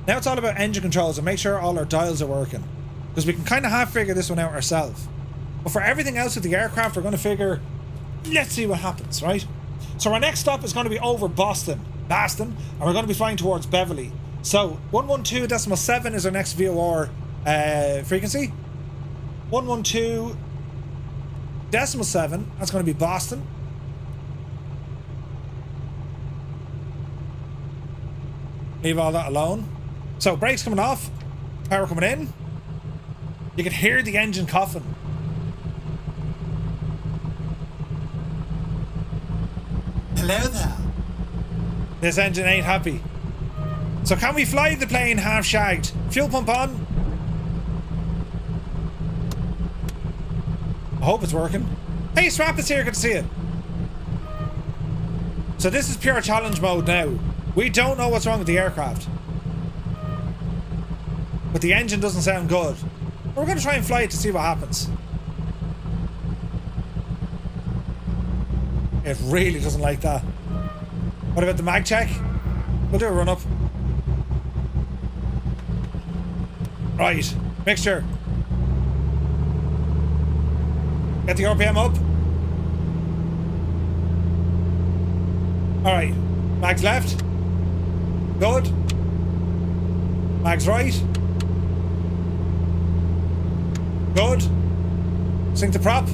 Now it's all about engine controls and make sure all our dials are working. Because we can kind of half figure this one out ourselves. But for everything else with the aircraft, we're going to figure, let's see what happens, right? So our next stop is going to be over Boston, and we're going to be flying towards Beverly. So 112.7 is our next VOR frequency. 112.7, that's going to be Boston. Leave all that alone. So brakes coming off, power coming in. You can hear the engine coughing. Hello there. This engine ain't happy. So can we fly the plane half shagged? Fuel pump on. I hope it's working. Hey, Swap is here, good to see you. So this is pure challenge mode now. We don't know what's wrong with the aircraft. But the engine doesn't sound good. We're going to try and fly it to see what happens. It really doesn't like that. What about the mag check? We'll do a run up. Right, mixture. Get the RPM up. Alright, mag's left. Good. Mag's right. Good. Sink the prop.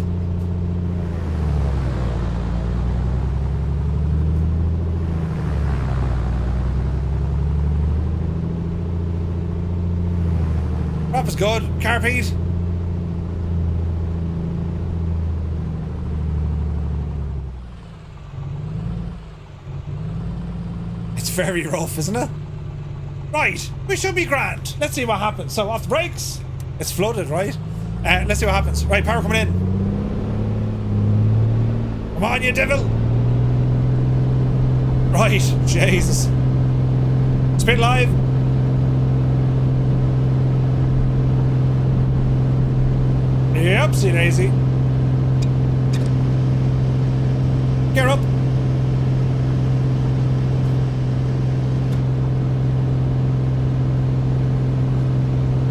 Prop is good. Carpet. It's very rough, isn't it? Right, we should be grand. Let's see what happens. So off the brakes. It's flooded, right? Let's see what happens. Right, power coming in. Come on, you devil. Right, Jesus. Spin live. Yep, see daisy. Gear up.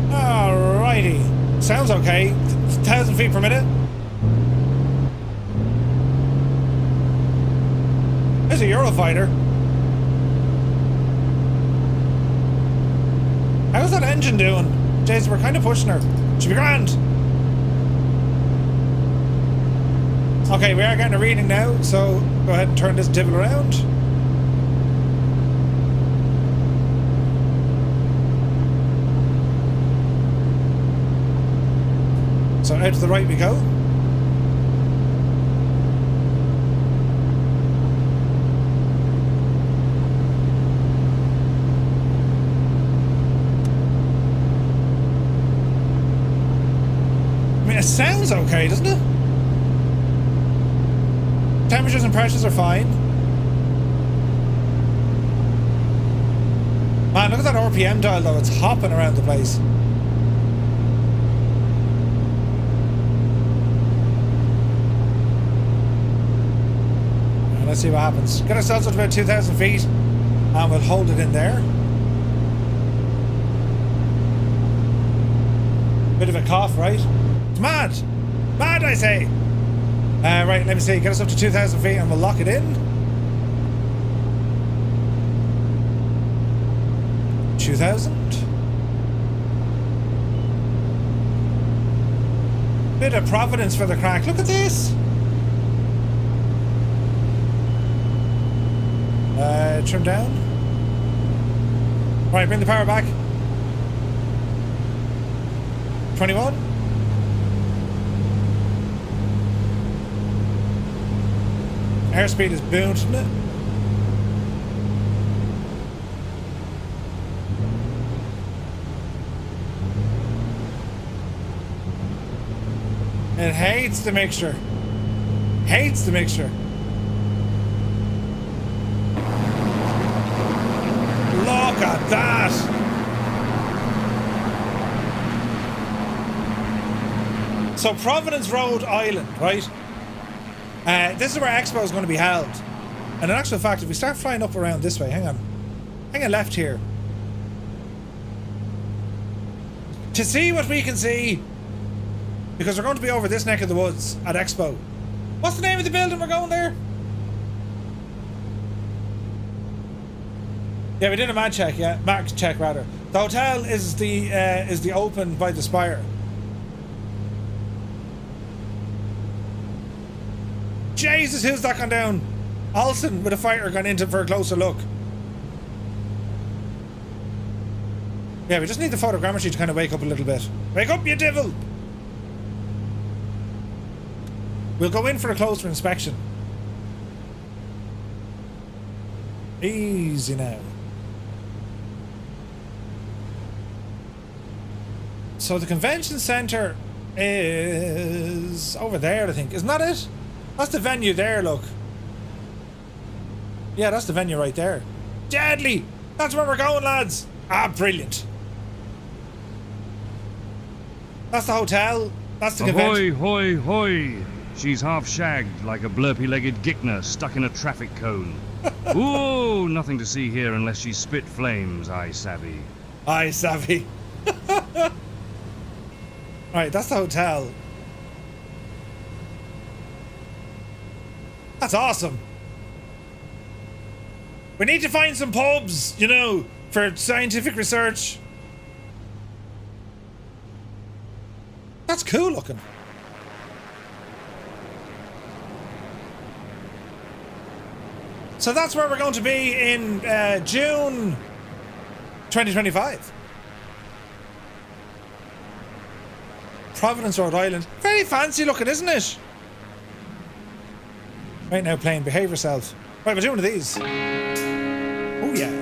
Alrighty. Sounds okay. 1,000 feet per minute. There's a Eurofighter. How's that engine doing? Jason, we're kind of pushing her. Should be grand. Okay, we are getting a reading now, so go ahead and turn this divil around. So out to the right we go. I mean, it sounds okay, doesn't it? Temperatures and pressures are fine. Man, look at that RPM dial though, it's hopping around the place. Let's see what happens. Get ourselves up to about 2,000 feet and we'll hold it in there. Bit of a cough, right? It's mad! Mad, I say! Right, let me see. Get us up to 2,000 feet and we'll lock it in. 2,000. Bit of Providence for the crack. Look at this! Trim down. Right, bring the power back. 21. Airspeed is boomed, isn't it? It hates the mixture. Hates the mixture. Look at that! So Providence, Rhode Island, right? This is where Expo is going to be held. And in actual fact, if we start flying up around this way, hang on left here. To see what we can see, because we're going to be over this neck of the woods at Expo. What's the name of the building we're going there? Yeah, we did a mag check, yeah. Mag check, rather. The hotel is the open by the spire. Jesus, who's that gone down? Olsen with a fighter gone into for a closer look. Yeah, we just need the photogrammetry to kind of wake up a little bit. Wake up, you devil! We'll go in for a closer inspection. Easy now. So the convention center is over there, I think. Isn't that it? That's the venue there, look. Yeah, that's the venue right there. Deadly! That's where we're going, lads! Ah, brilliant. That's the hotel. That's the convention. Ahoy, hoy, hoy! She's half shagged like a blurpy-legged Gickner stuck in a traffic cone. Ooh, nothing to see here unless she spit flames, I savvy. Aye, savvy. Right, that's the hotel. That's awesome. We need to find some pubs, you know, for scientific research. That's cool looking. So that's where we're going to be in June 2025. Providence, Rhode Island. Very fancy looking, isn't it? Right now, plane, behave yourself. Right, we're doing one of these. Oh, yeah.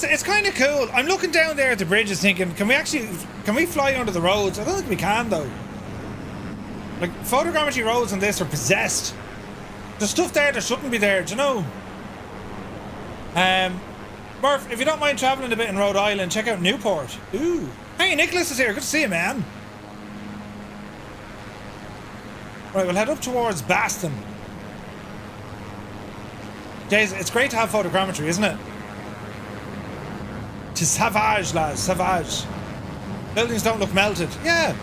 It's kind of cool. I'm looking down there at the bridges thinking, can we fly under the roads? I don't think we can though. Like, photogrammetry roads on this are possessed. There's stuff there that shouldn't be there, do you know? Murph, if you don't mind travelling a bit in Rhode Island, check out Newport. Ooh. Hey, Nicholas is here. Good to see you, man. Right, we'll head up towards Boston. Jays, it's great to have photogrammetry, isn't it? It's savage, lads, savage. Buildings don't look melted. Yeah.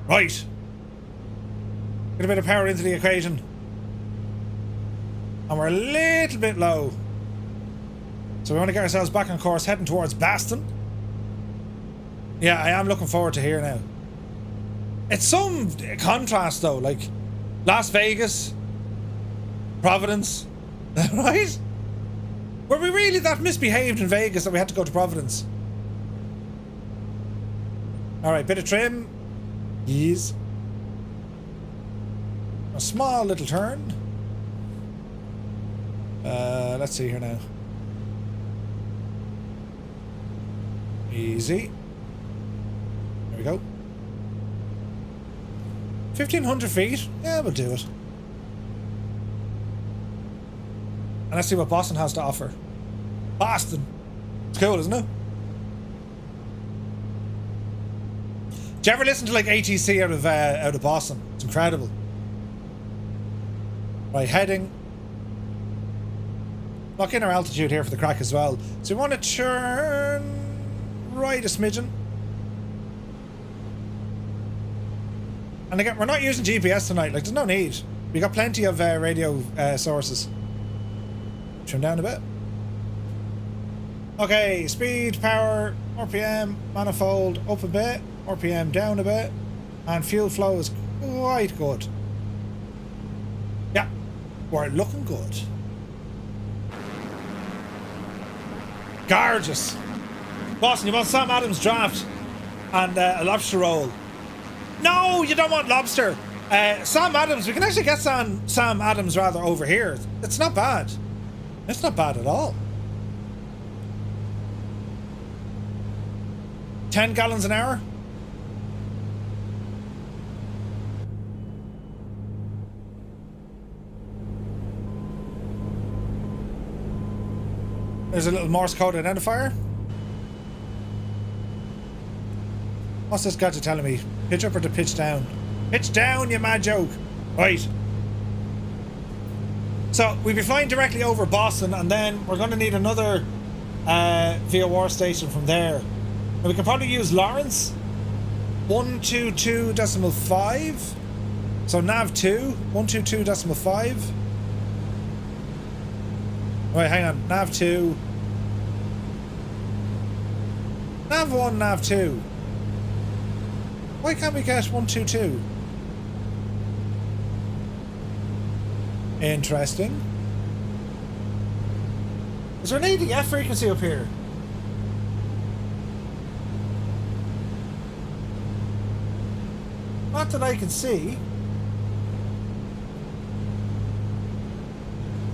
Right. Get a bit of power into the equation. And we're a little bit low. So we want to get ourselves back on course, heading towards Boston. Yeah, I am looking forward to here now. It's some contrast though, like Las Vegas, Providence, right? Were we really that misbehaved in Vegas that we had to go to Providence? Alright, bit of trim. Ease. A small little turn. Let's see here now. Easy. There we go. 1,500 feet. Yeah, we'll do it. And let's see what Boston has to offer. Boston. It's cool, isn't it? Do you ever listen to like ATC out of Boston? It's incredible. Right, heading. Lock in our altitude here for the crack as well. So we want to turn right a smidgen. And again, we're not using GPS tonight. Like, there's no need. We got plenty of radio sources. Turn down a bit. Okay, speed, power, RPM, manifold up a bit, RPM down a bit, and fuel flow is quite good. Yeah, we're looking good. Gorgeous. Boston, you want Sam Adams draft and a lobster roll? No, you don't want lobster. Sam Adams, we can actually get Sam Adams rather over here. It's not bad. It's not bad at all. 10 gallons an hour. There's a little Morse code identifier. What's this gadget telling me? Pitch up or to pitch down? Pitch down, you mad joke. Right. So we'll be flying directly over Boston, and then we're going to need another VOR station from there. And we can probably use Lawrence 122.5. So nav 2 122.5. Wait, hang on. Nav 2. Nav 1, Nav 2. Why can't we get 122? Interesting. Is there an ADF frequency up here? Not that I can see.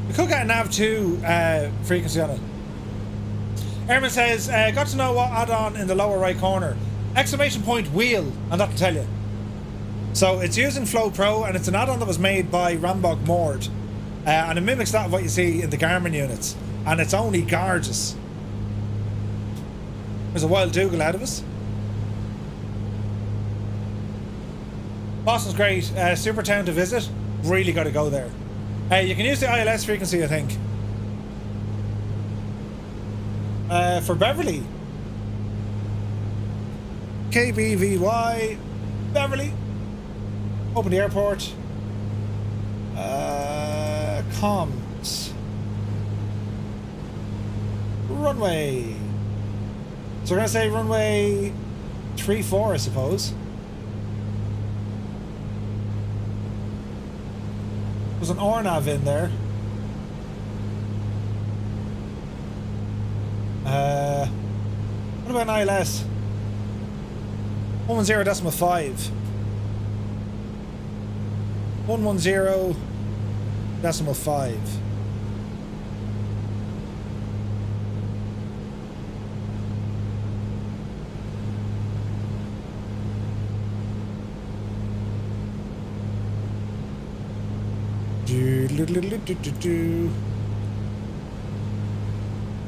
We could get a nav 2 frequency on it. Airman says, got to know what add-on in the lower right corner. Exclamation point wheel, and that'll tell you. So it's using Flow Pro, and it's an add-on that was made by Rambog Mord. And it mimics that of what you see in the Garmin units. And it's only gorgeous. There's a wild Dougal ahead of us. Boston's great. Super town to visit. Really got to go there. You can use the ILS frequency, I think. For Beverly. KBVY Beverly. Open the airport. Comms. Runway. So we're going to say runway 34, I suppose. There's an RNAV in there. What about an ILS? 110.5. 110.5.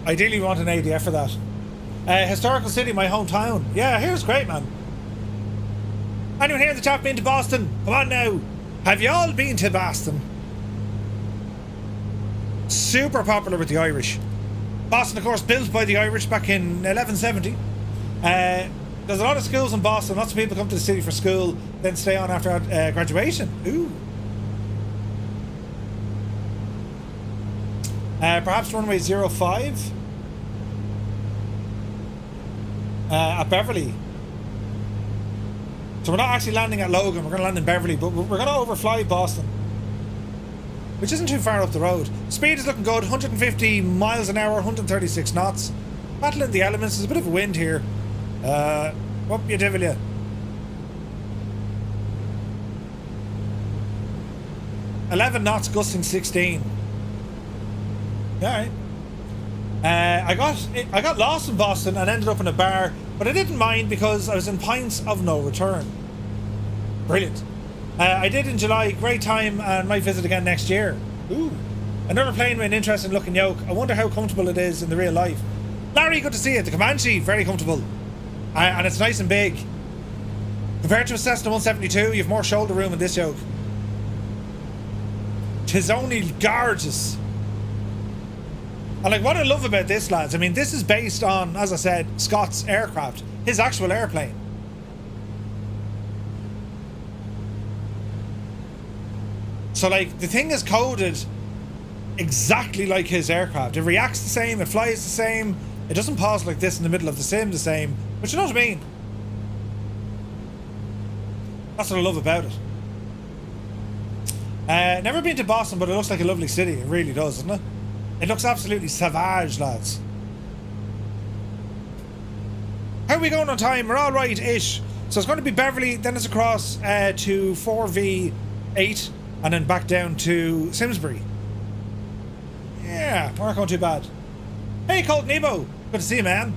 Ideally, we want an ADF for that. Historical city, my hometown. Yeah, here's great, man. Anyone here in the chat been to Boston? Come on now. Have you all been to Boston? Super popular with the Irish. Boston, of course, built by the Irish back in 1170. There's a lot of schools in Boston. Lots of people come to the city for school, then stay on after graduation. Ooh. Perhaps runway 05 at Beverly. So we're not actually landing at Logan, we're going to land in Beverly, but we're going to overfly Boston, which isn't too far up the road. Speed is looking good, 150 miles an hour, 136 knots. Battling the elements, there's a bit of a wind here. What you devil you? $11 knots, gusting 16. Alright. I got lost in Boston and ended up in a bar, but I didn't mind because I was in points of no return. Brilliant. I did in July, great time, and might visit again next year. Ooh. Another plane with an interesting looking yoke. I wonder how comfortable it is in the real life. Larry, good to see you. The Comanche, very comfortable. And it's nice and big. Compared to a Cessna 172, you have more shoulder room in this yoke. 'Tis only gorgeous. And like, what I love about this, lads, I mean, this is based on, as I said, Scott's aircraft, his actual airplane. So like, the thing is coded exactly like his aircraft. It reacts the same, it flies the same, it doesn't pause like this in the middle of the sim the same, but you know what I mean? That's what I love about it. Never been to Boston, but it looks like a lovely city. It really does, doesn't it? It looks absolutely savage, lads. How are we going on time? We're all right-ish. So it's going to be Beverly, then it's across to 4V8, and then back down to Simsbury. Yeah, we're not going too bad. Hey, Colt Nebo. Good to see you, man.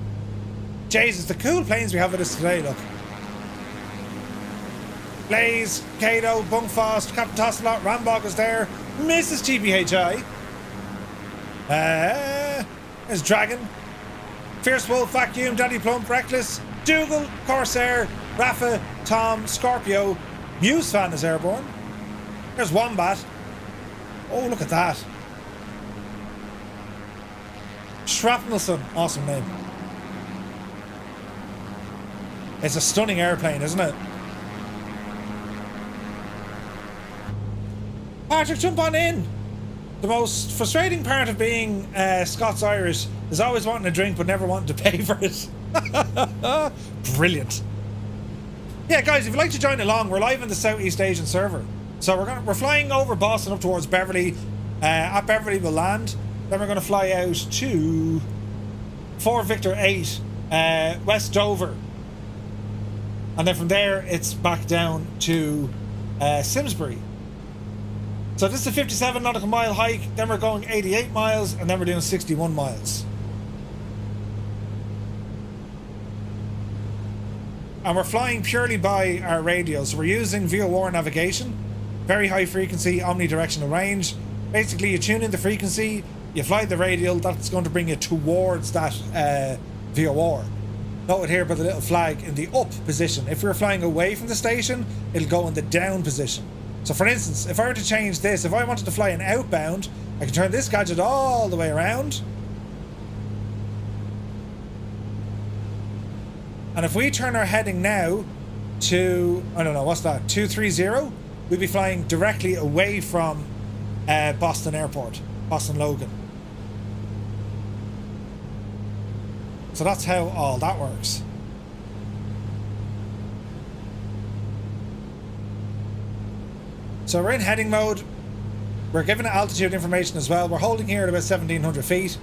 Jesus, the cool planes we have with us today, look. Blaze, Cato, Bunkfast, Captain Tosselot, Rambog is there, Mrs. GBHI. There's Dragon, Fierce Wolf, Vacuum, Daddy Plump, Reckless, Dougal, Corsair, Rafa, Tom, Scorpio, Muse Fan is airborne. There's Wombat. Oh, look at that. Shrapnelson, awesome name. It's a stunning airplane, isn't it? Patrick, jump on in. The most frustrating part of being Scots-Irish is always wanting a drink but never wanting to pay for it. Brilliant. Yeah, guys, if you'd like to join along, we're live in the Southeast Asian server. So we're flying over Boston up towards Beverly. At Beverly we'll land. Then we're going to fly out to 4 Victor 8, West Dover. And then from there it's back down to Simsbury. So this is a 57 nautical mile hike, then we're going 88 miles, and then we're doing 61 miles. And we're flying purely by our radio, so we're using VOR navigation, very high frequency, omnidirectional range. Basically, you tune in the frequency, you fly the radial, that's going to bring you towards that VOR. Noted here by the little flag in the up position. If we were flying away from the station, it'll go in the down position. So for instance, if I were to change this, if I wanted to fly an outbound, I can turn this gadget all the way around. And if we turn our heading now to, I don't know, what's that, 230, we'll be flying directly away from Boston Airport, Boston Logan. So that's how all that works. So we're in heading mode. We're given altitude information as well. We're holding here at about 1,700 feet.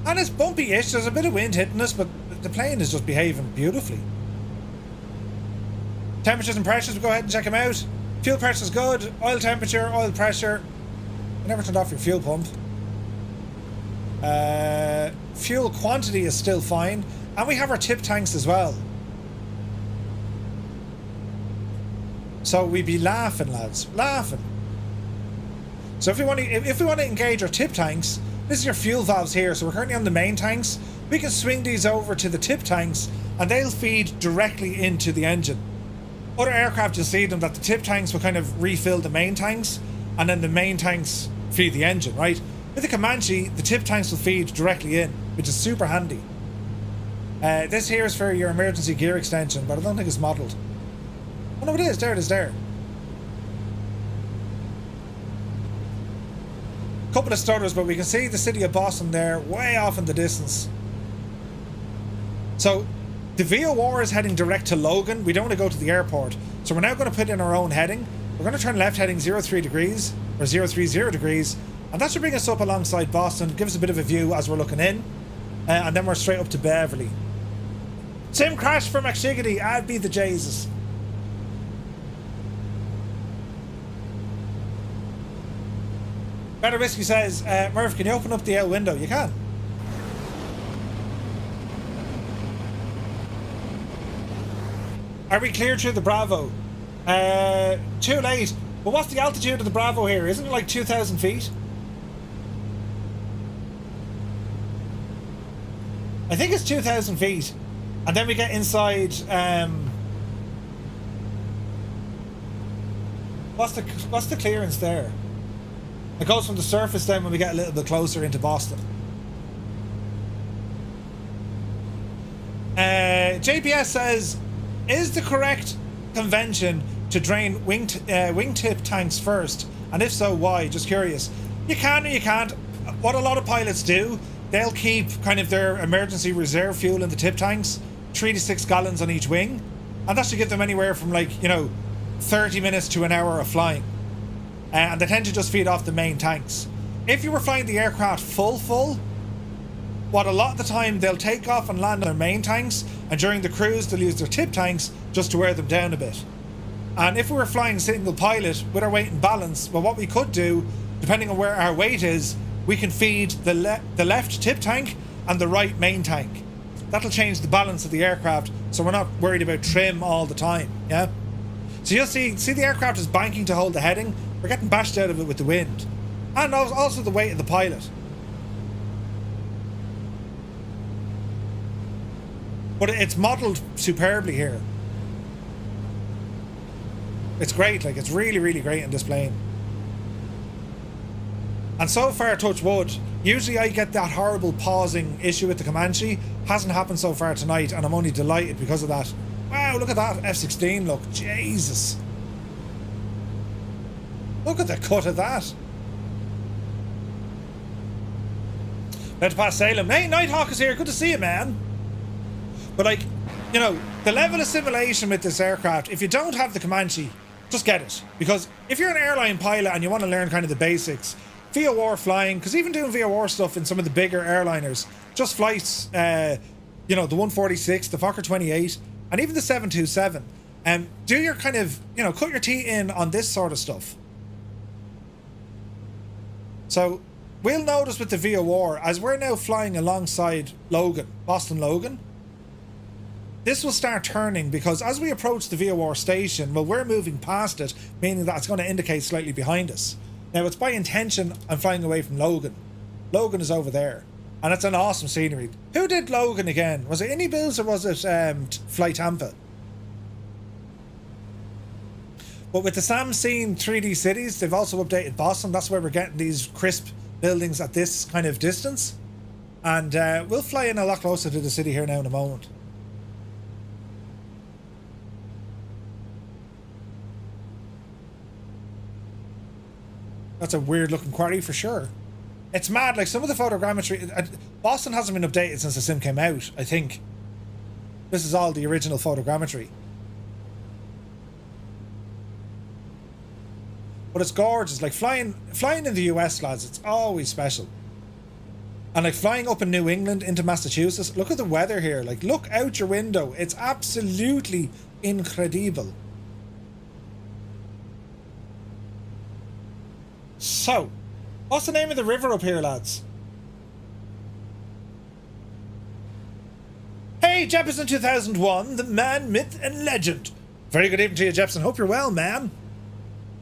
And it's bumpy-ish. There's a bit of wind hitting us, but the plane is just behaving beautifully. Temperatures and pressures, we'll go ahead and check them out. Fuel pressure is good. Oil temperature, oil pressure. You never turned off your fuel pump. Fuel quantity is still fine. And we have our tip tanks as well. So we'd be laughing, lads. Laughing. So if we want to engage our tip tanks, this is your fuel valves here. So we're currently on the main tanks. We can swing these over to the tip tanks and they'll feed directly into the engine. Other aircraft, you'll see them that the tip tanks will kind of refill the main tanks and then the main tanks feed the engine, right? With the Comanche, the tip tanks will feed directly in, which is super handy. This here is for your emergency gear extension, but I don't think it's modelled. Oh no, it is. There it is there. Couple of stutters, but we can see the city of Boston there, way off in the distance. So, the VOR is heading direct to Logan. We don't want to go to the airport. So we're now going to put in our own heading. We're going to turn left heading 03 degrees, or 030 degrees. And that should bring us up alongside Boston, give us a bit of a view as we're looking in. And then we're straight up to Beverly. Sim crash for McShiggity, I'd be the Jesus. Better Whiskey says, Murph, can you open up the L window? You can. Are we clear through the Bravo? Too late. But what's the altitude of the Bravo here? Isn't it like 2,000 feet? I think it's 2,000 feet. And then we get inside, what's the clearance there? It goes from the surface down when we get a little bit closer into Boston. JPS says, is the correct convention to drain wingtip tanks first? And if so, why? Just curious. You can or you can't. What a lot of pilots do, they'll keep kind of their emergency reserve fuel in the tip tanks, 3 to 6 gallons on each wing. And that should give them anywhere from 30 minutes to an hour of flying. And they tend to just feed off the main tanks. If you were flying the aircraft full, what a lot of the time they'll take off and land on their main tanks, and during the cruise they'll use their tip tanks just to wear them down a bit. And if we were flying single pilot with our weight and balance, well, what we could do, depending on where our weight is, we can feed the left tip tank and the right main tank. That'll change the balance of the aircraft, so we're not worried about trim all the time, yeah? So you'll see the aircraft is banking to hold the heading. We're getting bashed out of it with the wind. And also the weight of the pilot. But it's modelled superbly here. It's great, it's really, really great in this plane. And so far, touch wood, usually I get that horrible pausing issue with the Comanche. Hasn't happened so far tonight, and I'm only delighted because of that. Wow, look at that F-16 look. Jesus. Look at the cut of that. About to pass Salem. Hey, Nighthawk is here. Good to see you, man. But the level of simulation with this aircraft, if you don't have the Comanche, just get it. Because if you're an airline pilot and you want to learn kind of the basics, VOR flying, because even doing VOR stuff in some of the bigger airliners, just flights, the 146, the Fokker 28, and even the 727, do your kind of, cut your teeth in on this sort of stuff. So we'll notice with the VOR, as we're now flying alongside Logan, Boston Logan, this will start turning because as we approach the VOR station, well, we're moving past it, meaning that it's going to indicate slightly behind us. Now, it's by intention I'm flying away from Logan. Logan is over there. And it's an awesome scenery. Who did Logan again? Was it Innie Bills or was it Flight Tampa? But with the Samsung 3D cities, they've also updated Boston. That's where we're getting these crisp buildings at this kind of distance. And we'll fly in a lot closer to the city here now in a moment. That's a weird looking quarry for sure. It's mad, some of the photogrammetry... Boston hasn't been updated since the sim came out, I think. This is all the original photogrammetry. But it's gorgeous. Flying in the US, lads, it's always special. And flying up in New England into Massachusetts, look at the weather here. Look out your window. It's absolutely incredible. So, what's the name of the river up here, lads? Hey, Jefferson 2001, the man, myth, and legend. Very good evening to you, Jefferson. Hope you're well, man.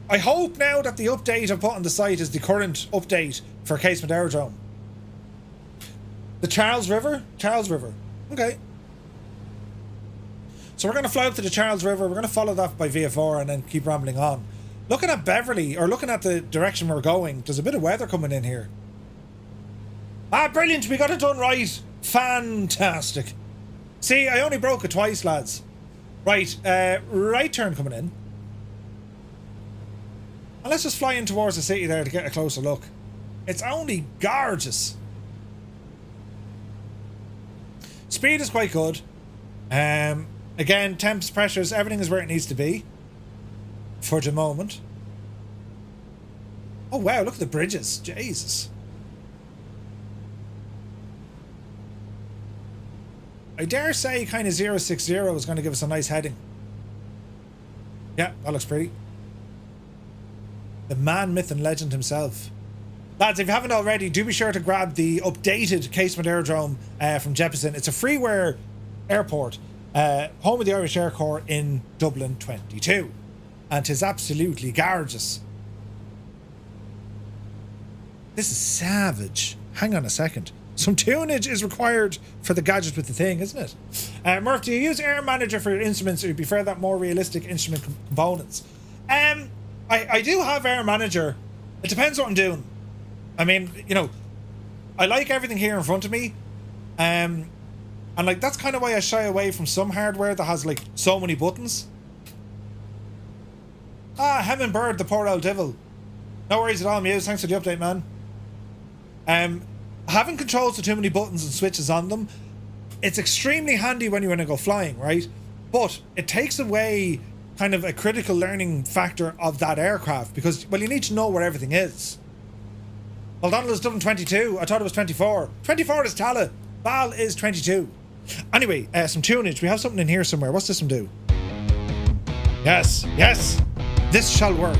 I hope now that the update I've put on the site is the current update for Casement Aerodrome. The Charles River? Charles River. Okay. So we're going to fly up to the Charles River. We're going to follow that by VFR and then keep rambling on. Looking at Beverly, or looking at the direction we're going, there's a bit of weather coming in here. Ah, brilliant. We got it done right. Fantastic. See, I only broke it twice, lads. Right, right turn coming in. And let's just fly in towards the city there to get a closer look. It's only gorgeous. Speed is quite good. Again, temps, pressures, everything is where it needs to be. For the moment. Oh wow, look at the bridges. Jesus. I dare say kind of 060 is going to give us a nice heading. Yeah, that looks pretty. The man, myth and legend himself. Lads, if you haven't already, do be sure to grab the updated Casement Aerodrome from Jeppesen. It's a freeware airport, home of the Irish Air Corps in Dublin 22. And 'tis absolutely gorgeous. This is savage. Hang on a second. Some tunage is required for the gadget with the thing, isn't it? Murph, do you use Air Manager for your instruments, or do you prefer that more realistic instrument components? I do have Air Manager. It depends what I'm doing. I mean, you know, I like everything here in front of me. And like, that's kind of why I shy away from some hardware that has like so many buttons. Ah, Hemming Bird, the poor old devil. No worries at all, Muse. Thanks for the update, man. Having controls with too many buttons and switches on them, it's extremely handy when you want to go flying, right? But it takes away kind of a critical learning factor of that aircraft because, well, you need to know where everything is. Well, Donald is Dublin 22. I thought it was 24. 24 is Tala. Val is 22. Anyway, some tunage. We have something in here somewhere. What's this one do? Yes, yes. This shall work.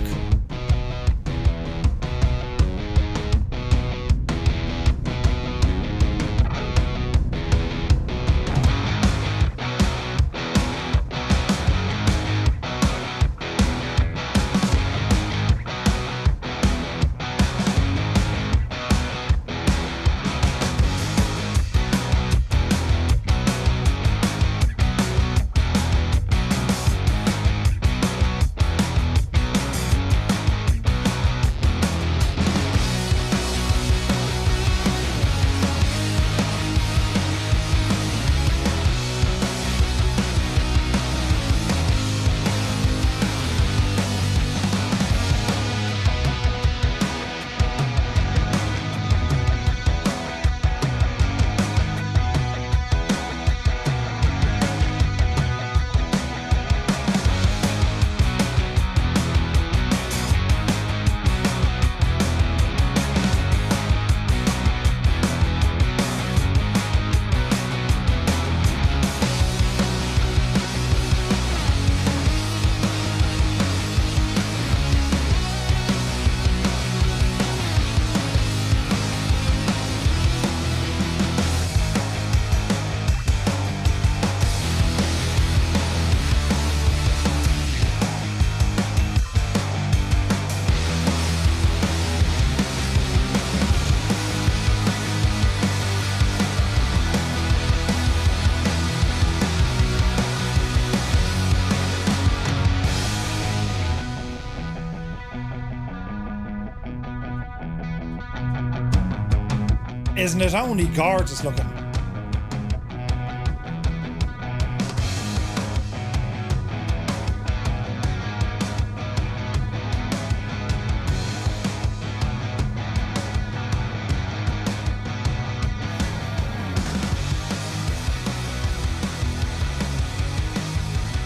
Isn't it only gorgeous looking?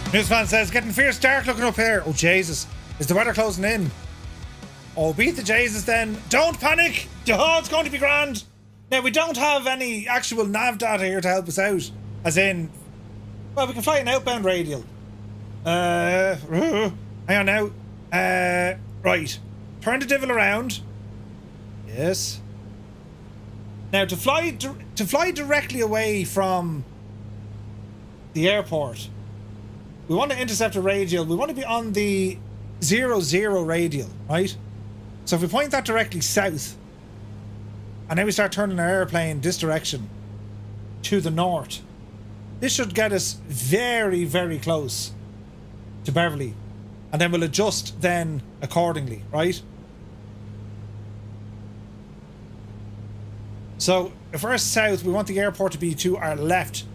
Newsfan says, getting fierce dark looking up here. Oh, Jesus. Is the weather closing in? Oh, beat the Jesus then. Don't panic. Oh, it's going to be grand. Now, we don't have any actual nav data here to help us out. As in, well, we can fly an outbound radial. Hang on now. Right. Turn the divel around. Yes. Now, to fly directly away from the airport, we want to intercept a radial. We want to be on the 200 radial, right? So if we point that directly south, and then we start turning our airplane this direction to the north, this should get us very, very close to Beverly. And then we'll adjust then accordingly, right? So if we're south, we want the airport to be to our left.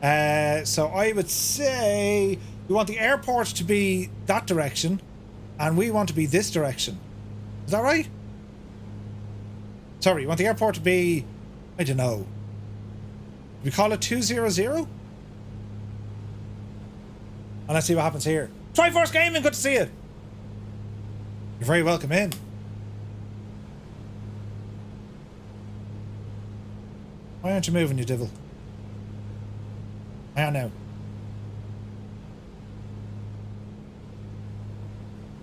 So I would say we want the airport to be that direction, and we want to be this direction. Is that right? Sorry, you want the airport to be, I don't know. We call it 200? And let's see what happens here. Triforce Gaming, good to see you. You're very welcome in. Why aren't you moving, you devil? I am now.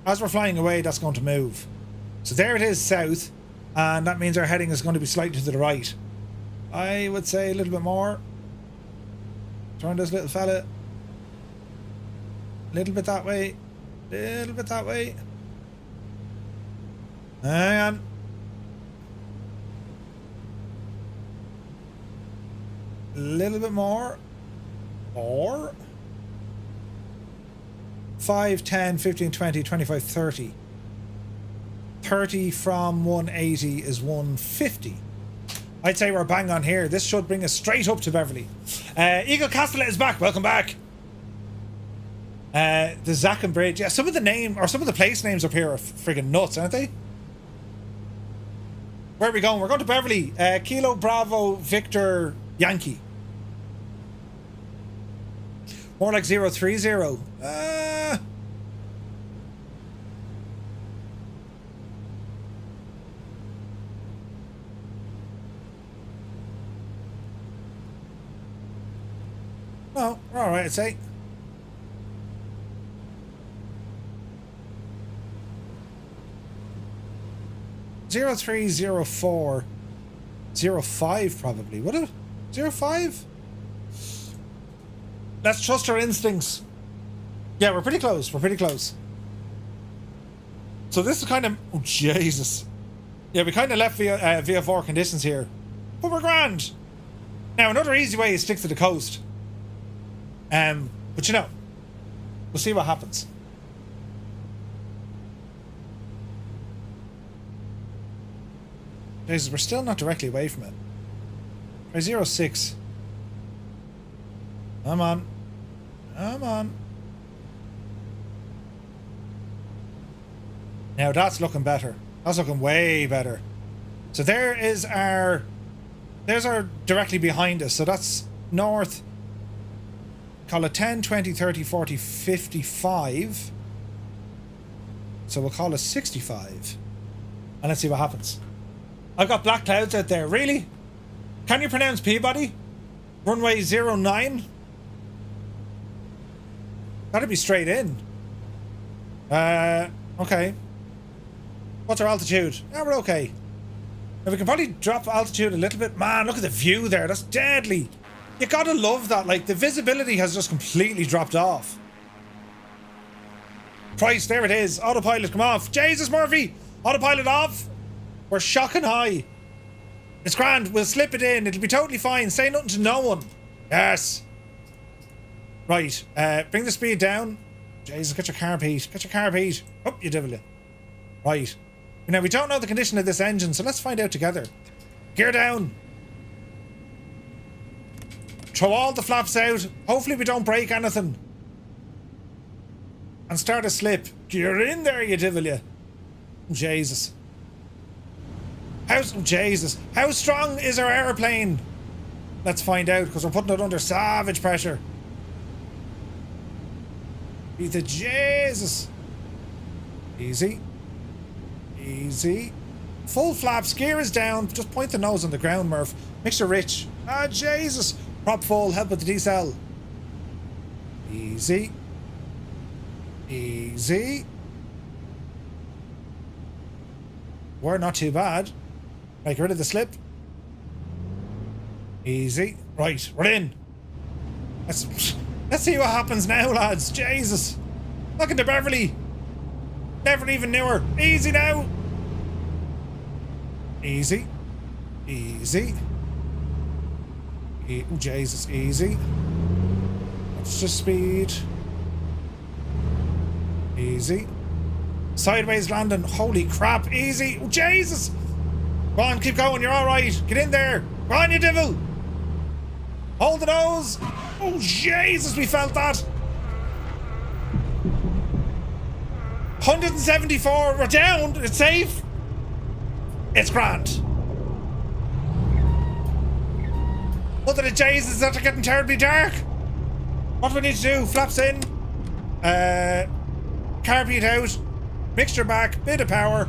As we're flying away, that's going to move. So there it is south, and that means our heading is going to be slightly to the right. I would say a little bit more. Turn this little fella. A little bit that way. A little bit that way. Hang on. A little bit more. Or 5, 10, 15, 20, 25, 30. 30 from 180 is 150. I'd say we're bang on here. This should bring us straight up to Beverly. Eagle Castellet is back. Welcome back. The Zacken Bridge. Yeah, some of the place names up here are friggin' nuts, aren't they? Where are we going? We're going to Beverly. Kilo Bravo Victor Yankee. More like 030. No, we're alright, I'd say. Zero 03, 04, 05 probably, would it? 05? Let's trust our instincts. Yeah, we're pretty close. We're pretty close. So this is kind of... Oh, Jesus. Yeah, we kind of left via VFR conditions here. But we're grand. Now, another easy way is stick to the coast. But you know, we'll see what happens. Jesus, we're still not directly away from it. Try 06. Come on. Come on. Now that's looking better. That's looking way better. So there is our... There's our directly behind us. So that's north. Call it 10, 20, 30, 40, 55. So we'll call it 65. And let's see what happens. I've got black clouds out there. Really? Can you pronounce Peabody? Runway 09? That'd be straight in. Okay. What's our altitude? Yeah, we're okay. Now we can probably drop altitude a little bit. Man, look at the view there. That's deadly. You gotta love that. Like, the visibility has just completely dropped off. Christ, there it is. Autopilot, come off. Jesus, Murphy. Autopilot off. We're shocking high. It's grand. We'll slip it in. It'll be totally fine. Say nothing to no one. Yes. Right. Bring the speed down. Jesus, get your carb heat. Get your carb heat. Oh, you devil. Right. Now, we don't know the condition of this engine, so let's find out together. Gear down. Throw all the flaps out. Hopefully we don't break anything. And start a slip. Gear in there, you devil, you. Jesus. Jesus. How strong is our airplane? Let's find out, because we're putting it under savage pressure. Be the Jesus. Easy. Easy. Full flaps. Gear is down. Just point the nose on the ground, Murph. Mixture rich. Ah, Jesus. Prop full. Help with the decel. Easy. Easy. We're not too bad. Right, get rid of the slip. Easy. Right, we're in. Let's see what happens now, lads. Jesus. Look at the Beverly. Never even knew her. Easy now. Easy. Easy. Oh, Jesus, easy. What's the speed? Easy. Sideways landing. Holy crap, easy. Oh, Jesus. Go on, keep going, you're alright. Get in there. Go on, you devil. Hold the nose. Oh, Jesus, we felt that. 174, we're down. It's safe. It's grand. What the Jesus, is after getting terribly dark? What do we need to do? Flaps in. Carpet out. Mixture back. Bit of power.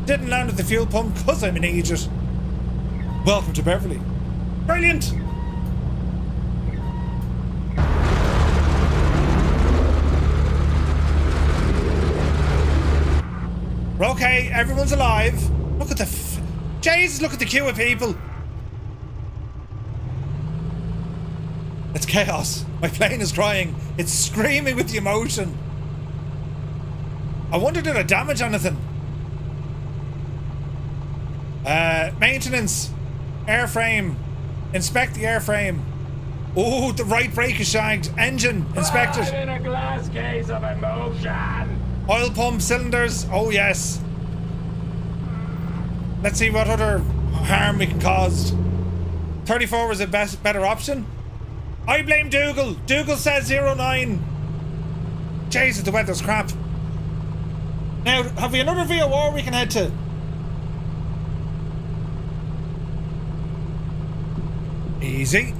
Didn't land at the fuel pump because I'm an idiot. Welcome to Beverly. Brilliant. We're okay, everyone's alive. Look at the Jesus, look at the queue of people. It's chaos. My plane is crying. It's screaming with the emotion. I wonder did I damage anything? Maintenance. Airframe. Inspect the airframe. Oh, the right brake is shagged. Engine inspected. I'm in a glass case of emotion. Oil pump cylinders. Oh yes. Let's see what other harm we can cause. 34 was a better option. I blame Dougal. Dougal says 09. Jesus, the weather's crap. Now, have we another VOR we can head to? Easy.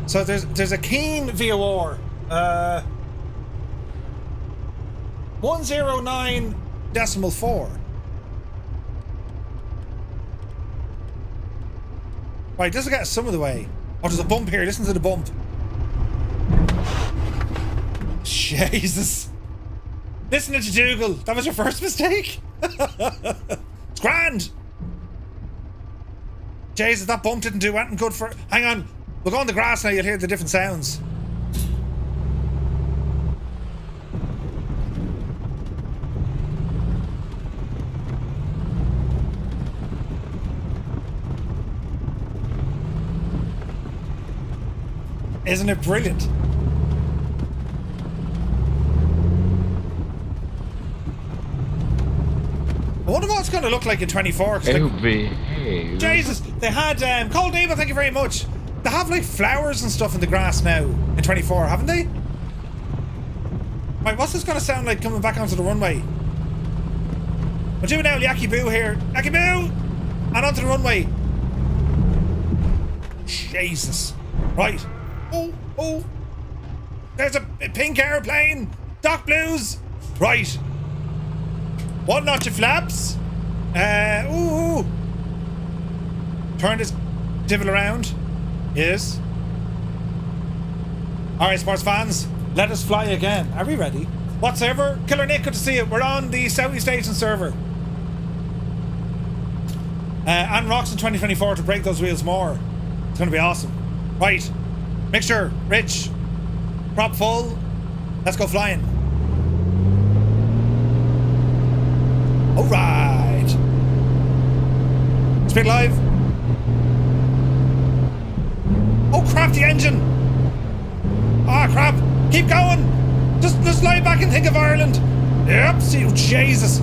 So there's a keen VOR. 109.4. Right, this will get us some of the way. Oh, there's a bump here. Listen to the bump. Jesus. Listening to Dougal. That was your first mistake? It's grand. Jesus, that bump didn't do anything good for... Hang on. We'll go on the grass now. You'll hear the different sounds. Isn't it brilliant? I wonder what it's going to look like in 24. Like, Jesus, they had Cold Neighbour, thank you very much. They have like flowers and stuff in the grass now in 24, haven't they? Right, what's this going to sound like coming back onto the runway? We're doing now Yaki Boo here. Yaki Boo! And onto the runway. Jesus. Right. Oh. There's a pink airplane. Dock blues. Right. One notch of flaps. Ooh. Turn this devil around. Yes. Alright, sports fans. Let us fly again. Are we ready? What server? Killer Nick, good to see you. We're on the Southeast Asian server. And rocks in 2024 to break those wheels more. It's going to be awesome. Right. Mixture, rich, prop full. Let's go flying. All right. Speed live. Oh crap! The engine. Ah crap! Keep going. Just lie back and think of Ireland. Yep. See, oh, Jesus.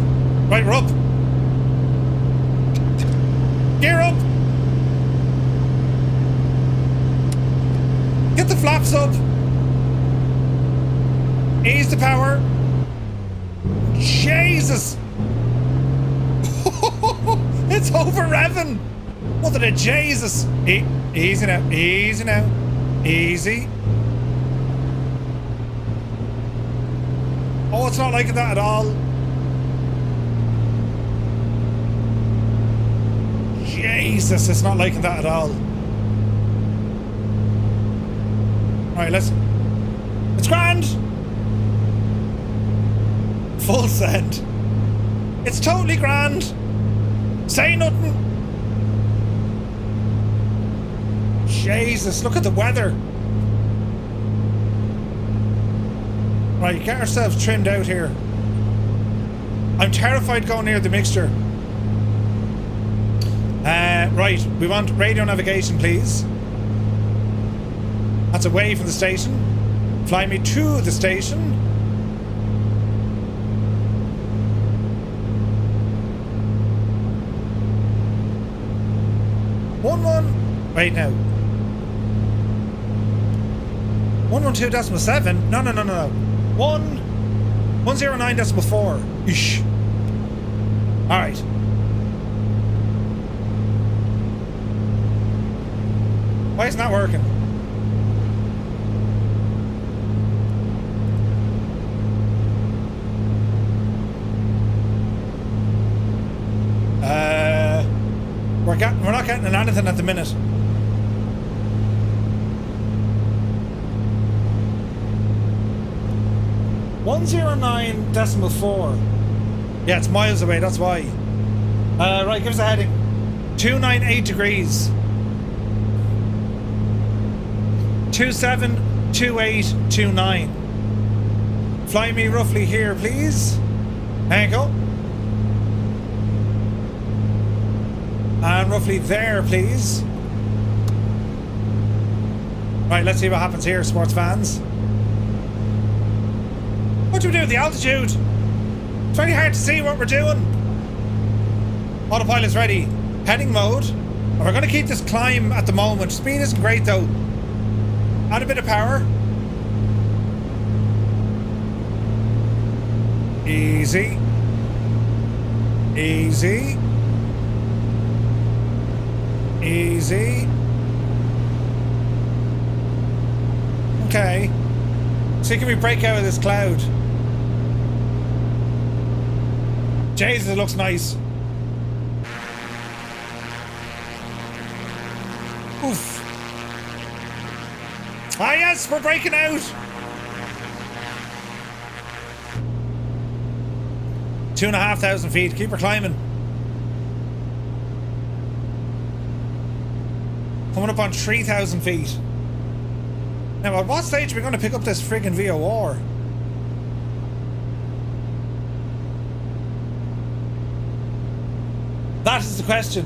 Right, we're up. Gear up. Get the flaps up. Ease the power. Jesus. It's over revving. What did it? Jesus. Easy now. Easy now. Easy. Oh, it's not like that at all. Jesus, it's not like that at all. Alright, it's grand. Full send. It's totally grand. Say nothing. Jesus, look at the weather. Right, get ourselves trimmed out here. I'm terrified going near the mixture. Right, we want radio navigation, please. That's away from the station. Fly me to the station. Wait now. 112.7? No. 109.4. Ish. Alright. Why isn't that working? We're not getting anything at the minute. .4. Yeah, it's miles away, that's why. Right, give us a heading. 298 degrees. 272829. Fly me roughly here, please. There you go. And roughly there, please. Right, let's see what happens here, sports fans. What do we do with the altitude? It's very hard to see what we're doing. Autopilot's ready. Heading mode. And we're going to keep this climb at the moment. Speed isn't great though. Add a bit of power. Easy. Easy. Easy. Okay. See, can we break out of this cloud? Jesus, it looks nice. Oof. Ah yes, we're breaking out. 2,500 feet. Keep her climbing. Coming up on 3,000 feet. Now, at what stage are we going to pick up this friggin' VOR? That is the question.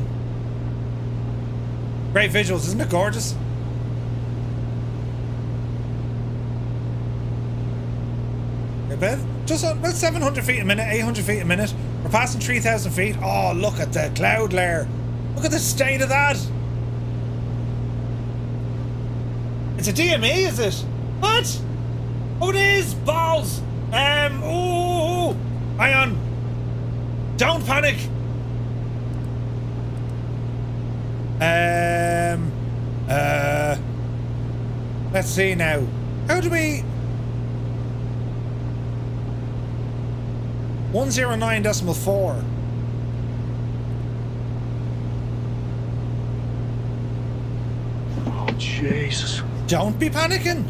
Great visuals, isn't it gorgeous? Just about 700 feet a minute, 800 feet a minute. We're passing 3,000 feet. Oh, look at the cloud layer. Look at the state of that. It's a DME, is it? What? Oh, it is. Balls. Ooh. Hang on. Don't panic. Let's see now. How do we... 109.4. Oh, Jesus. Don't be panicking.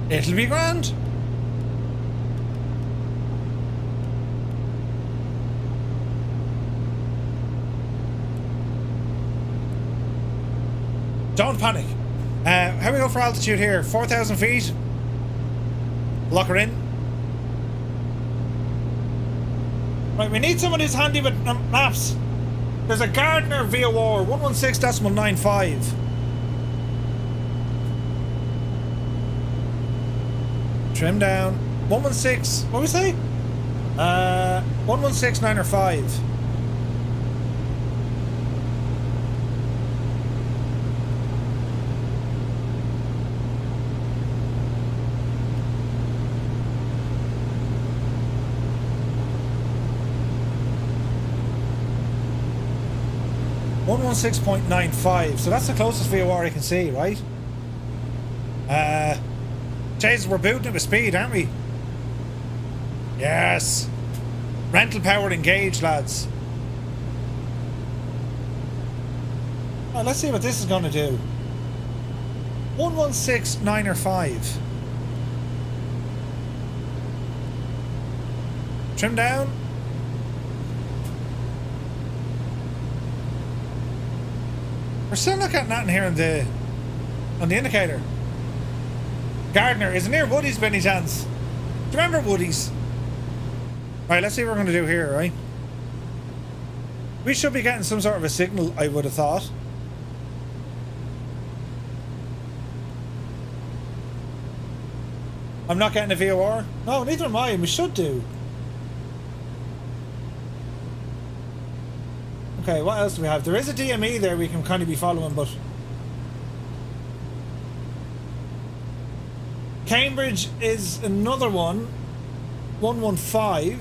It'll be grand. Don't panic. How we go for altitude here? 4,000 feet. Lock her in. Right, we need someone who's handy with maps. There's a Gardner VOR 116.95. Trim down. 116. What we say? 116.905. .95, so that's the closest VOR I can see, right? Jesus, we're booting it with speed, aren't we? Yes. Rental power engaged, lads. Well, let's see what this is going to do. 116.905. Trim down. We're still not getting that in here on the indicator. Gardner, is it near Woody's by any chance? Do you remember Woody's? Right, let's see what we're going to do here, right? We should be getting some sort of a signal, I would have thought. I'm not getting a VOR? No, neither am I. We should do. Okay, what else do we have? There is a DME there we can kind of be following, but... Cambridge is another one. 115.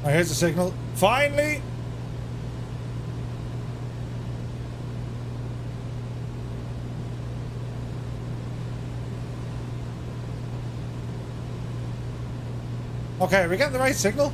Oh, here's the signal. Finally! Okay, are we getting the right signal?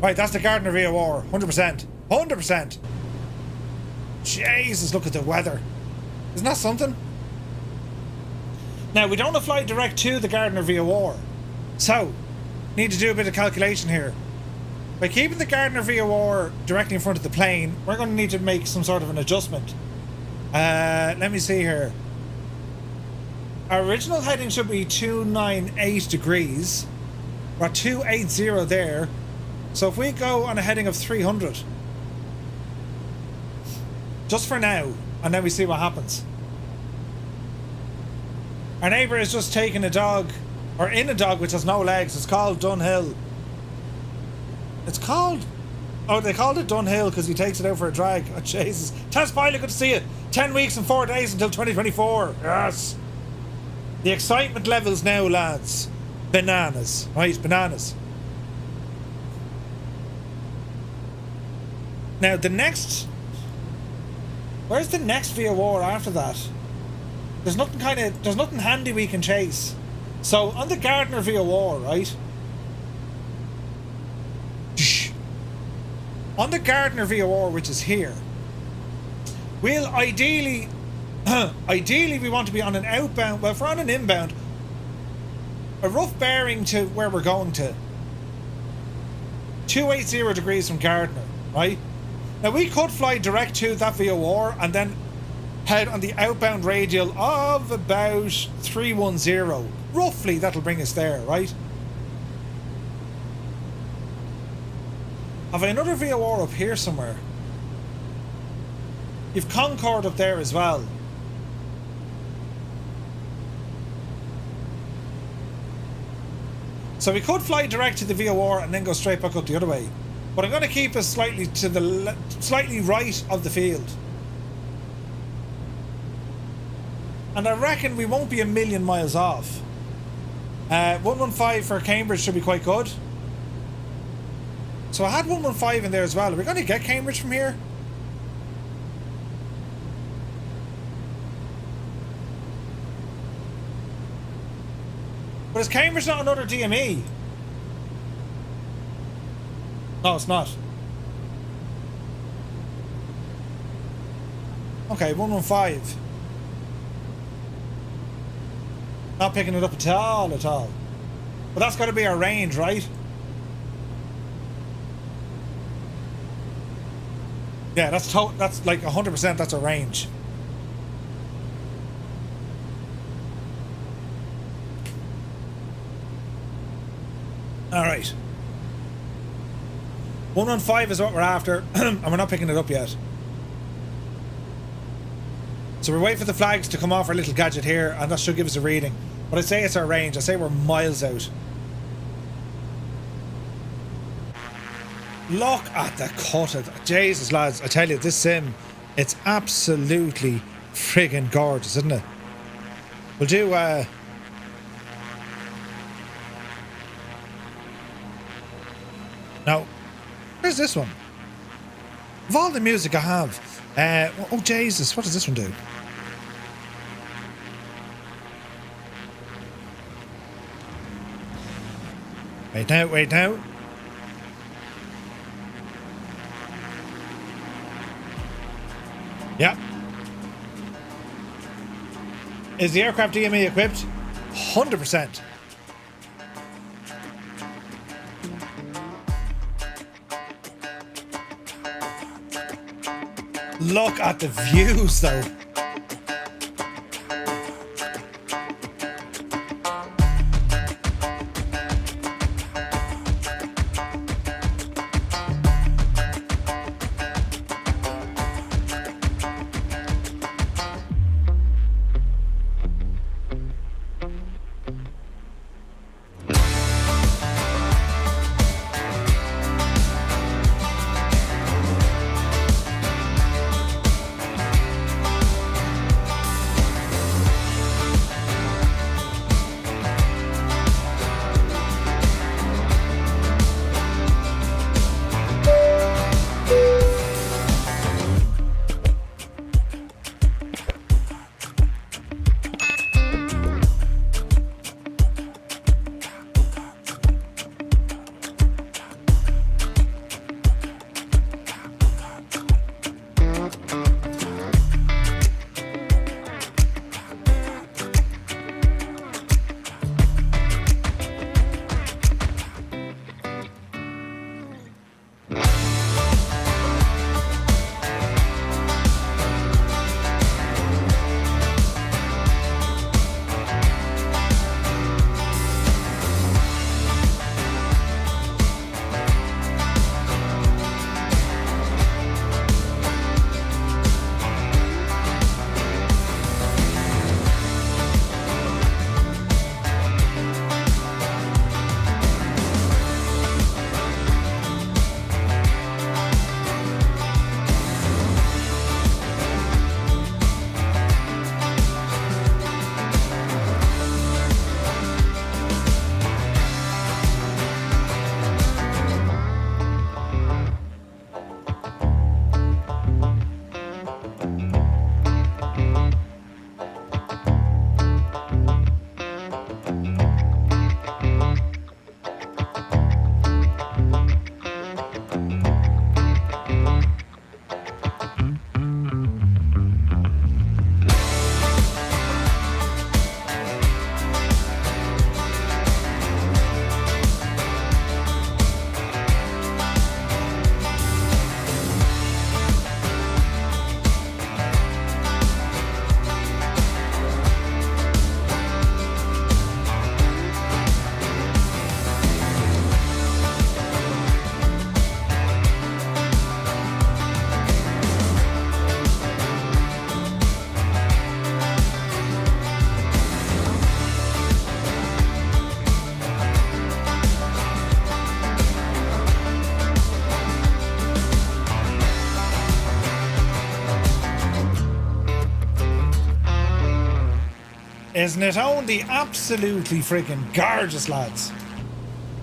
Right, that's the Gardner VOR, 100%. 100%. Jesus, look at the weather. Isn't that something? Now, we don't have flight direct to the Gardner VOR. So, need to do a bit of calculation here. By keeping the Gardner VOR directly in front of the plane, we're going to need to make some sort of an adjustment. Let me see here. Our original heading should be 298 degrees. We're at 280 there. So if we go on a heading of 300, just for now, and then we see what happens. Our neighbour is just taking a dog, or in a dog which has no legs. It's called Dunhill. It's called... Oh, they called it Dunhill because he takes it out for a drag. Oh, Jesus. Tess Pilot, good to see you. 10 weeks and 4 days until 2024. Yes. The excitement levels now, lads. Bananas. Right, bananas. Now, the next... Where's the next VOR after that? There's nothing handy we can chase. So, on the Gardner VOR, right? On the Gardner VOR, which is here, we'll ideally... ideally, we want to be on an outbound... Well, if we're on an inbound, a rough bearing to where we're going to. 280 degrees from Gardner, right? Now, we could fly direct to that VOR and then head on the outbound radial of about 310. Roughly, that'll bring us there, right? Have I another VOR up here somewhere? You've Concord up there as well. So we could fly direct to the VOR and then go straight back up the other way. But I'm going to keep us slightly to the slightly right of the field. And I reckon we won't be a million miles off. 115 for Cambridge should be quite good. So I had 115 in there as well. Are we going to get Cambridge from here? But is Cambridge not another DME? No, it's not. Okay, 115. Not picking it up at all, at all. But that's got to be our range, right? Yeah, that's like 100%. That's our range. All right. 115 is what we're after, and we're not picking it up yet. So we're waiting for the flags to come off our little gadget here, and that should give us a reading. But I'd say it's our range. I'd say we're miles out. Look at the cut of it. Jesus, lads, I tell you, this sim, it's absolutely friggin' gorgeous, isn't it? We'll do, No. Where's this one? Of all the music I have. Oh, Jesus. What does this one do? Wait now, wait now. Yep. Is the aircraft DME equipped? 100%. Look at the views though. Isn't it only absolutely freaking gorgeous, lads?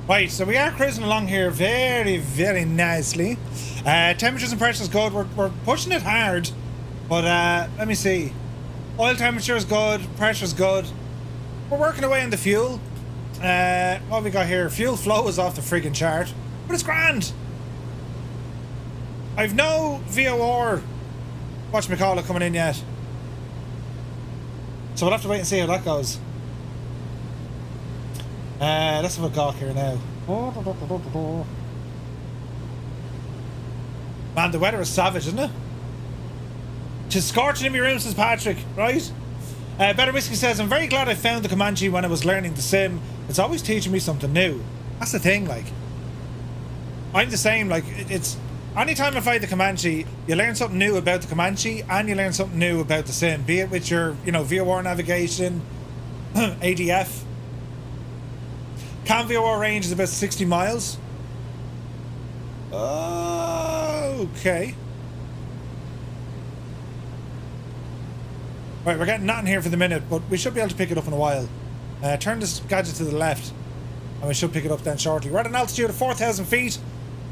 Right, so we are cruising along here very, very nicely. Temperatures and pressure is good. We're pushing it hard, but let me see. Oil temperature is good, pressure is good. We're working away on the fuel. What have we got here? Fuel flow is off the friggin' chart, but it's grand. I've no VOR, whatchamacallit, coming in yet. So we'll have to wait and see how that goes. Let's have a gawk here now. Man, the weather is savage, isn't it? Tis scorching in my room, says Patrick, right? Better Whiskey says, I'm very glad I found the Comanche when I was learning the sim. It's always teaching me something new. That's the thing, like. I'm the same, like, it's... Anytime I fly the Comanche, you learn something new about the Comanche and you learn something new about the sim, be it with your, you know, VOR navigation, ADF. Cam VOR range is about 60 miles. Okay. Right, we're getting nothing here for the minute, but we should be able to pick it up in a while. Turn this gadget to the left, and we should pick it up then shortly. We're at an altitude of 4,000 feet.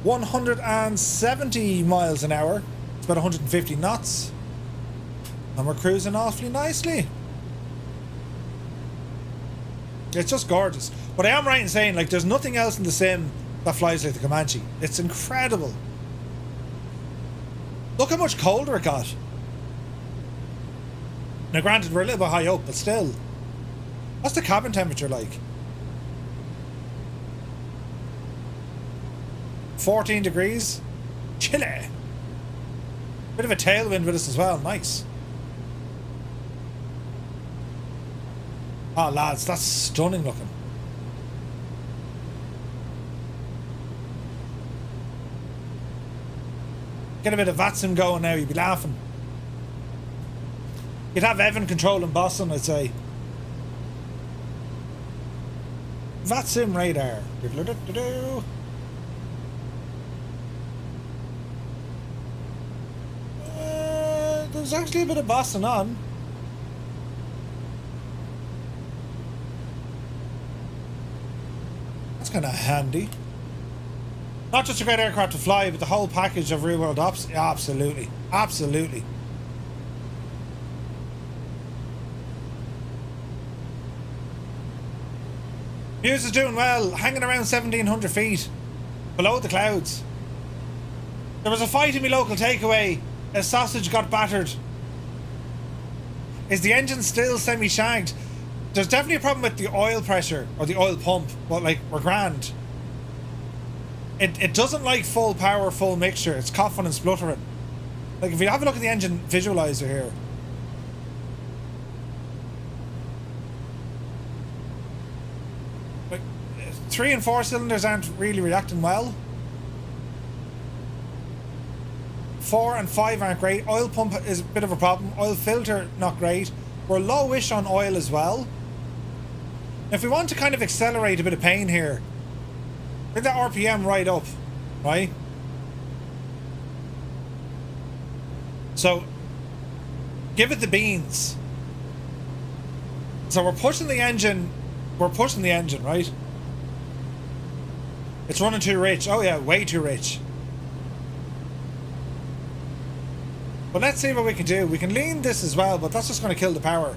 170 miles an hour. It's about 150 knots. And we're cruising awfully nicely. It's just gorgeous. But I am right in saying, like, there's nothing else in the sim that flies like the Comanche. It's incredible. Look how much colder it got. Now granted, we're a little bit high up, but still. What's the cabin temperature like? 14 degrees. Chilly. Bit of a tailwind with us as well. Nice. Oh, lads, that's stunning looking. Get a bit of VATSIM going now, you'd be laughing. You'd have Evan controlling Boston, I'd say. VATSIM radar. There's actually a bit of Boston on. That's kind of handy. Not just a great aircraft to fly, but the whole package of real-world ops. Yeah, absolutely. Absolutely. Muse is doing well, hanging around 1,700 feet, below the clouds. There was a fight in my local takeaway. A sausage got battered. Is the engine still semi-shagged? There's definitely a problem with the oil pressure, or the oil pump, but like, we're grand. It doesn't like full power, full mixture. It's coughing and spluttering. Like, if you have a look at the engine visualizer here. Like, 3 and 4 cylinders aren't really reacting well. 4 and 5 aren't great. Oil pump is a bit of a problem. Oil filter, not great. We're lowish on oil as well. If we want to kind of accelerate a bit of pain here, bring that RPM right up, right? So, give it the beans. So we're pushing the engine, right? It's running too rich. Oh yeah, way too rich. But let's see what we can do. We can lean this as well, but that's just going to kill the power.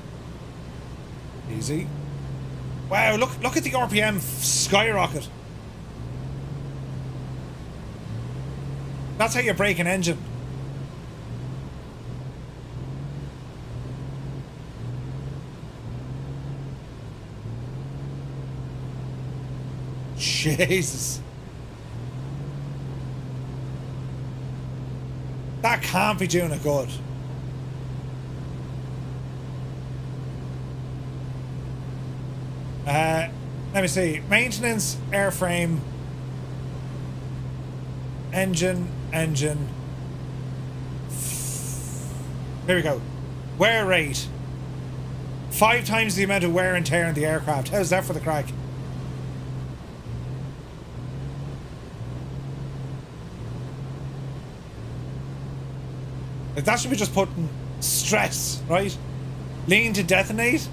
Easy. Wow, look at the RPM skyrocket. That's how you break an engine. Jesus. That can't be doing it good. Let me see. Maintenance, airframe, engine. Here we go. Wear rate. 5 times the amount of wear and tear in the aircraft. How's that for the crack? Like, that should be just putting stress, right? Lean to detonate.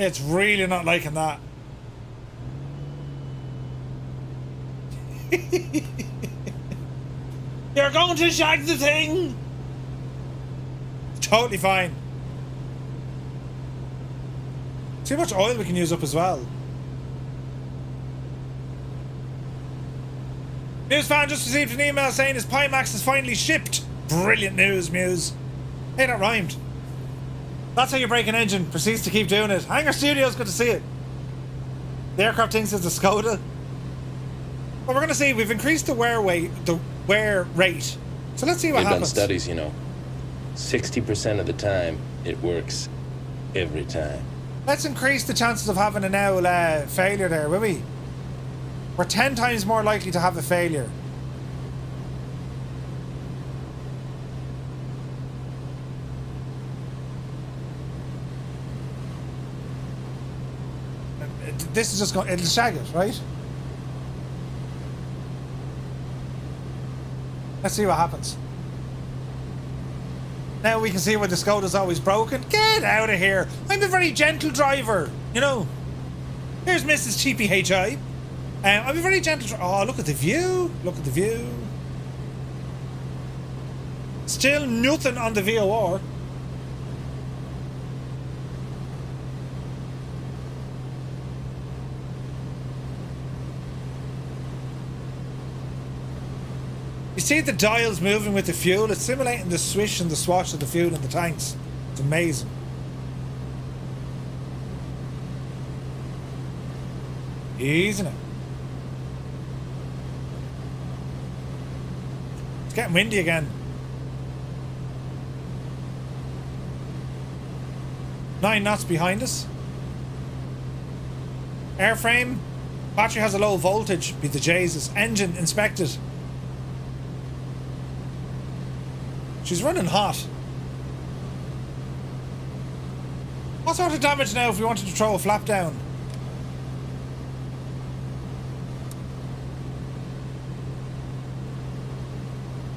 It's really not liking that. You're going to shag the thing. Totally fine. See how much oil we can use up as well. Muse fan just received an email saying his Pimax is finally shipped. Brilliant news, Muse. Hey, that rhymed. That's how you break an engine. Proceeds to keep doing it. Hangar Studios, good to see it. The aircraft thinks it's a Skoda. Well, we're going to see. We've increased the wear rate. So let's see what happens. They've done studies, you know. 60% of the time, it works every time. Let's increase the chances of having an owl failure there, will we? We're 10 times more likely to have a failure. This is just going, it'll shag it, right? Let's see what happens. Now we can see where the Skoda's always broken. Get out of here. I'm a very gentle driver, you know. Here's Mrs. Cheapy HI. I'm a very gentle oh, look at the view. Look at the view. Still nothing on the VOR. You see the dials moving with the fuel? It's simulating the swish and the swash of the fuel in the tanks. It's amazing. Easy now. It's getting windy again. 9 knots behind us. Airframe. Battery has a low voltage. Be the Jesus. Engine inspected. She's running hot. What sort of damage now if we wanted to throw a flap down?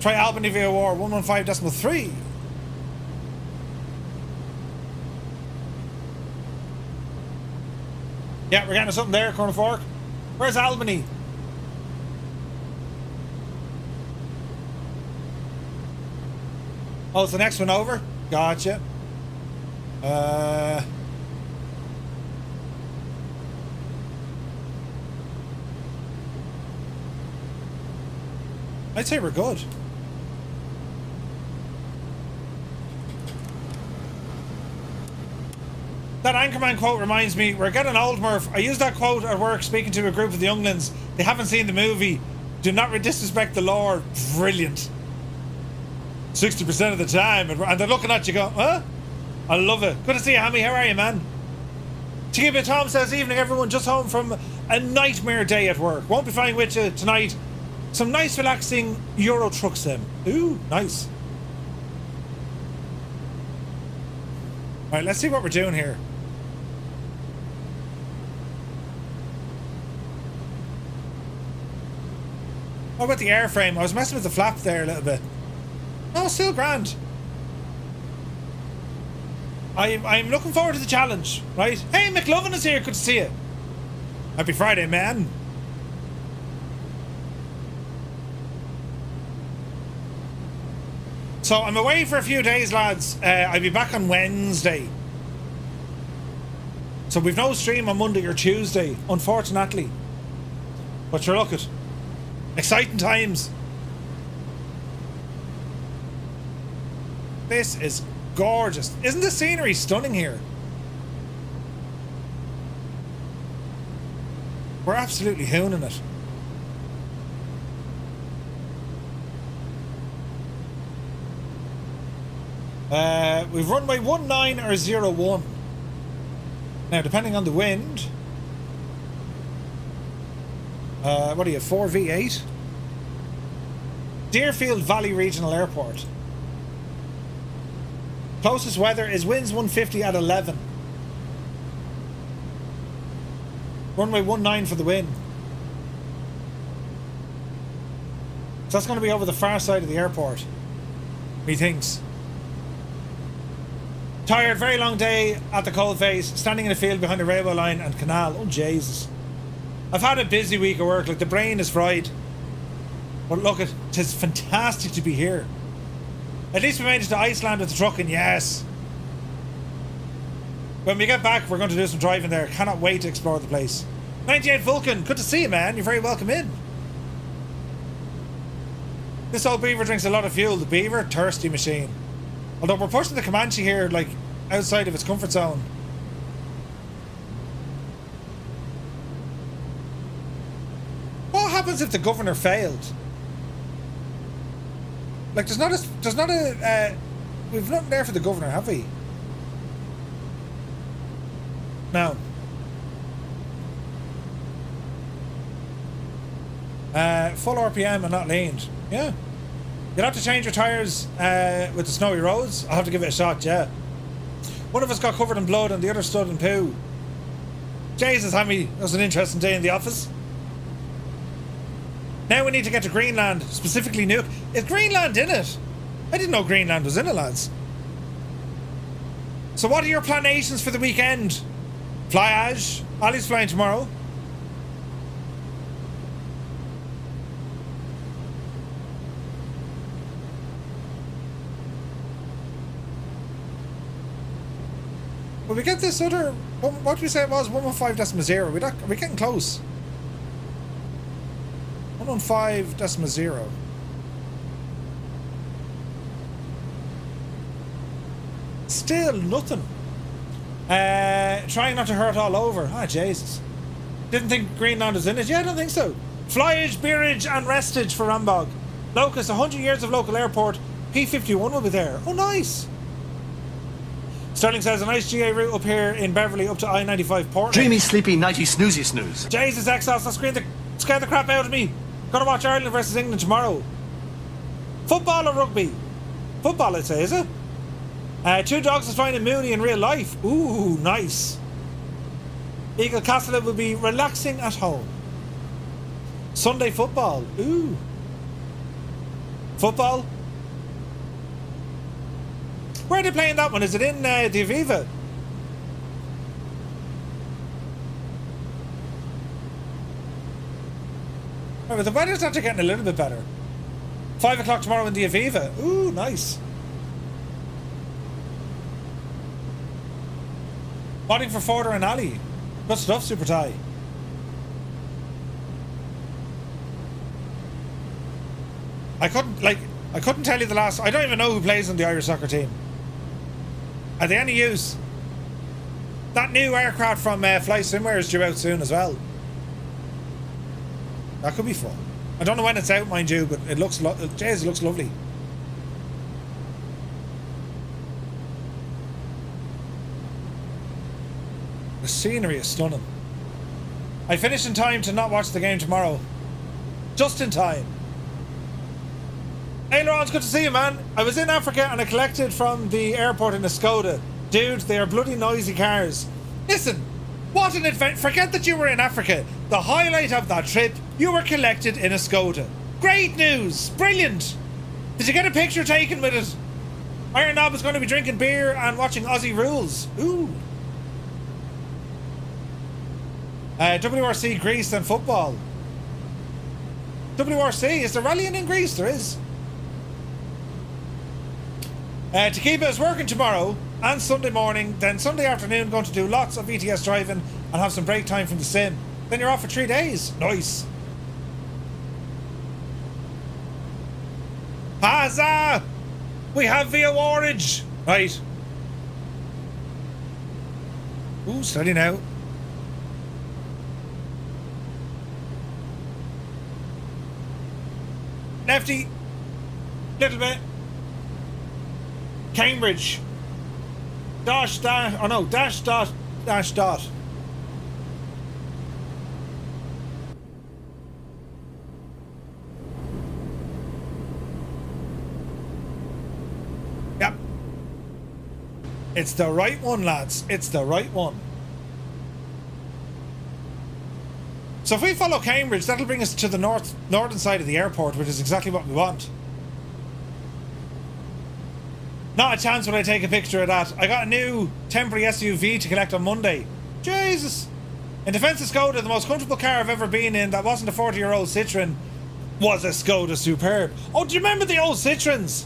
Try Albany VOR 115.3. Yeah, we're getting something there, Corner Fork. Where's Albany? Oh, it's the next one over? Gotcha. I'd say we're good. That Anchorman quote reminds me, we're getting old, Murph. I used that quote at work speaking to a group of the younglings. They haven't seen the movie. Do not disrespect the lore. Brilliant. 60% of the time. And they're looking at you go, huh? I love it. Good to see you, Hammy. How are you, man? Chikiba Tom says, evening, everyone. Just home from a nightmare day at work. Won't be flying with you tonight. Some nice, relaxing Euro truck sim. Ooh, nice. All right, let's see what we're doing here. What about the airframe? I was messing with the flap there a little bit. No, still grand. I'm looking forward to the challenge, right? Hey, McLovin is here. Good to see you. Happy Friday, man. So I'm away for a few days, lads. I'll be back on Wednesday. So we've no stream on Monday or Tuesday, unfortunately. But you're looking. Exciting times. This is gorgeous. Isn't the scenery stunning here? We're absolutely hooning it. We've runway 19 or 01. Now, depending on the wind, what are you, 4V8? Deerfield Valley Regional Airport. Closest weather is winds 150 at 11. Runway 19 for the wind. So that's going to be over the far side of the airport, methinks. Tired, very long day at the coalface, standing in a field behind a railway line and canal. Oh, Jesus. I've had a busy week of work, like the brain is fried. But look, it is fantastic to be here. At least we made it to Iceland with the trucking, yes. When we get back, we're going to do some driving there. Cannot wait to explore the place. 98 Vulcan, good to see you, man. You're very welcome in. This old beaver drinks a lot of fuel. The beaver, thirsty machine. Although we're pushing the Comanche here, like, outside of its comfort zone. What happens if the governor failed? Like, there's not a, we've nothing there for the governor, have we? No. Full RPM and not leaned. Yeah. You'll have to change your tyres with the snowy roads. I'll have to give it a shot, yeah. One of us got covered in blood and the other stood in poo. Jesus, Hammy, that was an interesting day in the office. Now we need to get to Greenland, specifically Nuke. Is Greenland in it? I didn't know Greenland was in it, lads. So what are your planations for the weekend? Flyage? Ollie's flying tomorrow. Will we get this other... What did we say it was? 115.0. Are we getting close? 115.0. Still nothing. Trying not to hurt all over. Ah, Jesus. Didn't think Greenland was in it. Yeah, I don't think so. Flyage, beerage and restage for Rambog. Locus, 100 years of local airport. P51 will be there. Oh, nice. Sterling says a nice GA route up here in Beverly up to I-95 Portland. Dreamy, sleepy, nighty, snoozy, snooze. Jesus, Exos, that scared the crap out of me. Gotta watch Ireland versus England tomorrow. Football or rugby? Football, I'd say, is it? Two dogs is finding Mooney in real life. Ooh, nice. Eagle Castle will be relaxing at home. Sunday football. Ooh. Football? Where are they playing that one? Is it in the Aviva? Oh, the weather's actually getting a little bit better. 5 o'clock tomorrow in the Aviva. Ooh, nice. Modding for Forder and Ali. Good stuff, Super Tie. I couldn't tell you the last... I don't even know who plays on the Irish soccer team. Are they any use? That new aircraft from Flight Sim is due out soon as well. That could be fun. I don't know when it's out, mind you, but it looks it looks lovely. The scenery is stunning. I finished in time to not watch the game tomorrow. Just in time. Hey Laurent, good to see you, man. I was in Africa and I collected from the airport in a Skoda. Dude, they are bloody noisy cars. Listen, what an adventure. Forget that you were in Africa. The highlight of that trip, you were collected in a Skoda. Great news. Brilliant. Did you get a picture taken with it? Iron Knob is going to be drinking beer and watching Aussie Rules. Ooh. WRC, Greece and football. WRC, is there rallying in Greece? There is. Takeoff is working tomorrow and Sunday morning, then Sunday afternoon going to do lots of ETS driving and have some break time from the sim. Then you're off for 3 days. Nice. Huzzah! We have via Orange. Right. Ooh, steady now. Lefty. Little bit. Cambridge. Dash, dash, oh no, dash, dot, dash, dot. Yep. It's the right one, lads. It's the right one. So if we follow Cambridge, that'll bring us to the northern side of the airport, which is exactly what we want. Not a chance when I take a picture of that. I got a new temporary SUV to collect on Monday. Jesus. In defense of Skoda, the most comfortable car I've ever been in that wasn't a 40-year-old Citroen was a Skoda Superb. Oh, do you remember the old Citroens?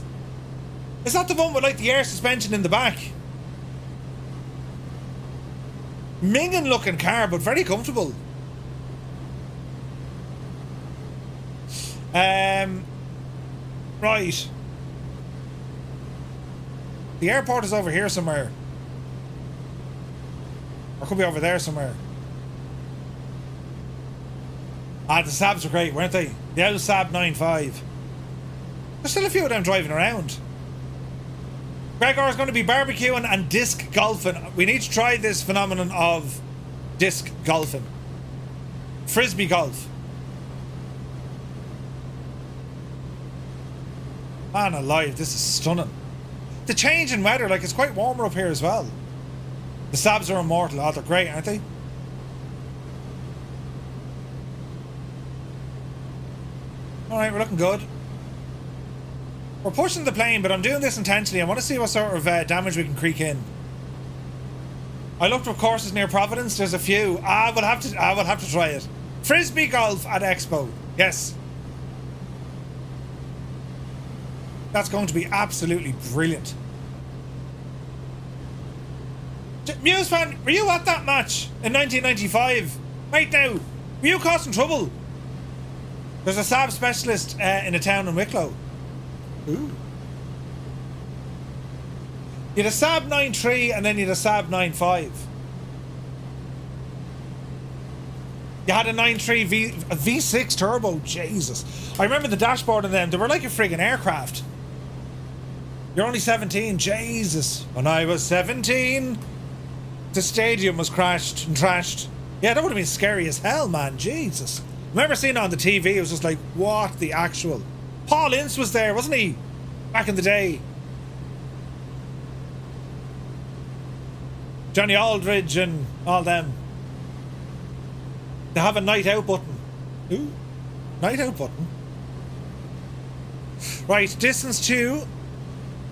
Is that the one with like the air suspension in the back? Minging looking car, but very comfortable. Right. The airport is over here somewhere. Or could be over there somewhere. Ah, the Sabs were great, weren't they? The old Saab 9.5. There's still a few of them driving around. Gregor's going to be barbecuing and disc golfing. We need to try this phenomenon of disc golfing. Frisbee golf. Man alive, this is stunning. The change in weather, like it's quite warmer up here as well. The Sabs are immortal. Oh, they're great, aren't they? Alright, we're looking good. We're pushing the plane, but I'm doing this intentionally. I want to see what sort of damage we can creak in. I looked up courses near Providence. There's a few. I will have to try it. Frisbee golf at Expo. Yes. That's going to be absolutely brilliant. Muse fan, were you at that match in 1995? Right now, were you causing trouble? There's a SAB specialist in a town in Wicklow. Ooh. You had a SAB 9.3 and then you had a SAB 9.5. You had a 9.3 a V6 turbo. Jesus. I remember the dashboard of them. They were like a friggin' aircraft. You're only 17. Jesus. When I was 17, the stadium was crashed and trashed. Yeah, that would have been scary as hell, man. Jesus. I remember seeing it on the TV. It was just like, what the actual... Paul Ince was there, wasn't he? Back in the day. Johnny Aldridge and all them. They have a night out button. Ooh. Night out button. Right, distance 2.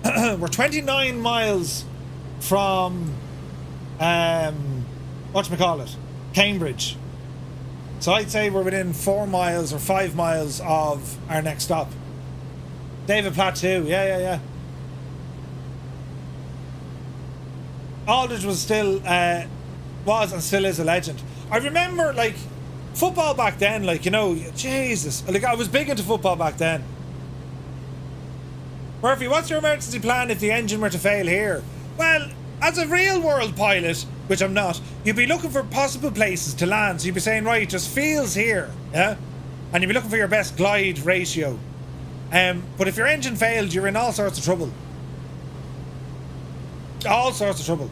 We're 29 miles from whatchamacallit? Cambridge. So I'd say we're within 4 miles or 5 miles of our next stop. David Plateau, yeah. Aldridge was still, was and still is a legend. I remember, like, football back then, like, you know, Jesus. Like, I was big into football back then. Murphy, what's your emergency plan if the engine were to fail here? Well, as a real world pilot, which I'm not, you'd be looking for possible places to land. So you'd be saying, right, just feels here, yeah? And you'd be looking for your best glide ratio. But if your engine failed, you're in all sorts of trouble. All sorts of trouble.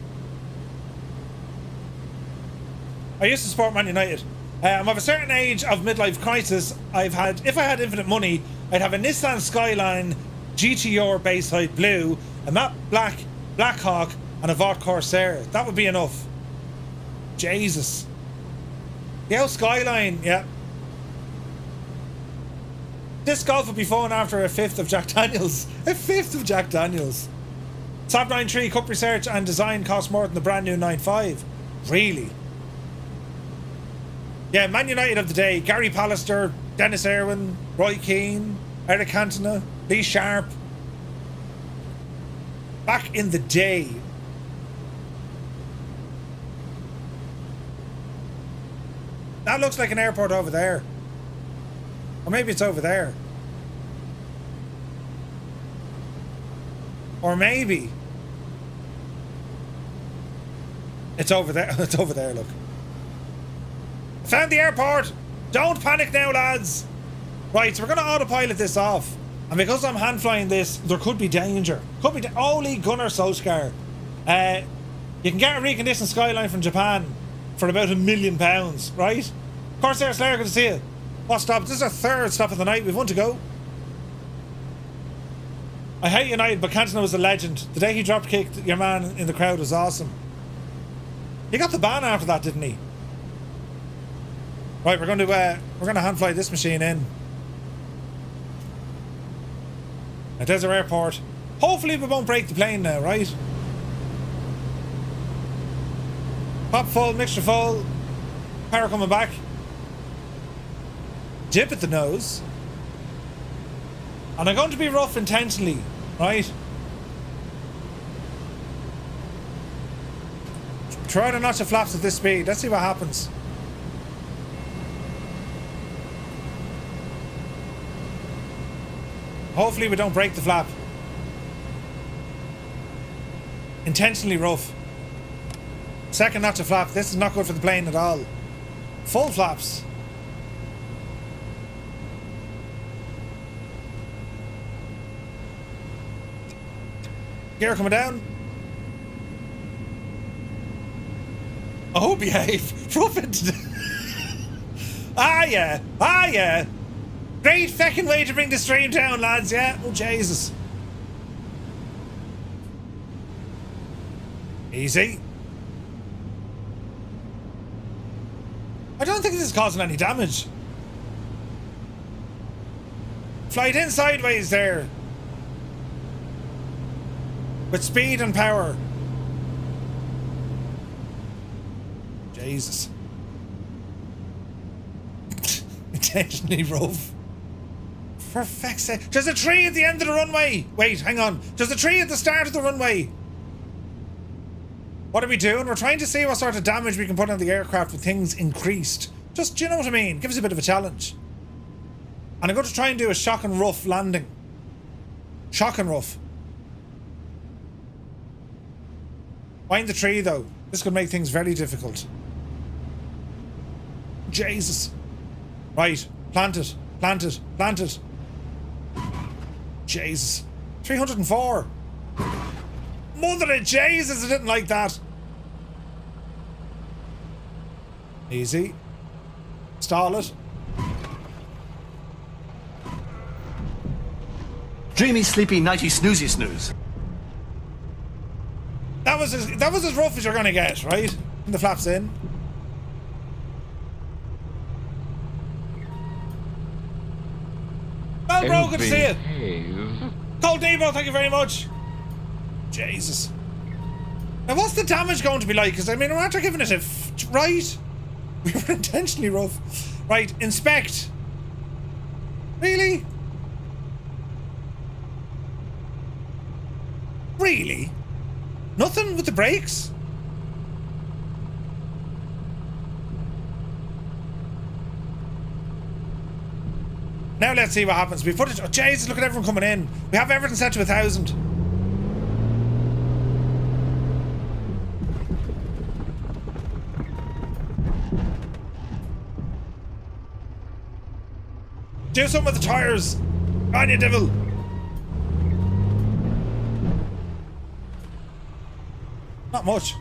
I used to support Man United. I'm of a certain age of midlife crisis. If I had infinite money, I'd have a Nissan Skyline GTR Bayside Blue, a matte black Hawk, and a Vought Corsair. That would be enough. Jesus. The old Skyline, yeah. This Golf would be fun after a fifth of Jack Daniels. A fifth of Jack Daniels. Saab 9.3 Cup research and design costs more than the brand new 9.5. Really? Yeah, Man United of the day. Gary Pallister, Dennis Irwin, Roy Keane, Eric Cantona, Lee Sharp. Back in the day. That looks like an airport over there. Or maybe it's over there. Or maybe it's over there. It's over there, look. Found the airport! Don't panic now, lads! Right, so we're going to autopilot this off. And because I'm hand flying this, there could be danger. Could be Ole Gunnar Solskjaer. You can get a reconditioned Skyline from Japan for about £1 million, right? Corsair Slayer, good to see you. What stop? This is our third stop of the night. We've one to go. I hate United, but Cantona was a legend. The day he drop kicked your man in the crowd was awesome. He got the ban after that, didn't he? Right, we're going to hand fly this machine in. At Desert Airport. Hopefully we won't break the plane now, right? Pop full, mixture full. Power coming back. Dip at the nose. And I'm going to be rough intentionally, right? Try to notch the flaps at this speed. Let's see what happens. Hopefully we don't break the flap. Intentionally rough. Second notch of flap. This is not good for the plane at all. Full flaps. Gear coming down. Oh, behave. Rough it. Ah, yeah. Great feckin' way to bring the stream down, lads, yeah? Oh, Jesus. Easy. I don't think this is causing any damage. Flight in sideways there. With speed and power. Jesus. Intentionally rough. For feck's sake. There's a tree at the end of the runway. Wait, hang on. There's a tree at the start of the runway. What are we doing? We're trying to see what sort of damage we can put on the aircraft with things increased. Just, do you know what I mean? Give us a bit of a challenge. And I'm going to try and do a shock and rough landing. Shock and rough. Find the tree though. This could make things very difficult. Jesus. Right. Plant it. Plant it. Plant it. Jesus. 304. Mother of Jesus, I didn't like that. Easy. Stall it. Dreamy, sleepy, nighty, snoozy, snooze. That was as rough as you're gonna get, right? And the flaps in. Well, bro, good to see you. Cold Devo, thank you very much. Jesus. Now, what's the damage going to be like? Because, I mean, we're after giving it a... right? We were intentionally rough. Right, inspect. Really? Really? Nothing with the brakes? Now let's see what happens. We put it... oh, Jesus, look at everyone coming in. We have everything set to 1,000. Do something with the tires. On you, devil. Not much.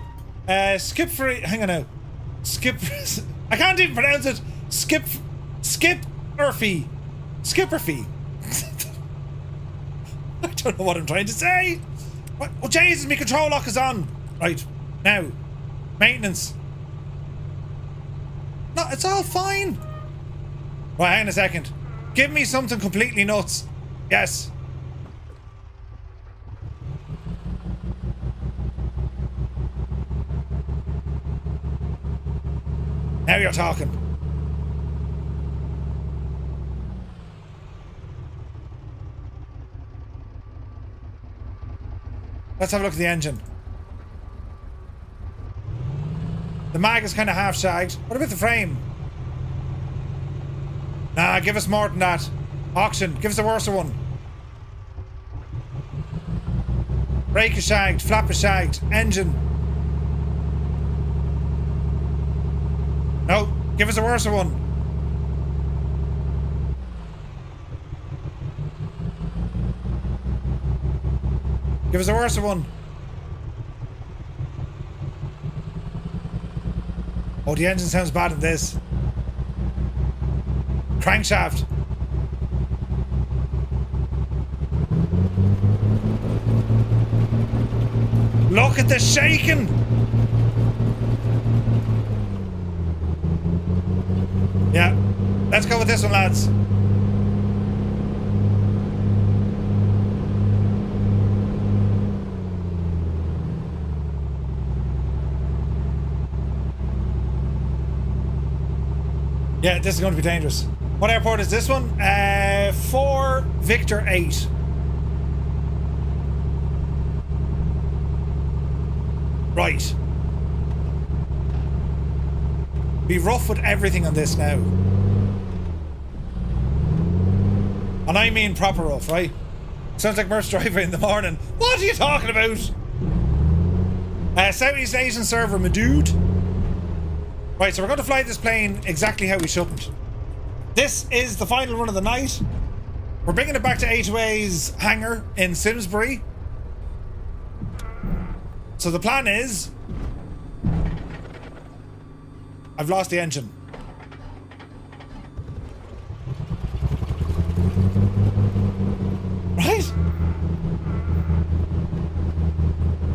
Skip for... hang on now. Skip... I can't even pronounce it. Skipperfee. Skipperfee. I don't know what I'm trying to say. What? Oh, Jesus, my control lock is on. Right. Now. Maintenance. No, it's all fine. Right, hang on a second. Give me something completely nuts. Yes. Now you're talking. Let's have a look at the engine. The mag is kind of half shagged. What about the frame? Nah, give us more than that. Auction, give us a worse one. Brake is shagged, flap is shagged, engine. No, give us a worse one. Give us a worse one. Oh, the engine sounds bad in this. Crankshaft. Look at the shaking. Yeah, let's go with this one, lads. Yeah, this is going to be dangerous. What airport is this one? 4 Victor 8. Right. Be rough with everything on this now. And I mean proper rough, right? Sounds like Merce Driver in the morning. What are you talking about? Southeast Asian server, my dude. Right, so we're going to fly this plane exactly how we shouldn't. This is the final run of the night. We're bringing it back to A2A's hangar in Simsbury. So the plan is... I've lost the engine. Right?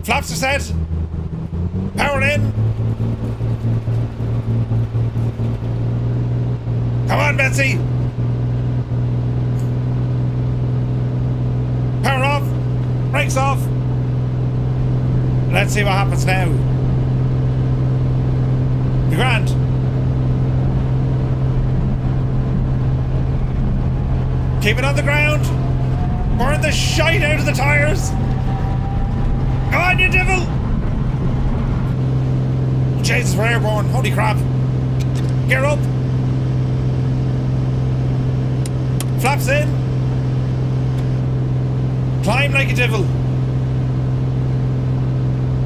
Flaps are set. Power in. Come on, Betsy. takes off. Let's see what happens now. The Grand. Keep it on the ground. Burn the shite out of the tires. Come on, you devil. Jesus, we're airborne. Holy crap. Gear up. Flaps in. Climb like a devil.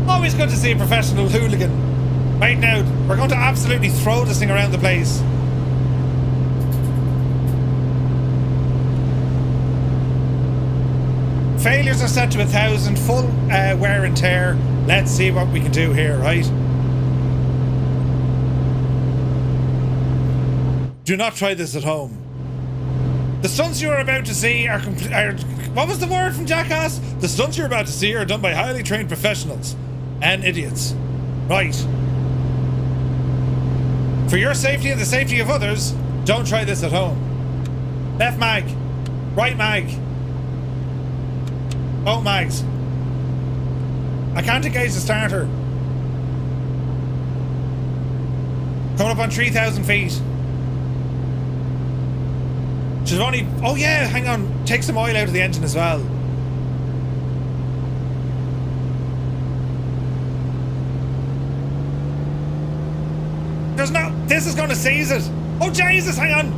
Always good to see a professional hooligan. Right now, we're going to absolutely throw this thing around the place. Failures are set to 1,000, full wear and tear. Let's see what we can do here, right? Do not try this at home. The stunts you are about to see are what was the word from Jackass? The stunts you're about to see are done by highly trained professionals and idiots. Right. For your safety and the safety of others, don't try this at home. Left mag. Right mag. Oh, mags. I can't engage the starter. Coming up on 3,000 feet. Should have only... Oh yeah, hang on. Take some oil out of the engine as well. There's no... This is going to seize it. Oh Jesus, hang on.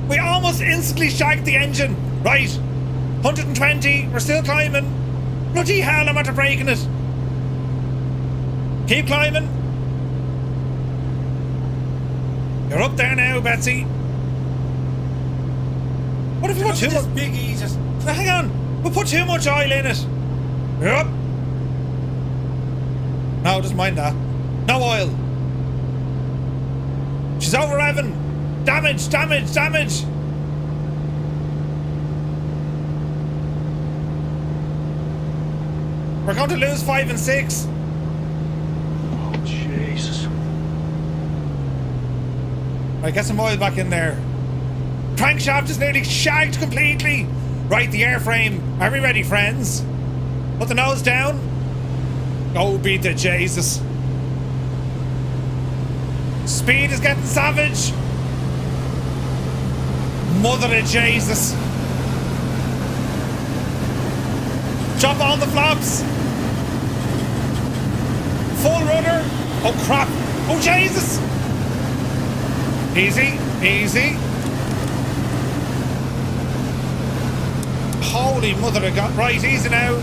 We almost instantly shagged the engine. Right. 120. We're still climbing. Bloody hell, I'm after breaking it. Keep climbing. You're up there now, Betsy. What if we put too much? Big Jesus. Hang on. We'll put too much oil in it. Yep. No, just mind that. No oil. She's over revving. Damage, damage, damage. We're going to lose 5 and 6. Oh, Jesus. Right, get some oil back in there. Crankshaft is nearly shagged completely. Right, the airframe. Are we ready, friends? Put the nose down. Oh, beat the Jesus. Speed is getting savage. Mother of Jesus. Jump on the flaps. Full rudder. Oh crap. Oh Jesus. Easy, easy. Holy mother of God. Right, easy now.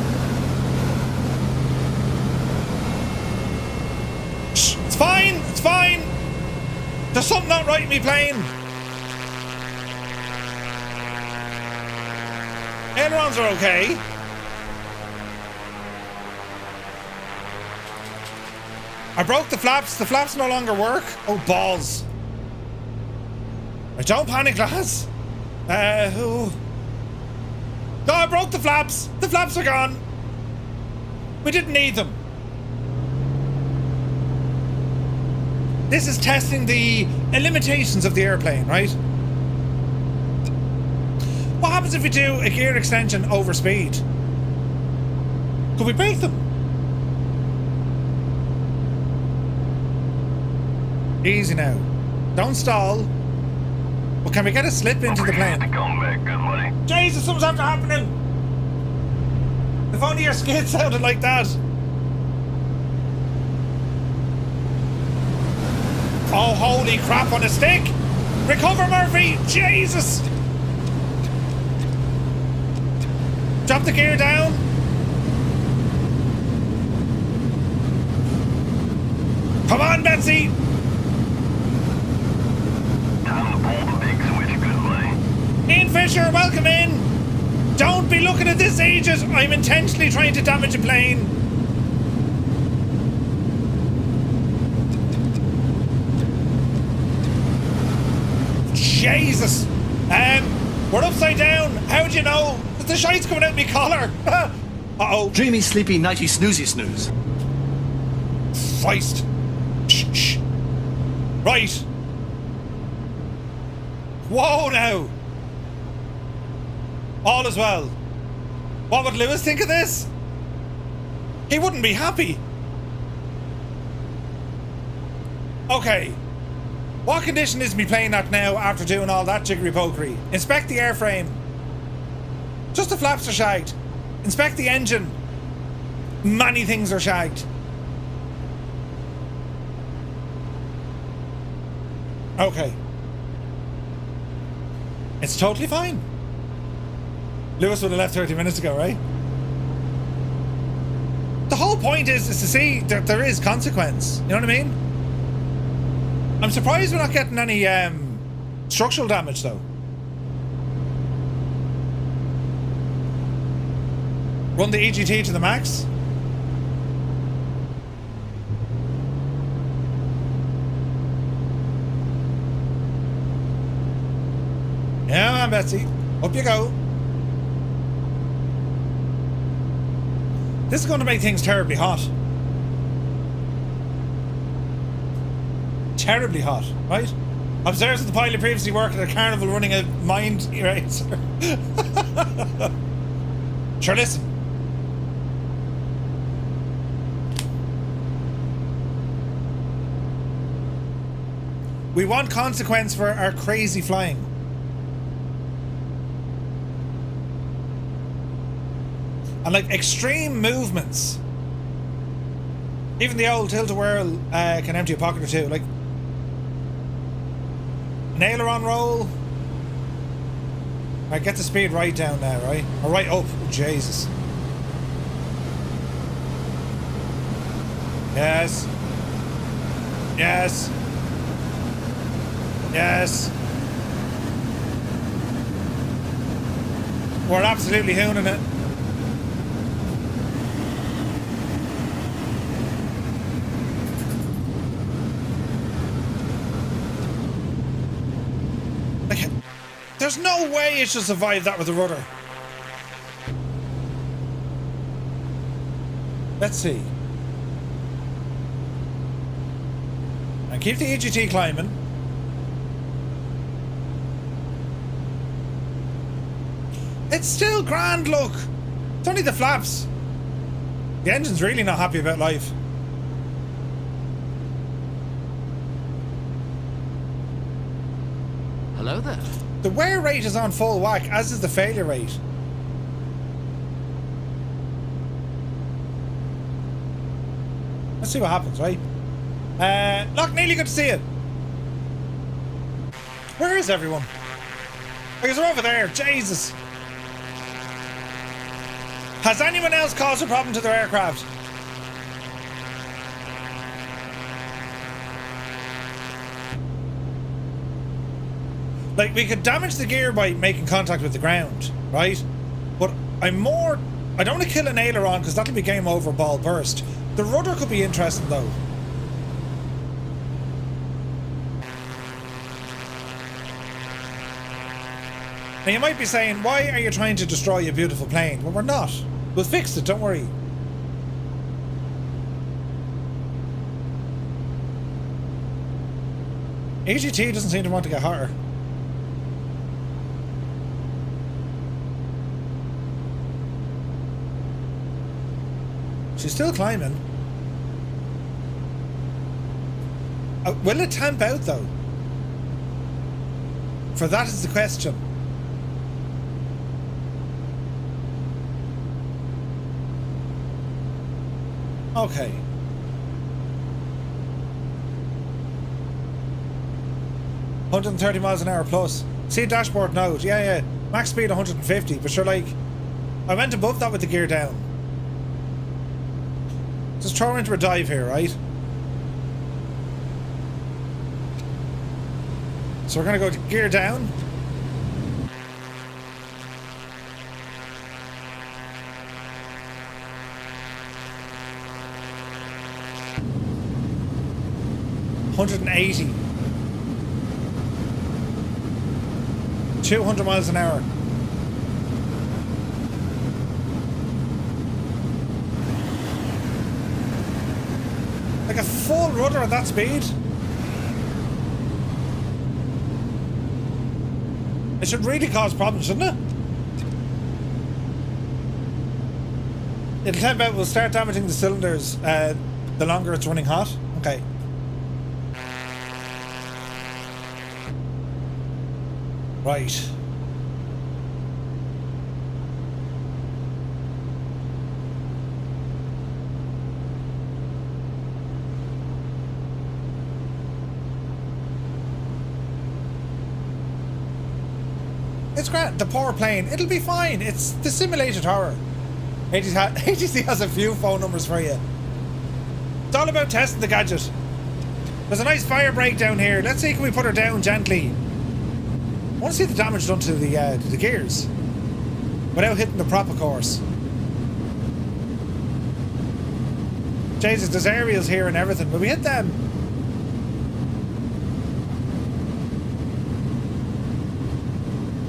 Shh, it's fine, it's fine. There's something not right in me plane. Ailerons are okay. I broke the flaps. The flaps no longer work. Oh, balls. Don't panic, lads. Oh, I broke the flaps. The flaps are gone. We didn't need them. This is testing the limitations of the airplane, right? What happens if we do a gear extension over speed? Could we break them? Easy now. Don't stall. Well, can we get a slip into the plane? Come back, good buddy. Jesus, something's after happening. If only your skid sounded like that. Oh, holy crap on a stick. Recover, Murphy. Jesus. Drop the gear down. Come on, Betsy. Time to pull the big switch, good buddy. Ian Fisher, welcome in. Don't be looking at this, Aegis. I'm intentionally trying to damage a plane. Jesus. We're upside down. How do you know? The shite's coming out of me collar. Uh-oh. Dreamy, sleepy, nighty, snoozy, snooze. Christ. Shh, shh. Right. Whoa now. All is well. What would Lewis think of this? He wouldn't be happy. Okay. What condition is me playing at now after doing all that jiggery pokery? Inspect the airframe. Just the flaps are shagged. Inspect the engine. Many things are shagged. Okay. It's totally fine. Lewis would have left 30 minutes ago, right? The whole point is to see that there is consequence. You know what I mean? I'm surprised we're not getting any structural damage though. Run the EGT to the max. Yeah, man, Betsy. Up you go. This is going to make things terribly hot. Terribly hot, right? Observes that the pilot previously worked at a carnival running a mind eraser. Sure, listen. We want consequence for our crazy flying. And like extreme movements. Even the old tilt-a-whirl can empty a pocket or two. Like an aileron roll. Right, get the speed right down now, right? Or right up. Oh, Jesus. Yes. Yes. Yes. We're absolutely hooning it. There's no way it should survive that with a rudder. Let's see. And keep the EGT climbing. It's still grand, look. It's only the flaps. The engine's really not happy about life. Hello there. The wear rate is on full whack, as is the failure rate. Let's see what happens, right? Look, Neely, good to see you. Where is everyone? I guess they're over there. Jesus. Has anyone else caused a problem to their aircraft? Like, we could damage the gear by making contact with the ground, right? But I don't want to kill an aileron because that'll be game over, ball burst. The rudder could be interesting though. Now you might be saying, why are you trying to destroy a beautiful plane? Well, we're not. We'll fix it, don't worry. EGT doesn't seem to want to get hotter. She's still climbing. Will it tamp out though? For that is the question. Okay. 130 miles an hour plus. See dashboard note. Yeah. Max speed 150, but sure, like, I went above that with the gear down. Just throw her into a dive here, right? So we're gonna go to gear down. $180. 200 miles an hour. Like a full rudder at that speed? It should really cause problems, shouldn't it? It'll temp out. We'll start damaging the cylinders the longer it's running hot. Okay. Right. It's great. The poor plane. It'll be fine. It's the simulator tower. ATC has a few phone numbers for you. It's all about testing the gadget. There's a nice fire break down here. Let's see, can we put her down gently? I want to see the damage done to the gears without hitting the proper course. Jesus, there's aerials here and everything. Will we hit them?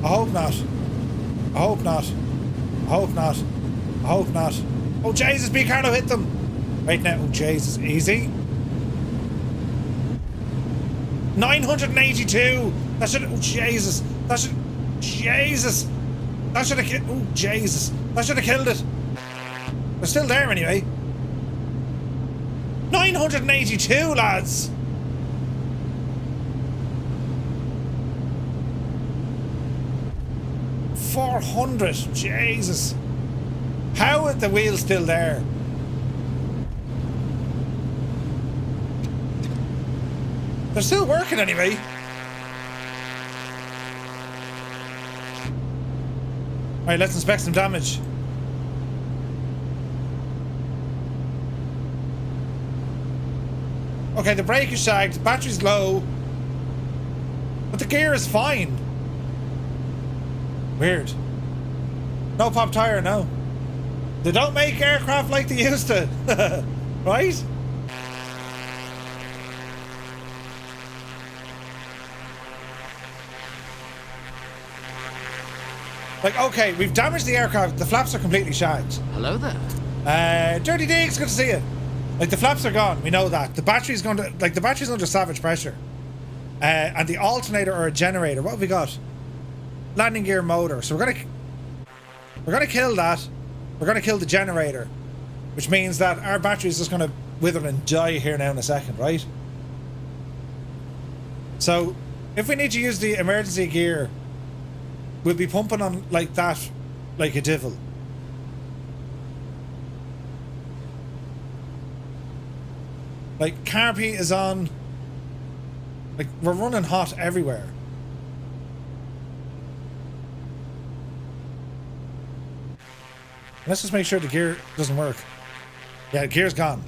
I hope not. I hope not. I hope not. I hope not. Oh Jesus, be careful, hit them. Right now, oh Jesus, easy. 982. That should, oh Jesus. That should, Jesus. That should have killed, oh Jesus. That should have killed it. They're still there anyway. 982, lads. $400, Jesus. How are the wheels still there? They're still working anyway. Alright, let's inspect some damage. Okay, the brake is shagged, the battery's low, but the gear is fine. Weird. No pop tire, no. They don't make aircraft like they used to. Right? Like, okay, we've damaged the aircraft. The flaps are completely shagged. Hello there. Dirty Diggs, good to see you. Like, the flaps are gone. We know that. The battery's going to... Like, the battery's under savage pressure. And the alternator or a generator. What have we got? Landing gear motor. So we're gonna kill that. We're gonna kill the generator, which means that our battery is just gonna wither and die here now in a second, right? So if we need to use the emergency gear, we'll be pumping on like that, like a devil. Like carb heat is on. Like we're running hot everywhere. Let's just make sure the gear doesn't work. Yeah, the gear's gone.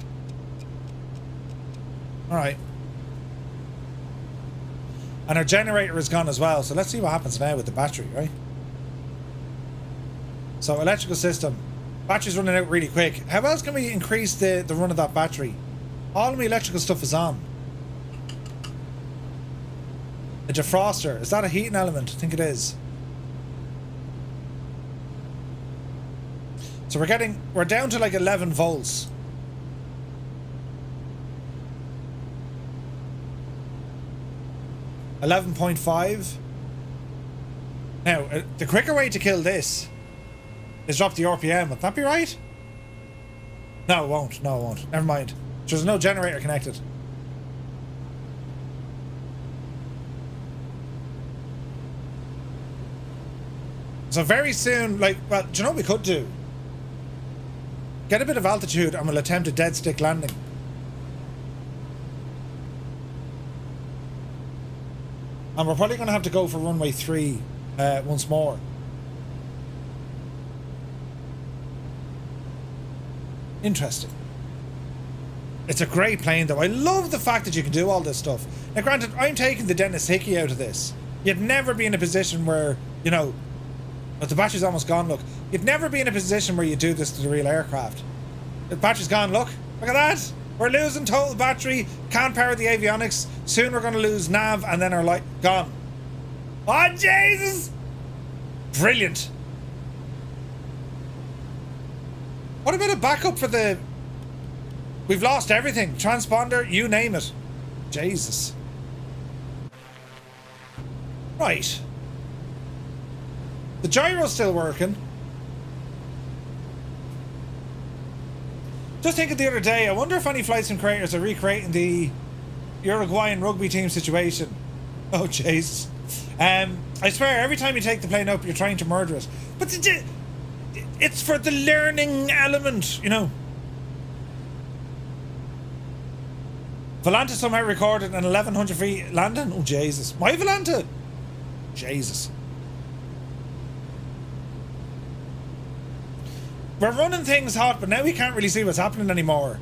Alright. And our generator is gone as well, so let's see what happens now with the battery, right? So, electrical system. Battery's running out really quick. How else can we increase the run of that battery? All of the electrical stuff is on. A defroster. Is that a heating element? I think it is. So we're down to like 11 volts. $11.5. Now, the quicker way to kill this is drop the RPM. Would that be right? No, it won't. No, it won't. Never mind. There's no generator connected. So very soon, like, well, do you know what we could do? Get a bit of altitude and we'll attempt a dead stick landing. And we're probably going to have to go for runway 3 once more. Interesting. It's a great plane though. I love the fact that you can do all this stuff. Now granted, I'm taking the Dennis Hickey out of this. You'd never be in a position where, you know, but the battery's almost gone, look. You'd never be in a position where you do this to the real aircraft. The battery's gone, look. Look at that. We're losing total battery. Can't power the avionics. Soon we're going to lose nav and then our light gone. Oh, Jesus! Brilliant. What about a backup for the... We've lost everything. Transponder, you name it. Jesus. Right. The gyro's still working. Just thinking the other day, I wonder if any Flight Sim creators are recreating the Uruguayan rugby team situation. Oh, Jesus. I swear, every time you take the plane up, you're trying to murder it. But it's for the learning element, you know. Volanta somehow recorded an 1,100 feet landing. Oh, Jesus. My Volanta? Jesus. We're running things hot, but now we can't really see what's happening anymore.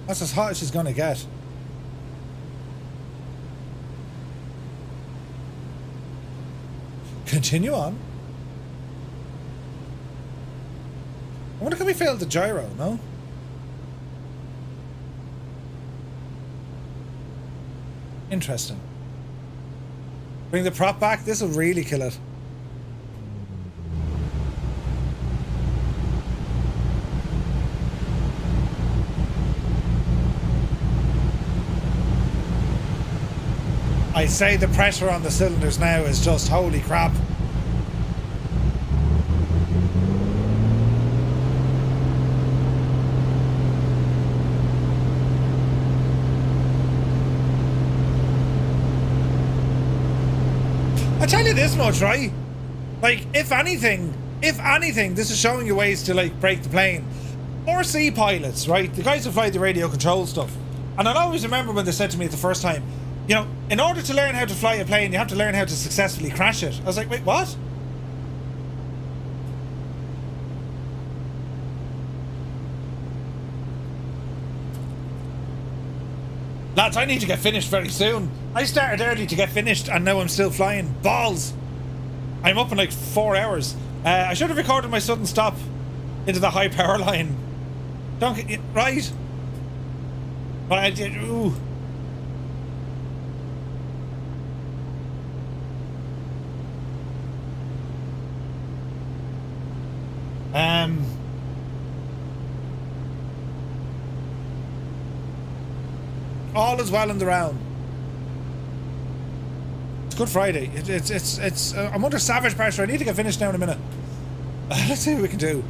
That's as hot as she's gonna get. Continue on. I wonder, can we fail the gyro, no? Interesting. Bring the prop back, this will really kill it. I say the pressure on the cylinders now is just holy crap. I tell you this much, right? Like, if anything, this is showing you ways to, like, break the plane. RC pilots, right? The guys who fly the radio control stuff. And I'll always remember when they said to me the first time, you know, in order to learn how to fly a plane, you have to learn how to successfully crash it. I was like, wait, what? Lads, I need to get finished very soon. I started early to get finished and now I'm still flying. Balls! I'm up in like 4 hours. I should have recorded my sudden stop into the high power line. Don't get... Right? But I did... Ooh. All is well in the round. It's Good Friday. It's I'm under savage pressure. I need to get finished now in a minute. Let's see what we can do.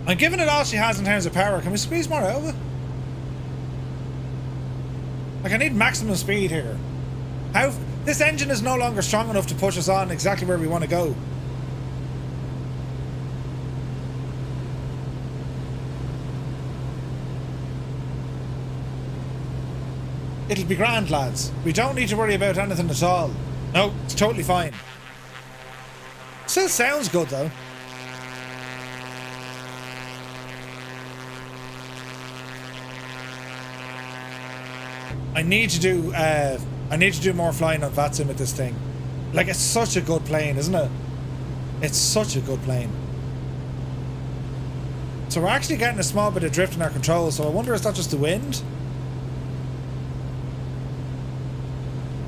I'm giving it all she has in terms of power. Can we squeeze more out of it? Like, I need maximum speed here. How... This engine is no longer strong enough to push us on exactly where we want to go. It'll be grand, lads. We don't need to worry about anything at all. No, it's totally fine. Still sounds good, though. I need to do more flying on VATSIM with this thing. Like, it's such a good plane, isn't it? It's such a good plane. So we're actually getting a small bit of drift in our controls, so I wonder, is that just the wind?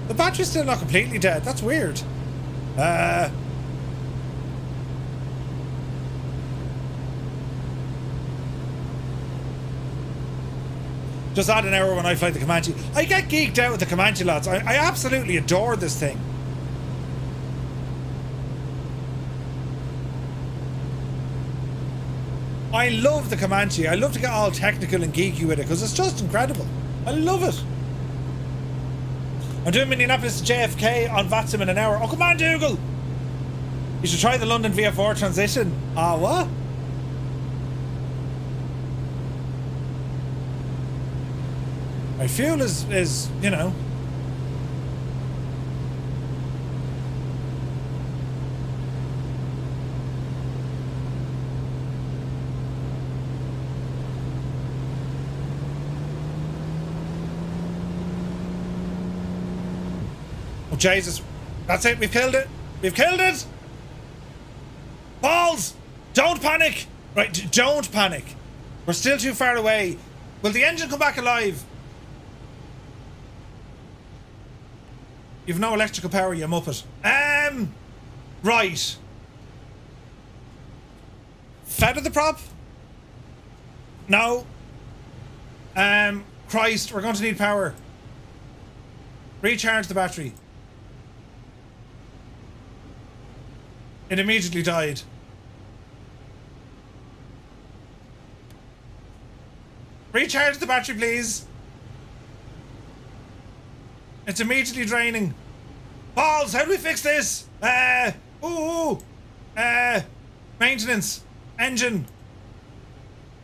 The battery's still not completely dead. That's weird. Just add an hour when I fly the Comanche. I get geeked out with the Comanche, lads. I absolutely adore this thing. I love the Comanche. I love to get all technical and geeky with it because it's just incredible. I love it. I'm doing Minneapolis to JFK on VATSIM in an hour. Oh, come on, Dougal! You should try the London VFR transition. Ah, what? My fuel is, you know... Oh, Jesus. That's it. We've killed it. We've killed it. Balls! Don't panic. Right, don't panic. We're still too far away. Will the engine come back alive? You've no electrical power, you muppet. Right. Feather the prop? No. Christ, we're going to need power. Recharge the battery. It immediately died. Recharge the battery, please. It's immediately draining. Balls, how do we fix this? Maintenance. Engine.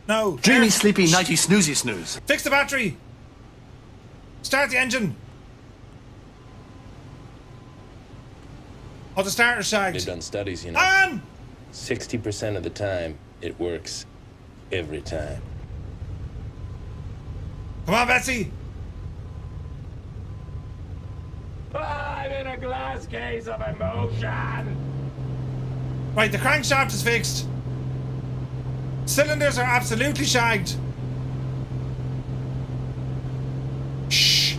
No. Dreamy, sleepy, nighty, snoozy, snooze. Fix the battery. Start the engine. Oh, the starter's shagged. They've done studies, you know. On! 60% of the time, it works every time. Come on, Betsy. I'm in a glass case of emotion. Right, the crankshaft is fixed. Cylinders are absolutely shagged. Shh.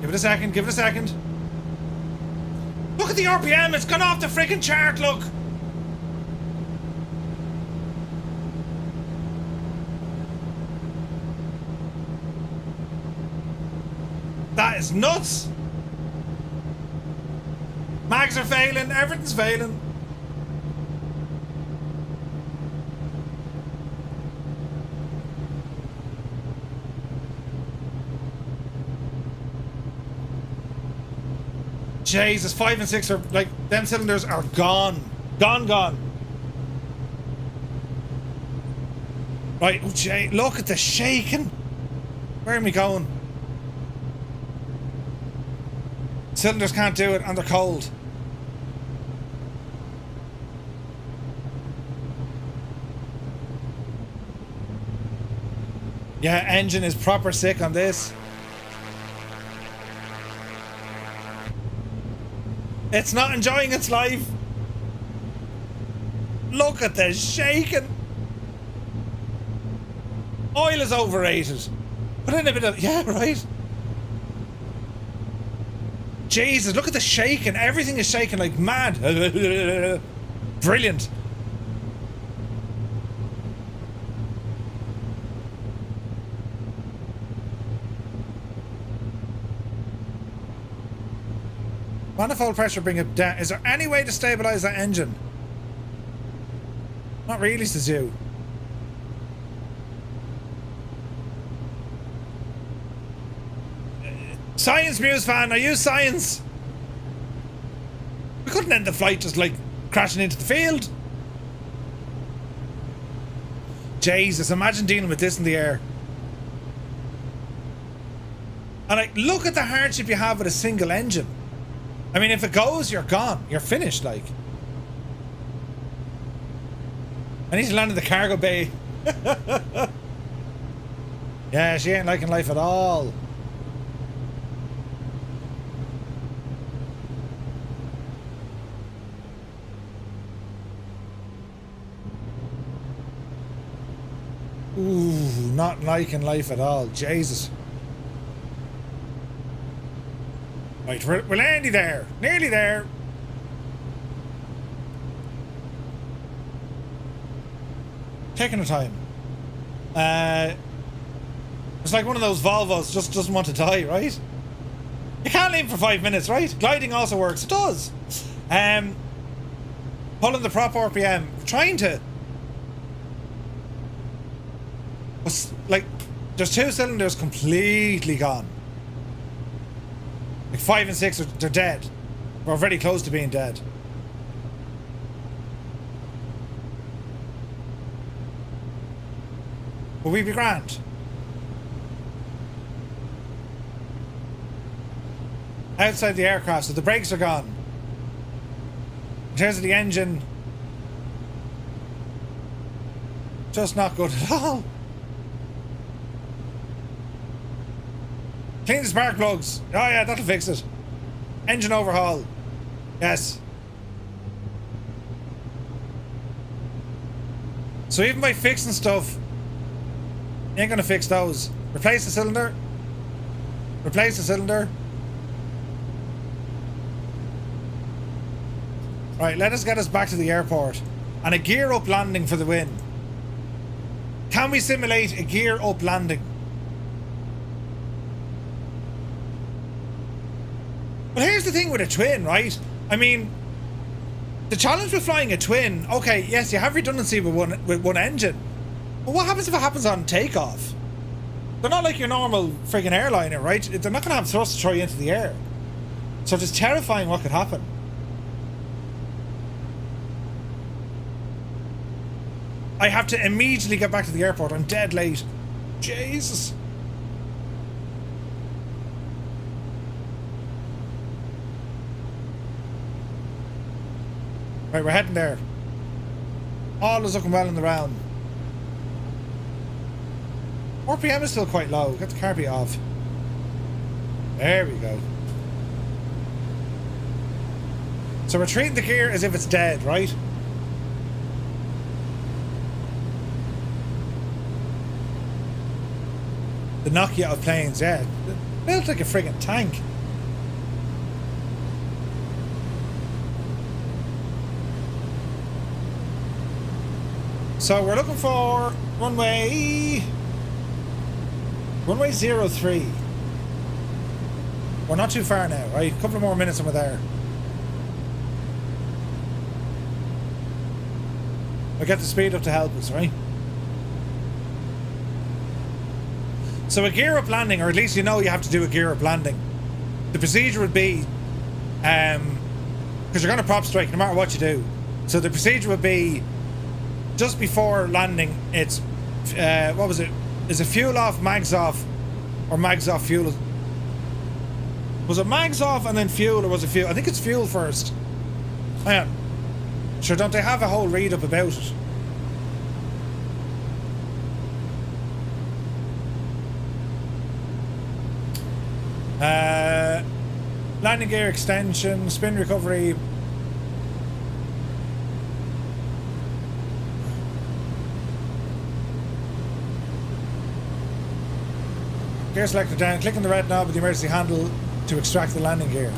Give it a second, give it a second. Look at the RPM, it's gone off the freaking chart, look. That is nuts. Mags are failing, everything's failing. Jesus, 5 and 6 are like, them cylinders are gone. Gone. Right, oh Jay, look at the shaking. Where am I going? Cylinders can't do it and they're cold. Yeah, engine is proper sick on this. It's not enjoying its life. Look at the shaking. Oil is overrated. Put in a bit of, yeah, right. Jesus, look at the shaking. Everything is shaking like mad. Brilliant. Manifold pressure, bring it down. Is there any way to stabilize that engine? Not really, says you. Science Muse fan, I use science. We couldn't end the flight just like crashing into the field. Jesus, imagine dealing with this in the air. And like, look at the hardship you have with a single engine. I mean, if it goes, you're gone. You're finished, like. I need to land in the cargo bay. Yeah, she ain't liking life at all. Ooh, not liking life at all. Jesus. Right, we're nearly there. Nearly there. Taking the time. It's like one of those Volvos just doesn't want to die, right? You can't leave for 5 minutes, right? Gliding also works. It does. Pulling the prop RPM. Trying to... Like, there's 2 cylinders completely gone. Like 5 and 6 they're dead. We're very close to being dead. Will we be grand? Outside the aircraft, so the brakes are gone. In terms of the engine, just not good at all. Clean the spark plugs. Oh yeah, that'll fix it. Engine overhaul. Yes. So even by fixing stuff, you ain't gonna fix those. Replace the cylinder. Replace the cylinder. Right, let us get us back to the airport. And a gear up landing for the win. Can we simulate a gear up landing? Well, here's the thing with a twin, right? I mean, the challenge with flying a twin, okay, yes, you have redundancy with one engine. But what happens if it happens on takeoff? They're not like your normal friggin' airliner, right? They're not going to have thrust to throw you into the air. So it's terrifying what could happen. I have to immediately get back to the airport. I'm dead late. Jesus. Right, we're heading there. All is looking well in the round. RPM is still quite low. Get the carpet off. There we go. So we're treating the gear as if it's dead, right? The Nokia of planes, yeah. Built like a friggin' tank. So we're looking for runway 03. We're not too far now, right? A couple of more minutes and we're there. We'll get the speed up to help us, right? So a gear up landing, or at least you know you have to do a gear up landing. The procedure would be, because you're going to prop strike no matter what you do. So the procedure would be, just before landing, it's, what was it? Is it fuel off, mags off, or mags off, fuel? Was it mags off and then fuel, or was it fuel? I think it's fuel first. Hang on. Sure, don't they have a whole read up about it? Landing gear extension, spin recovery. Gear selector down, click on the red knob with the emergency handle to extract the landing gear.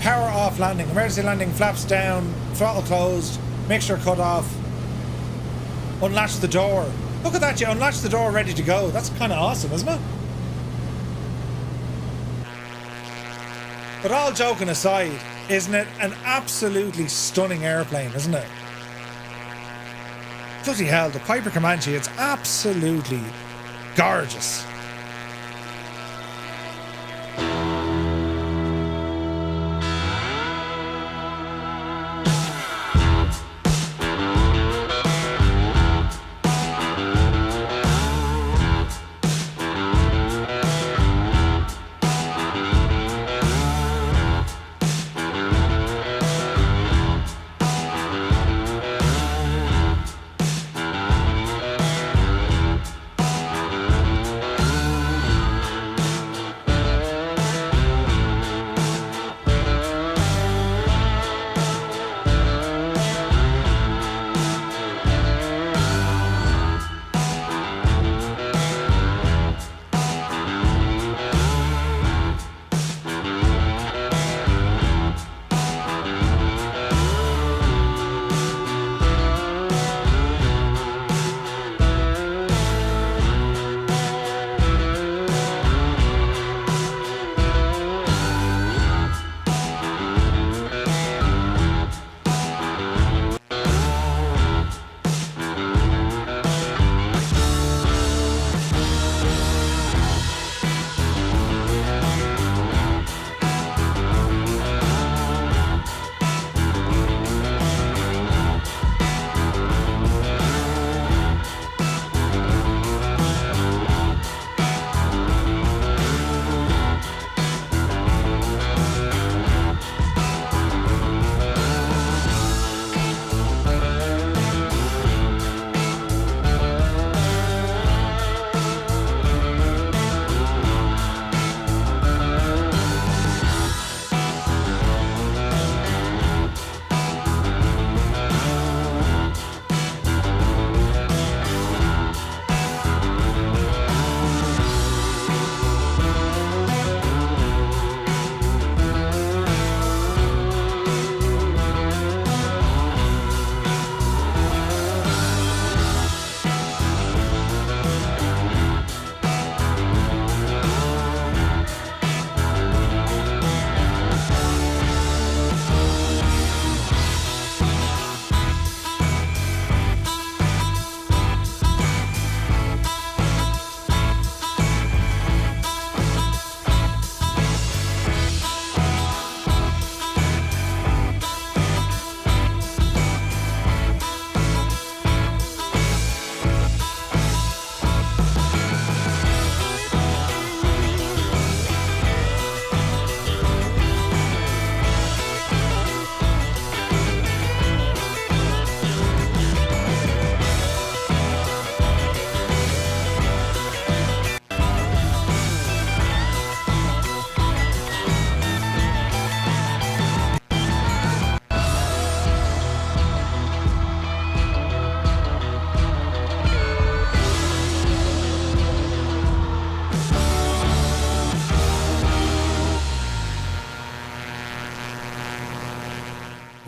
Power off landing. Emergency landing, flaps down, throttle closed, mixture cut off. Unlatch the door. Look at that, you unlatch the door ready to go. That's kind of awesome, isn't it? But all joking aside, isn't it an absolutely stunning airplane, isn't it? Bloody hell, the Piper Comanche, it's absolutely gorgeous.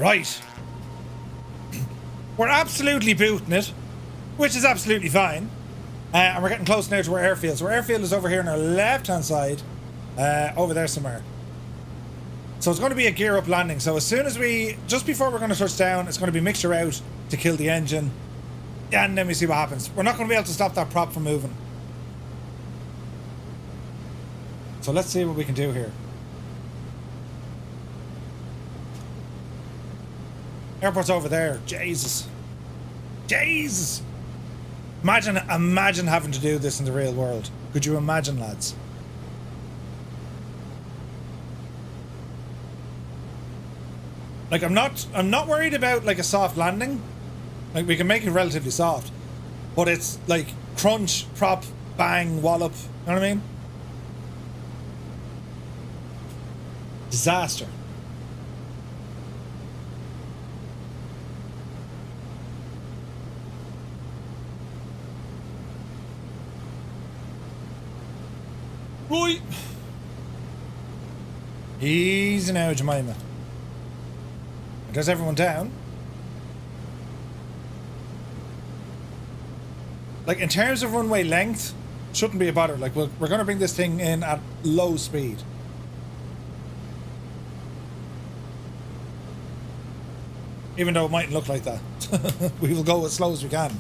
Right. We're absolutely booting it, which is absolutely fine. And we're getting close now to our airfield. So our airfield is over here on our left-hand side, over there somewhere. So it's going to be a gear-up landing. So as soon as just before we're going to touch down, it's going to be mixture out to kill the engine. And then we see what happens. We're not going to be able to stop that prop from moving. So let's see what we can do here. Airport's over there. Jesus. Jesus. Imagine having to do this in the real world. Could you imagine, lads? Like, I'm not worried about like a soft landing. Like, we can make it relatively soft, but it's like crunch, prop, bang, wallop. You know what I mean? Disaster. Right. Easy now, Jemima. There's everyone down. Like, in terms of runway length, shouldn't be a bother. Like, we're going to bring this thing in at low speed. Even though it mightn't look like that. We will go as slow as we can.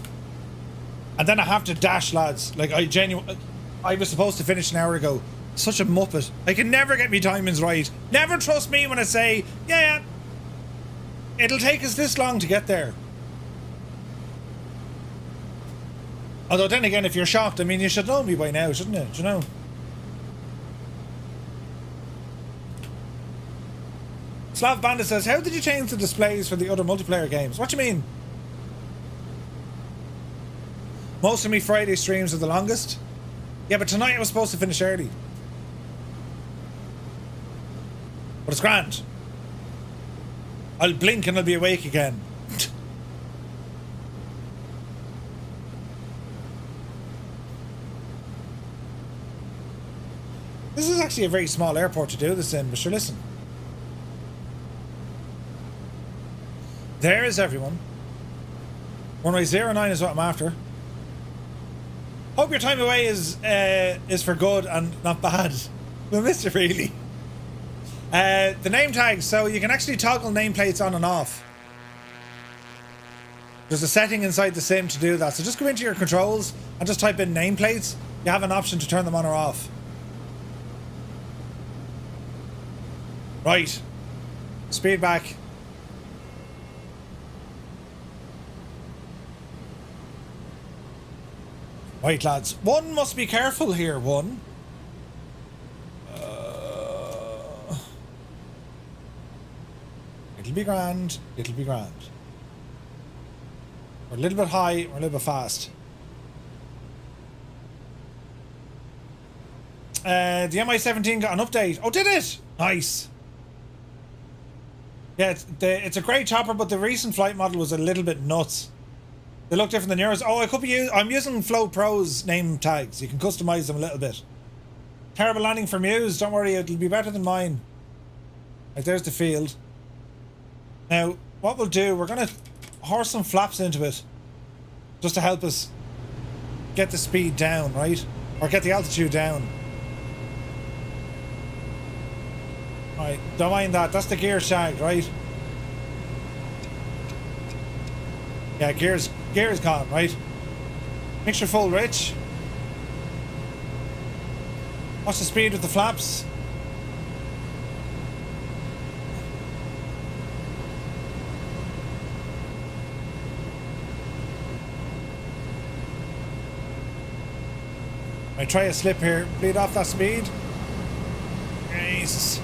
And then I have to dash, lads. Like, I was supposed to finish an hour ago. Such a muppet. I can never get me timings right. Never trust me when I say, yeah, it'll take us this long to get there. Although then again, if you're shocked, I mean, you should know me by now, shouldn't you? Do you know? Slav Bandit says, how did you change the displays for the other multiplayer games? What do you mean? Most of me Friday streams are the longest. Yeah, but tonight I was supposed to finish early. But it's grand. I'll blink and I'll be awake again. This is actually a very small airport to do this in, but sure, listen. There is everyone. Runway 09 is what I'm after. Hope your time away is for good and not bad. We'll miss it, really. The name tags, so you can actually toggle nameplates on and off. There's a setting inside the sim to do that. So just go into your controls and just type in nameplates. You have an option to turn them on or off. Right. Speed back. Right, lads. One must be careful here, one. It'll be grand. It'll be grand. We're a little bit high. We're a little bit fast. The MI-17 got an update. Oh, did it? Nice. Yeah, it's a great chopper, but the recent flight model was a little bit nuts. They look different than yours. Oh, I'm using Flow Pro's name tags. You can customize them a little bit. Terrible landing for Muse. Don't worry, it'll be better than mine. Right, there's the field. Now, what we'll do, we're going to horse some flaps into it. Just to help us get the speed down, right? Or get the altitude down. Right, don't mind that. That's the gear shag, right? Yeah, gear's gone, right? Mixture full rich. Watch the speed with the flaps. I try a slip here. Bleed off that speed. Jesus.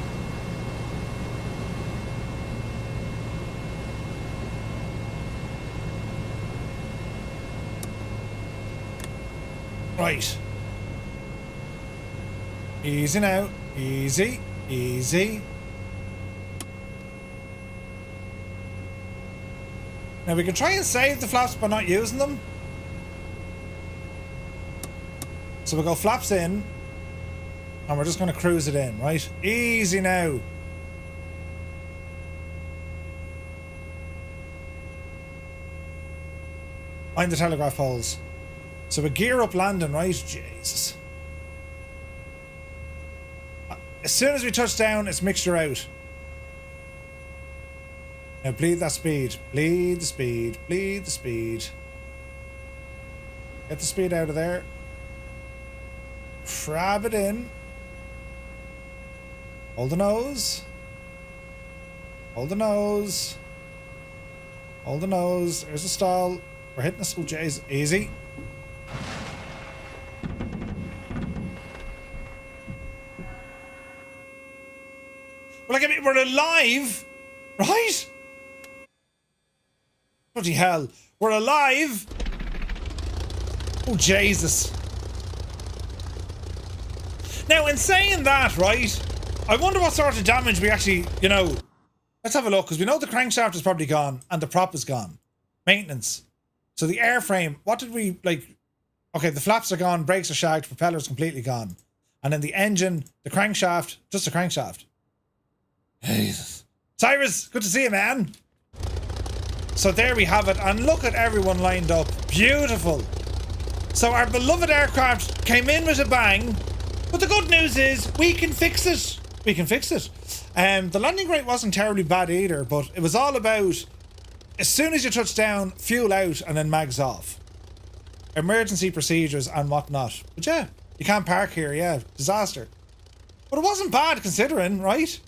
Right. Easy now. Easy. Easy. Now we can try and save the flaps by not using them. So we'll go flaps in. And we're just going to cruise it in, right? Easy now. Mind the telegraph poles. So a gear up landing, right? Jesus. As soon as we touch down, it's mixture out. Now bleed that speed. Bleed the speed. Bleed the speed. Get the speed out of there. Crab it in. Hold the nose. Hold the nose. Hold the nose. There's a stall. We're hitting the school J's. Easy. Well, like, I mean, we're alive, right? Bloody hell. We're alive. Oh, Jesus. Now, in saying that, right, I wonder what sort of damage we actually, you know, let's have a look, because we know the crankshaft is probably gone and the prop is gone. Maintenance. So the airframe, what did we, like, okay, the flaps are gone, brakes are shagged, propeller's completely gone. And then the engine, the crankshaft, just the crankshaft. Jesus. Cyrus, good to see you, man. So there we have it, and look at everyone lined up. Beautiful. So our beloved aircraft came in with a bang, but the good news is we can fix it. We can fix it. The landing rate wasn't terribly bad either, but it was all about as soon as you touch down, fuel out, and then mags off. Emergency procedures and whatnot. But yeah, you can't park here, yeah. Disaster. But it wasn't bad considering, right?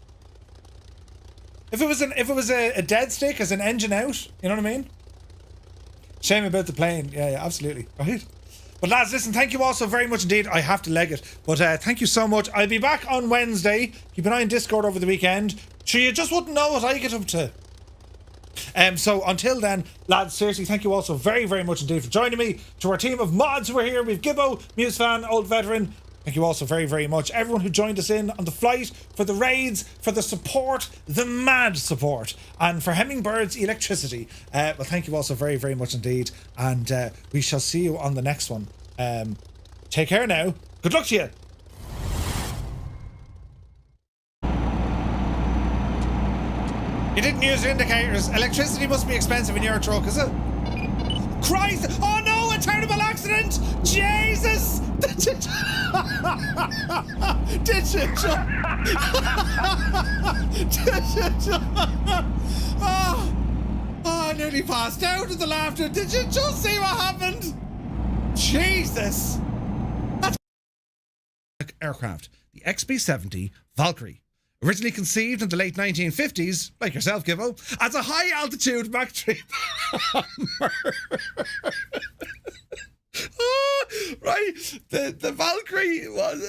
If it was a dead stick as an engine out, you know what I mean? Shame about the plane. Yeah, absolutely. Right? But lads, listen, thank you all so very much indeed. I have to leg it. But thank you so much. I'll be back on Wednesday. Keep an eye on Discord over the weekend. Sure, you just wouldn't know what I get up to. So until then, lads, seriously, thank you all so very, very much indeed for joining me. To our team of mods who are here, we've Gibbo, Muse Fan, Old Veteran. Thank you all so very, very much. Everyone who joined us in on the flight, for the raids, for the support, the mad support, and for Hemmingbird's electricity. Well, thank you all so very, very much indeed. And we shall see you on the next one. Take care now. Good luck to you. You didn't use your indicators. Electricity must be expensive in your truck, is it? Christ! Oh no, a terrible accident! Jesus! Did you I nearly passed out at the laughter. Did you just see what happened? Jesus! That's aircraft, the XB-70 Valkyrie. Originally conceived in the late 1950s, like yourself, Gibbo, as a high-altitude Mach 3 bomber. Right, the Valkyrie was...